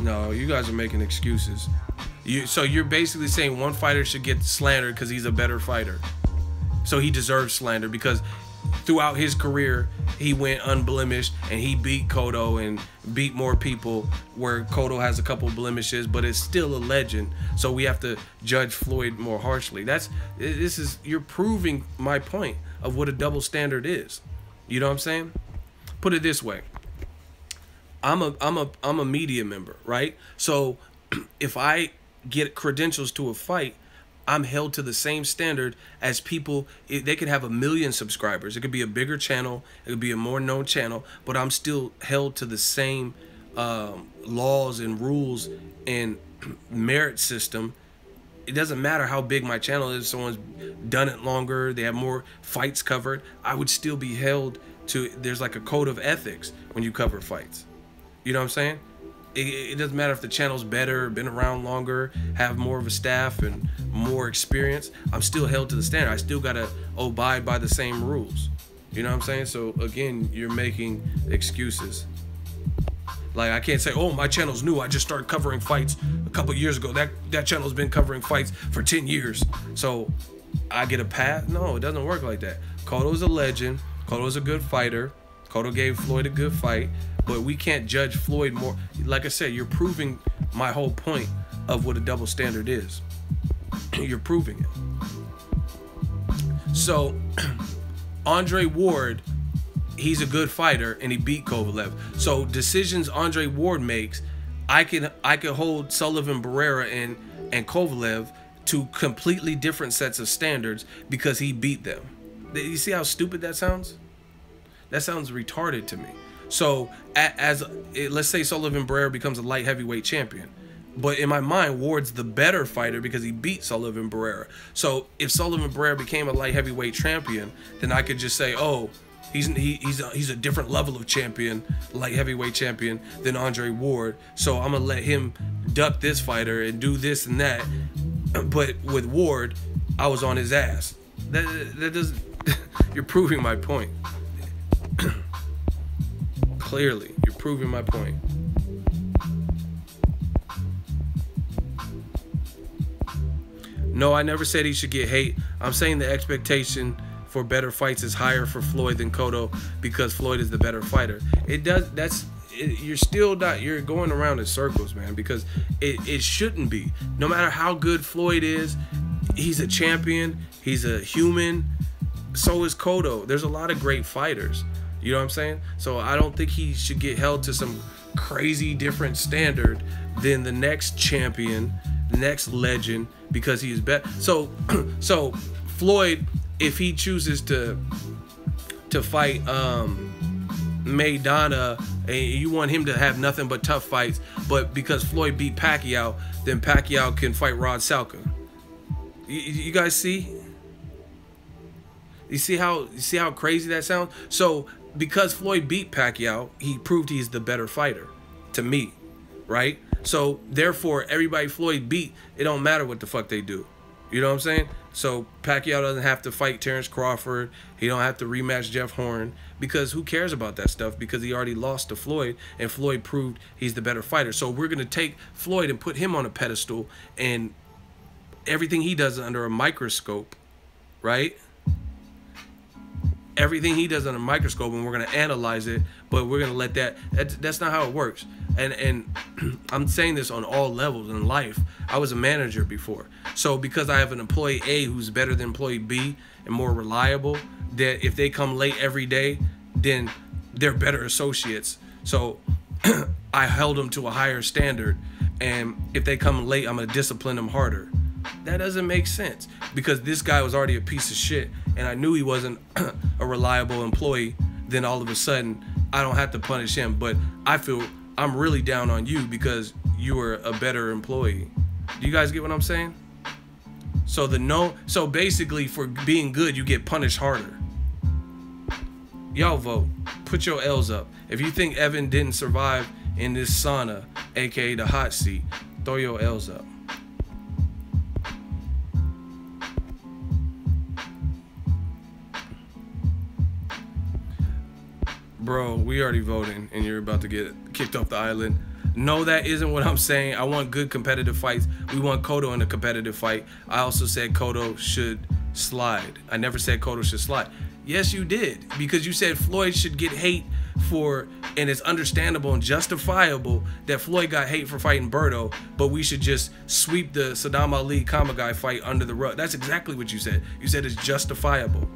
No, you guys are making excuses. So you're basically saying one fighter should get slandered because he's a better fighter. So he deserves slander because throughout his career, he went unblemished and he beat Cotto and beat more people, where Cotto has a couple blemishes, but it's still a legend. So we have to judge Floyd more harshly. You're proving my point of what a double standard is. You know what I'm saying? Put it this way. I'm a media member, right? So if I get credentials to a fight, I'm held to the same standard as people. They could have 1 million subscribers. It could be a bigger channel. It could be a more known channel. But I'm still held to the same laws and rules and merit system. It doesn't matter how big my channel is. Someone's done it longer. They have more fights covered. I would still be held to. There's like a code of ethics when you cover fights. You know what I'm saying? It doesn't matter if the channel's better, been around longer, have more of a staff and more experience. I'm still held to the standard. I still gotta abide by the same rules. You know what I'm saying? So again, you're making excuses. Like, I can't say, oh, my channel's new. I just started covering fights a couple years ago. That channel's been covering fights for 10 years. So I get a pass? No, it doesn't work like that. Cotto's a legend. Cotto's a good fighter. Cotto gave Floyd a good fight. But we can't judge Floyd more. Like I said, you're proving my whole point of what a double standard is. You're proving it. So, Andre Ward, he's a good fighter, and he beat Kovalev. So, decisions Andre Ward makes, I can hold Sullivan Barrera and Kovalev to completely different sets of standards because he beat them. You see how stupid that sounds? That sounds retarded to me. So, let's say Sullivan Barrera becomes a light heavyweight champion. But in my mind, Ward's the better fighter because he beat Sullivan Barrera. So, if Sullivan Barrera became a light heavyweight champion, then I could just say, oh, he's a different level of champion, light heavyweight champion, than Andre Ward. So, I'm going to let him duck this fighter and do this and that. But with Ward, I was on his ass. That doesn't... You're proving my point. Clearly, you're proving my point. No, I never said he should get hate. I'm saying the expectation for better fights is higher for Floyd than Cotto because Floyd is the better fighter. You're still not, you're going around in circles, man, because it shouldn't be. No matter how good Floyd is, he's a champion, he's a human, so is Cotto. There's a lot of great fighters. You know what I'm saying? So I don't think he should get held to some crazy different standard than the next champion, the next legend, because he is better. So Floyd, if he chooses to fight Maidana, and you want him to have nothing but tough fights, but because Floyd beat Pacquiao, then Pacquiao can fight Rod Salka. You guys see? You see how crazy that sounds? So because Floyd beat Pacquiao, he proved he's the better fighter to me, right? So therefore, everybody Floyd beat, it don't matter what the fuck they do. You know what I'm saying? So Pacquiao doesn't have to fight Terrence Crawford. He don't have to rematch Jeff Horn, because who cares about that stuff? Because he already lost to Floyd, and Floyd proved he's the better fighter. So we're gonna take Floyd and put him on a pedestal, and everything he does under a microscope, right? Everything he does under a microscope, and we're gonna analyze it, but we're gonna let that's not how it works. And I'm saying this on all levels in life. I was a manager before, so because I have an employee A who's better than employee B and more reliable, that if they come late every day, then they're better associates. So I held them to a higher standard, and if they come late, I'm gonna discipline them harder. That doesn't make sense, because this guy was already a piece of shit, and I knew he wasn't a reliable employee. Then all of a sudden, I don't have to punish him, but I feel I'm really down on you because you were a better employee. Do you guys get what I'm saying? So basically, for being good, you get punished harder. Y'all vote. Put your L's up. If you think Evan didn't survive in this sauna, aka the hot seat, throw your L's up. Bro, we already voting, and you're about to get kicked off the island. No, that isn't what I'm saying. I want good competitive fights. We want Cotto in a competitive fight. I also said Cotto should slide. I never said Cotto should slide. Yes, you did, because you said Floyd should get hate for, and it's understandable and justifiable that Floyd got hate for fighting Berto, but we should just sweep the Saddam Ali Kamagai fight under the rug. That's exactly what you said. You said it's justifiable.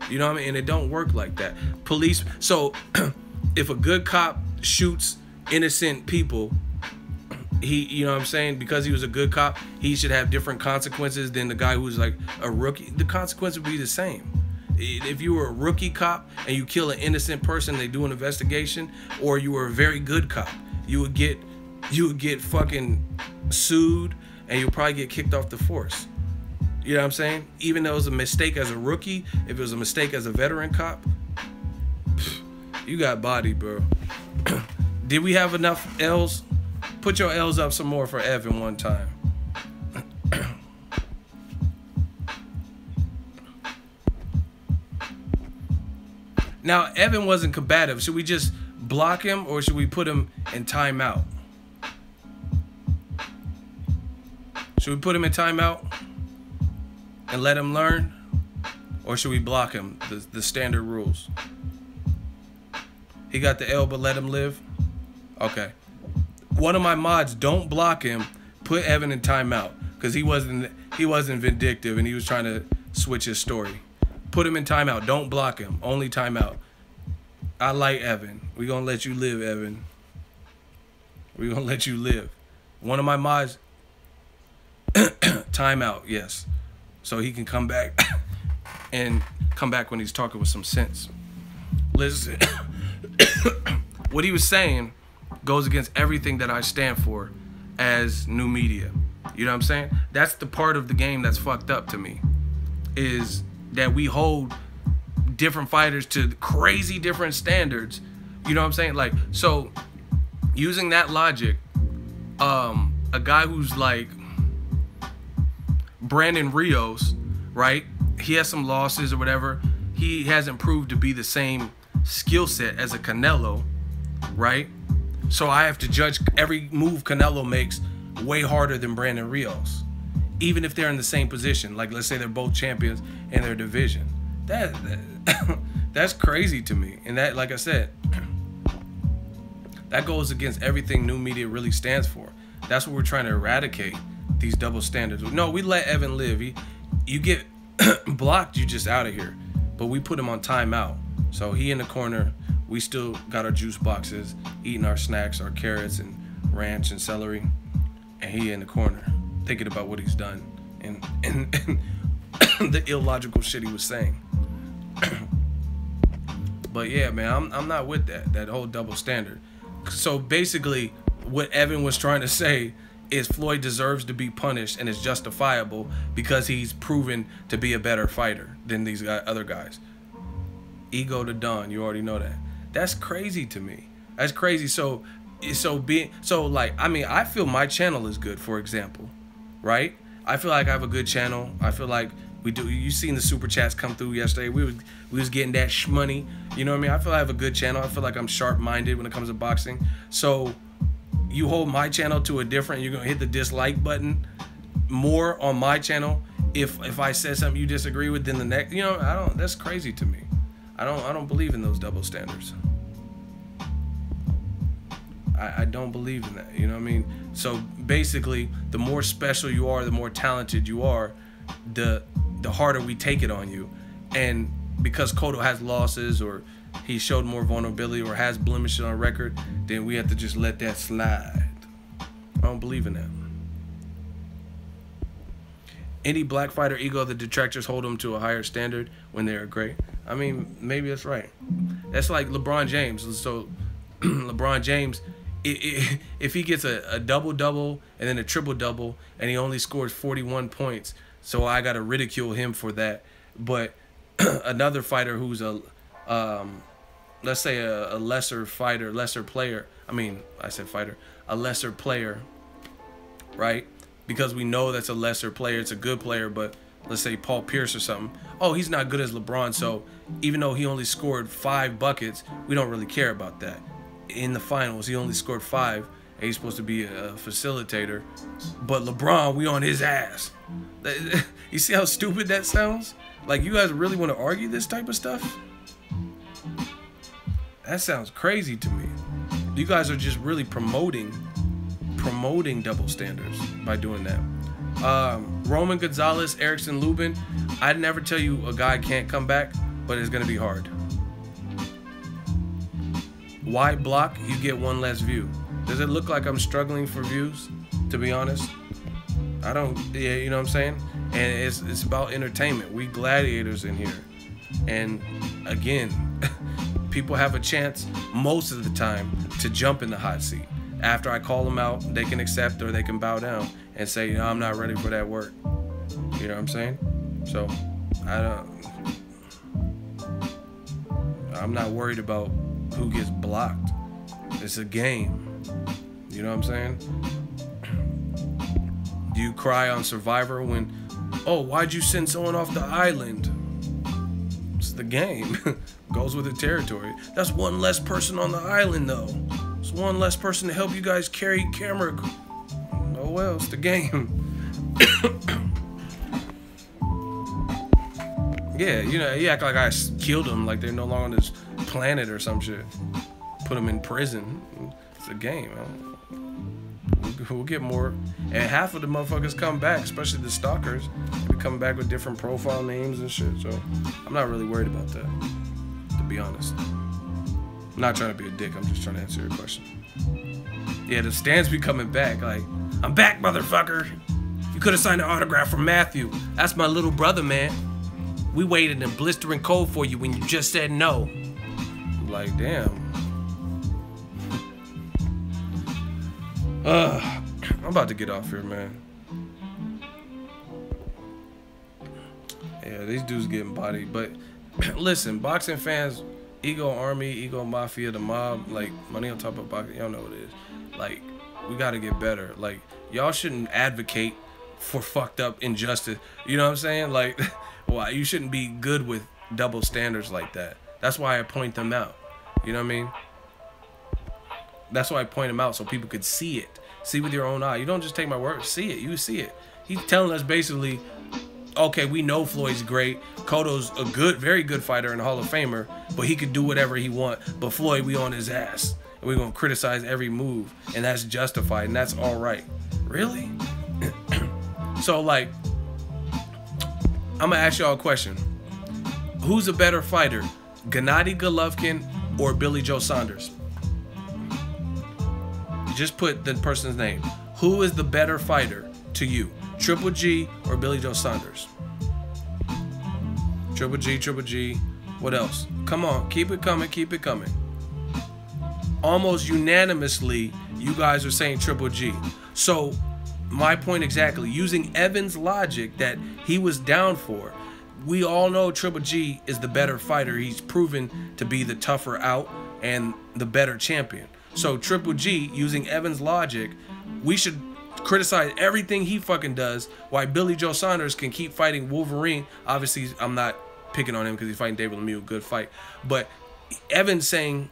You know what I mean? And it don't work like that. Police, so if a good cop shoots innocent people, you know what I'm saying, because he was a good cop, he should have different consequences than the guy who's like a rookie. The consequence would be the same. If you were a rookie cop and you kill an innocent person, they do an investigation, or you were a very good cop, you would get fucking sued, and you'll probably get kicked off the force. You know what I'm saying? Even though it was a mistake as a rookie, if it was a mistake as a veteran cop, you got body, bro. Did we have enough L's? Put your L's up some more for Evan one time. Now, Evan wasn't combative. Should we just block him, or should we put him in timeout? Should we put him in timeout and let him learn? Or should we block him? The standard rules. He got the L, but let him live? Okay. One of my mods, don't block him. Put Evan in timeout, because he wasn't vindictive and he was trying to switch his story. Put him in timeout. Don't block him. Only timeout. I like Evan. We gonna let you live, Evan. We gonna let you live. One of my mods, timeout, yes. So he can come back and come back when he's talking with some sense. Listen, what he was saying goes against everything that I stand for as new media. You know what I'm saying? That's the part of the game that's fucked up to me, is that we hold different fighters to crazy different standards. You know what I'm saying? Like, so using that logic, a guy who's like Brandon Rios, right? He has some losses or whatever. He hasn't proved to be the same skill set as a Canelo, right? So I have to judge every move Canelo makes way harder than Brandon Rios, even if they're in the same position. Like, let's say they're both champions in their division. That's crazy to me. And that, like I said, that goes against everything new media really stands for. That's what we're trying to eradicate, these double standards. No, we let Evan live. You get blocked, you just out of here. But we put him on timeout. So he in the corner. We still got our juice boxes, eating our snacks, our carrots and ranch and celery. And he in the corner, thinking about what he's done and the illogical shit he was saying. But yeah, man, I'm not with that whole double standard. So basically, what Evan was trying to say is Floyd deserves to be punished and is justifiable because he's proven to be a better fighter than these other guys. Ego to Don, you already know that. That's crazy to me. That's crazy. So like, I mean, I feel my channel is good, for example, right? I feel like I have a good channel. I feel like we do. You seen the super chats come through yesterday. We was getting that shmoney. You know what I mean? I feel like I have a good channel. I feel like I'm sharp-minded when it comes to boxing. So you hold my channel to a different, you're gonna hit the dislike button more on my channel if I said something you disagree with than the next. You know, that's crazy to me. I don't believe in those double standards. I don't believe in that. You know what I mean? So basically, the more special you are, the more talented you are, the harder we take it on you. And because Cotto has losses, or he showed more vulnerability, or has blemishes on record, then we have to just let that slide. I don't believe in that. Any black fighter ego, the detractors hold them to a higher standard when they are great. I mean, maybe that's right. That's like LeBron James. So LeBron James, if he gets a double-double and then a triple-double and he only scores 41 points, so I got to ridicule him for that. But another fighter who's let's say a lesser fighter, lesser player. I mean, I said fighter, a lesser player, right? Because we know that's a lesser player. It's a good player, but let's say Paul Pierce or something. Oh, he's not good as LeBron, so even though he only scored 5 buckets, we don't really care about that. In the finals, he only scored 5, and he's supposed to be a facilitator. But LeBron, we on his ass. You see how stupid that sounds? Like, you guys really want to argue this type of stuff? That sounds crazy to me. You guys are just really promoting double standards by doing that. Roman Gonzalez, Erickson Lubin. I'd never tell you a guy can't come back, but it's going to be hard. Wide block, you get one less view. Does it look like I'm struggling for views? To be honest, I don't. Yeah, you know what I'm saying. And it's about entertainment. We gladiators in here, and again, people have a chance most of the time to jump in the hot seat. After I call them out, they can accept or they can bow down and say, no, I'm not ready for that work. You know what I'm saying? So I'm not worried about who gets blocked. It's a game. You know what I'm saying? Do you cry on Survivor when, oh, why'd you send someone off the island? It's the game. Goes with the territory. That's one less person on the island, though. It's one less person to help you guys carry camera. Oh well, it's the game. Yeah, you know, you act like I killed them, like they're no longer on this planet or some shit. Put them in prison. It's a game. We'll get more. And half of the motherfuckers come back, especially the stalkers. They be coming back with different profile names and shit. So I'm not really worried about that, to be honest. I'm not trying to be a dick. I'm just trying to answer your question. Yeah, the stands be coming back. Like, I'm back, motherfucker. You could have signed an autograph from Matthew. That's my little brother, man. We waited in blistering cold for you when you just said no. Like, damn. I'm about to get off here, man. Yeah, these dudes getting bodied. But listen, boxing fans, Ego Army, Ego Mafia, the mob, like, money on top of boxing, y'all know what it is. Like, we gotta get better. Like, y'all shouldn't advocate for fucked up injustice. You know what I'm saying? Like, why you shouldn't be good with double standards like that. That's why I point them out. You know what I mean? That's why I point them out, so people could see it. See with your own eye. You don't just take my word. See it. You see it. He's telling us basically, okay, we know Floyd's great. Cotto's a good, very good fighter and a Hall of Famer, but he could do whatever he want. But Floyd, we on his ass. And we're going to criticize every move. And that's justified. And that's all right. Really? So, like, I'm going to ask y'all a question. Who's a better fighter? Gennady Golovkin or Billy Joe Saunders? Just put the person's name. Who is the better fighter to you? Triple G or Billy Joe Saunders? Triple G, Triple G. What else? Come on, keep it coming, keep it coming. Almost unanimously, you guys are saying Triple G. So, my point exactly, using Evan's logic that he was down for, we all know Triple G is the better fighter. He's proven to be the tougher out and the better champion. So Triple G, using Evan's logic, we should criticize everything he fucking does, while Billy Joe Saunders can keep fighting Wolverine. Obviously, I'm not picking on him because he's fighting David Lemieux, good fight. But Evan's saying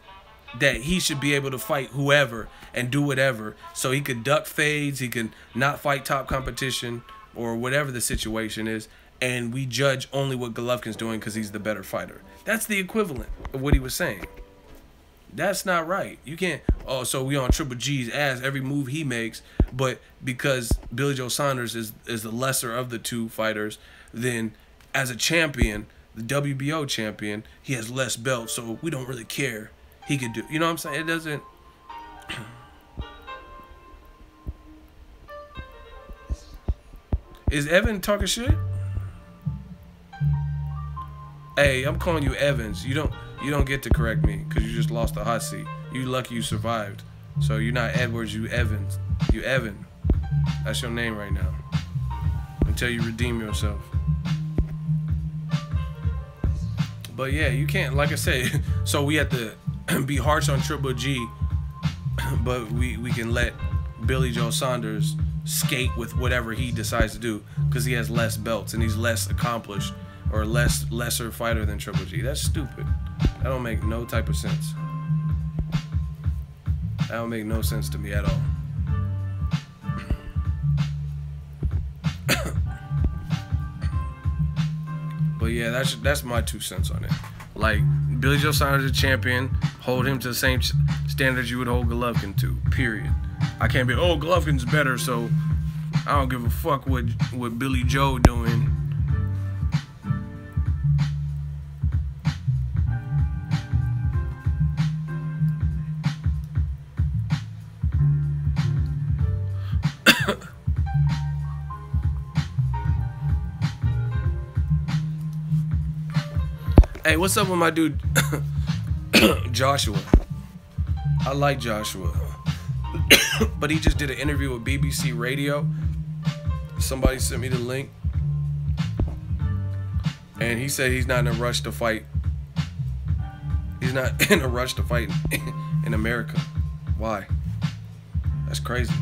that he should be able to fight whoever and do whatever, so he could duck fades, he can not fight top competition or whatever the situation is, and we judge only what Golovkin's doing because he's the better fighter. That's the equivalent of what he was saying. That's not right. You can't, oh, so we on Triple G's ass every move he makes, but because Billy Joe Saunders is the lesser of the two fighters, then as a champion, the WBO champion, he has less belts, so we don't really care. He could do, you know what I'm saying? It doesn't. Is Evan talking shit? Hey, I'm calling you Evans. You don't get to correct me because you just lost the hot seat. You lucky you survived. So you're not Edwards, you Evans. You Evan. That's your name right now. Until you redeem yourself. But yeah, you can't, like I said, so we have to be harsh on Triple G, but we can let Billy Joe Saunders skate with whatever he decides to do because he has less belts and he's less accomplished or lesser fighter than Triple G. That's stupid. That don't make no type of sense. That don't make no sense to me at all. But yeah, that's my 2 cents on it. Like, Billy Joe Saunders is a champion. Hold him to the same standards you would hold Golovkin to, period. I can't be, oh, Golovkin's better, so I don't give a fuck what Billy Joe doing. Hey, what's up with my dude Joshua? I like Joshua. But he just did an interview with BBC Radio. Somebody sent me the link. And he said he's not in a rush to fight. He's not in a rush to fight in America. Why? That's crazy.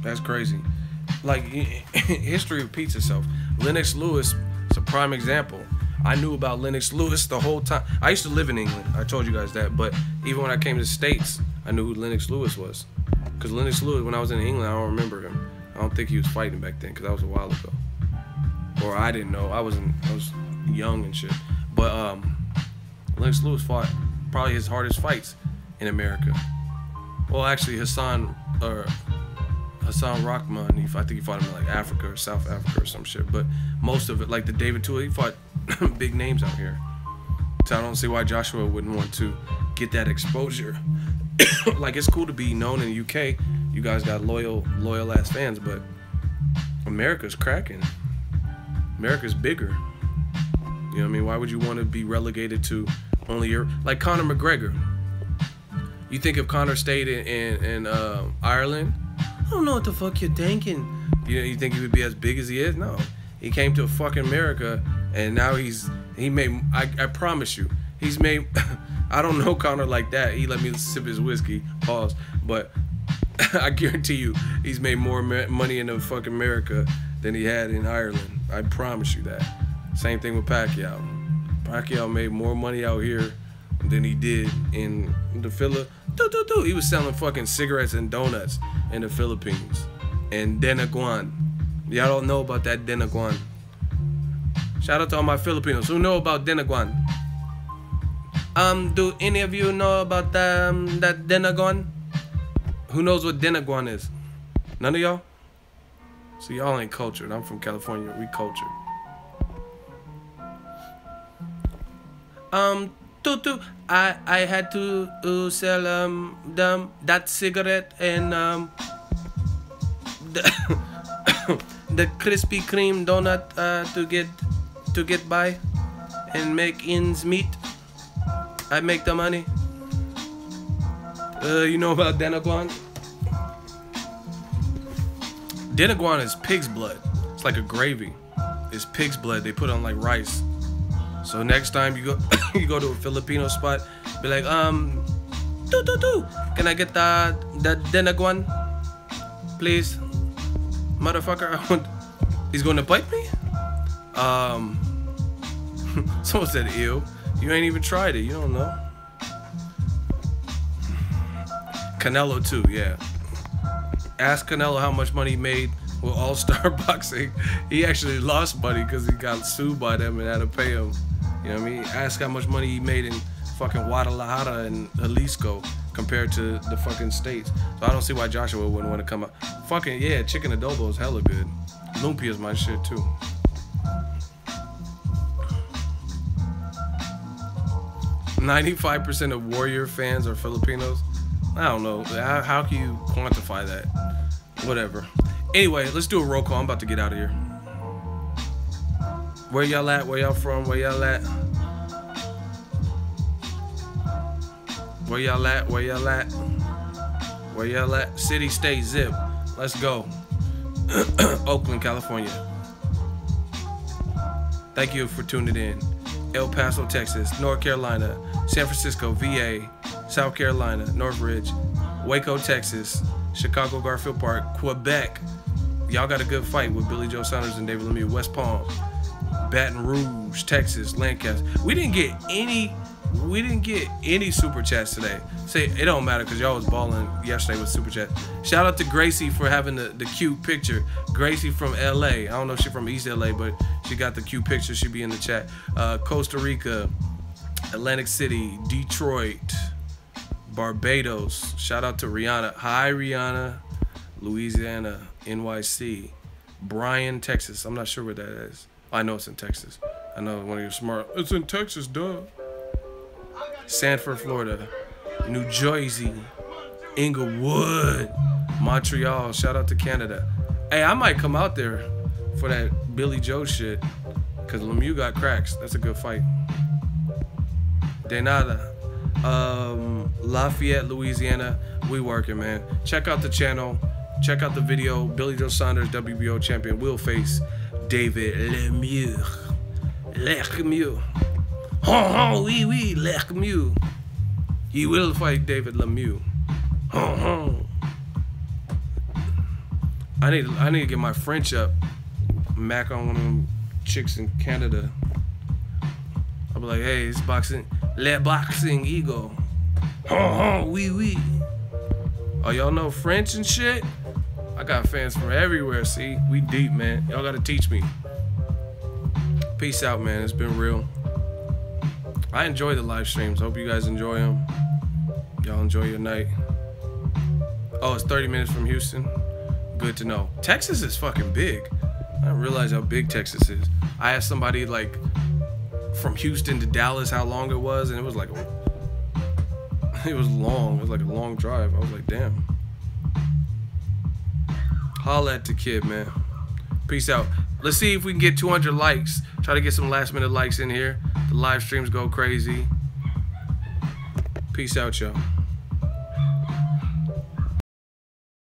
That's crazy. Like, history repeats itself. Lennox Lewis is a prime example. I knew about Lennox Lewis the whole time. I used to live in England. I told you guys that. But even when I came to the States, I knew who Lennox Lewis was. Because Lennox Lewis, when I was in England, I don't remember him. I don't think he was fighting back then because that was a while ago. Or I didn't know. I was young and shit. But Lennox Lewis fought probably his hardest fights in America. Well, actually, Hassan Rahman, I think he fought him in like Africa or South Africa or some shit. But most of it, like the David Tool, he fought big names out here. So I don't see why Joshua wouldn't want to get that exposure. Like, it's cool to be known in the UK. You guys got loyal ass fans, but America's cracking. America's bigger. You know what I mean? Why would you want to be relegated to only your, like Conor McGregor? You think if Conor stayed in Ireland, I don't know what the fuck you're thinking. You think he would be as big as he is? No. He came to fucking America, and now he made, I promise you, he's made, I don't know Conor like that. He let me sip his whiskey, pause, but I guarantee you, he's made more money in fucking America than he had in Ireland. I promise you that. Same thing with Pacquiao. Pacquiao made more money out here than he did in the Philippines. He was selling fucking cigarettes and donuts in the Philippines. And Denaguan. Y'all don't know about that Denaguan. Shout out to all my Filipinos who know about Denaguan. Do any of you know about that Denaguan? Who knows what Denaguan is? None of y'all? So y'all ain't cultured. I'm from California. We cultured. I had to sell that cigarette and the Krispy Kreme donut to get by and make ends meet. I make the money. You know about Denaguan? Denaguan is pig's blood. It's like a gravy. It's pig's blood. They put on like rice. So next time you go you go to a Filipino spot, be like, can I get the Denaguan, please, motherfucker? He's gonna bite me. Someone said, ew. You ain't even tried it. You don't know. Canelo too, yeah. Ask Canelo how much money he made with All-Star Boxing. He actually lost money because he got sued by them and had to pay him. You know what I mean? Ask how much money he made in fucking Guadalajara and Jalisco compared to the fucking States. So I don't see why Joshua wouldn't want to come out. Fucking, yeah, chicken adobo is hella good. Lumpia is my shit too. %95 of Warrior fans are Filipinos. I don't know. How can you quantify that? Whatever. Anyway, let's do a roll call. I'm about to get out of here. Where y'all at? Where y'all from? Where y'all at? Where y'all at? Where y'all at? Where y'all at? City, state, zip. Let's go. Oakland, California. Thank you for tuning in. El Paso, Texas. North Carolina. San Francisco, VA. South Carolina. Northridge. Waco, Texas. Chicago, Garfield Park. Quebec. Y'all got a good fight with Billy Joe Saunders and David Lemieux. West Palm. Baton Rouge, Texas, Lancaster. We didn't get any super chats today. Say it don't matter because y'all was balling yesterday with super chat. Shout out to Gracie for having the cute picture. Gracie from LA. I don't know if she's from East LA, but she got the cute picture. She'll be in the chat. Costa Rica, Atlantic City, Detroit, Barbados. Shout out to Rihanna. Hi Rihanna. Louisiana, NYC, Bryan, Texas. I'm not sure where that is. I know it's in Texas. I know one of you smart. It's in Texas, duh. Sanford, Florida, New Jersey, Inglewood, Montreal. Shout out to Canada. Hey, I might come out there for that Billy Joe shit, because Lemieux got cracks. That's a good fight. De nada. Lafayette, Louisiana. We working, man. Check out the channel. Check out the video. Billy Joe Saunders, WBO champion, will face David Lemieux. Lemieux. Oui, Lemieux. He will fight David Lemieux. I need to get my French up. Mac on one of them chicks in Canada. I'll be like, hey, it's boxing. Le Boxingego. Oui. Oh, y'all know French and shit? I got fans from everywhere, see? We deep, man. Y'all gotta teach me. Peace out, man. It's been real. I enjoy the live streams. Hope you guys enjoy them. Y'all enjoy your night. Oh, it's 30 minutes from Houston. Good to know. Texas is fucking big. I didn't realize how big Texas is. I asked somebody like from Houston to Dallas how long it was, and it was like it was long. It was like a long drive. I was like, damn. Holla at the kid, man. Peace out. Let's see if we can get 200 likes. Try to get some last minute likes in here. The live streams go crazy. Peace out, y'all.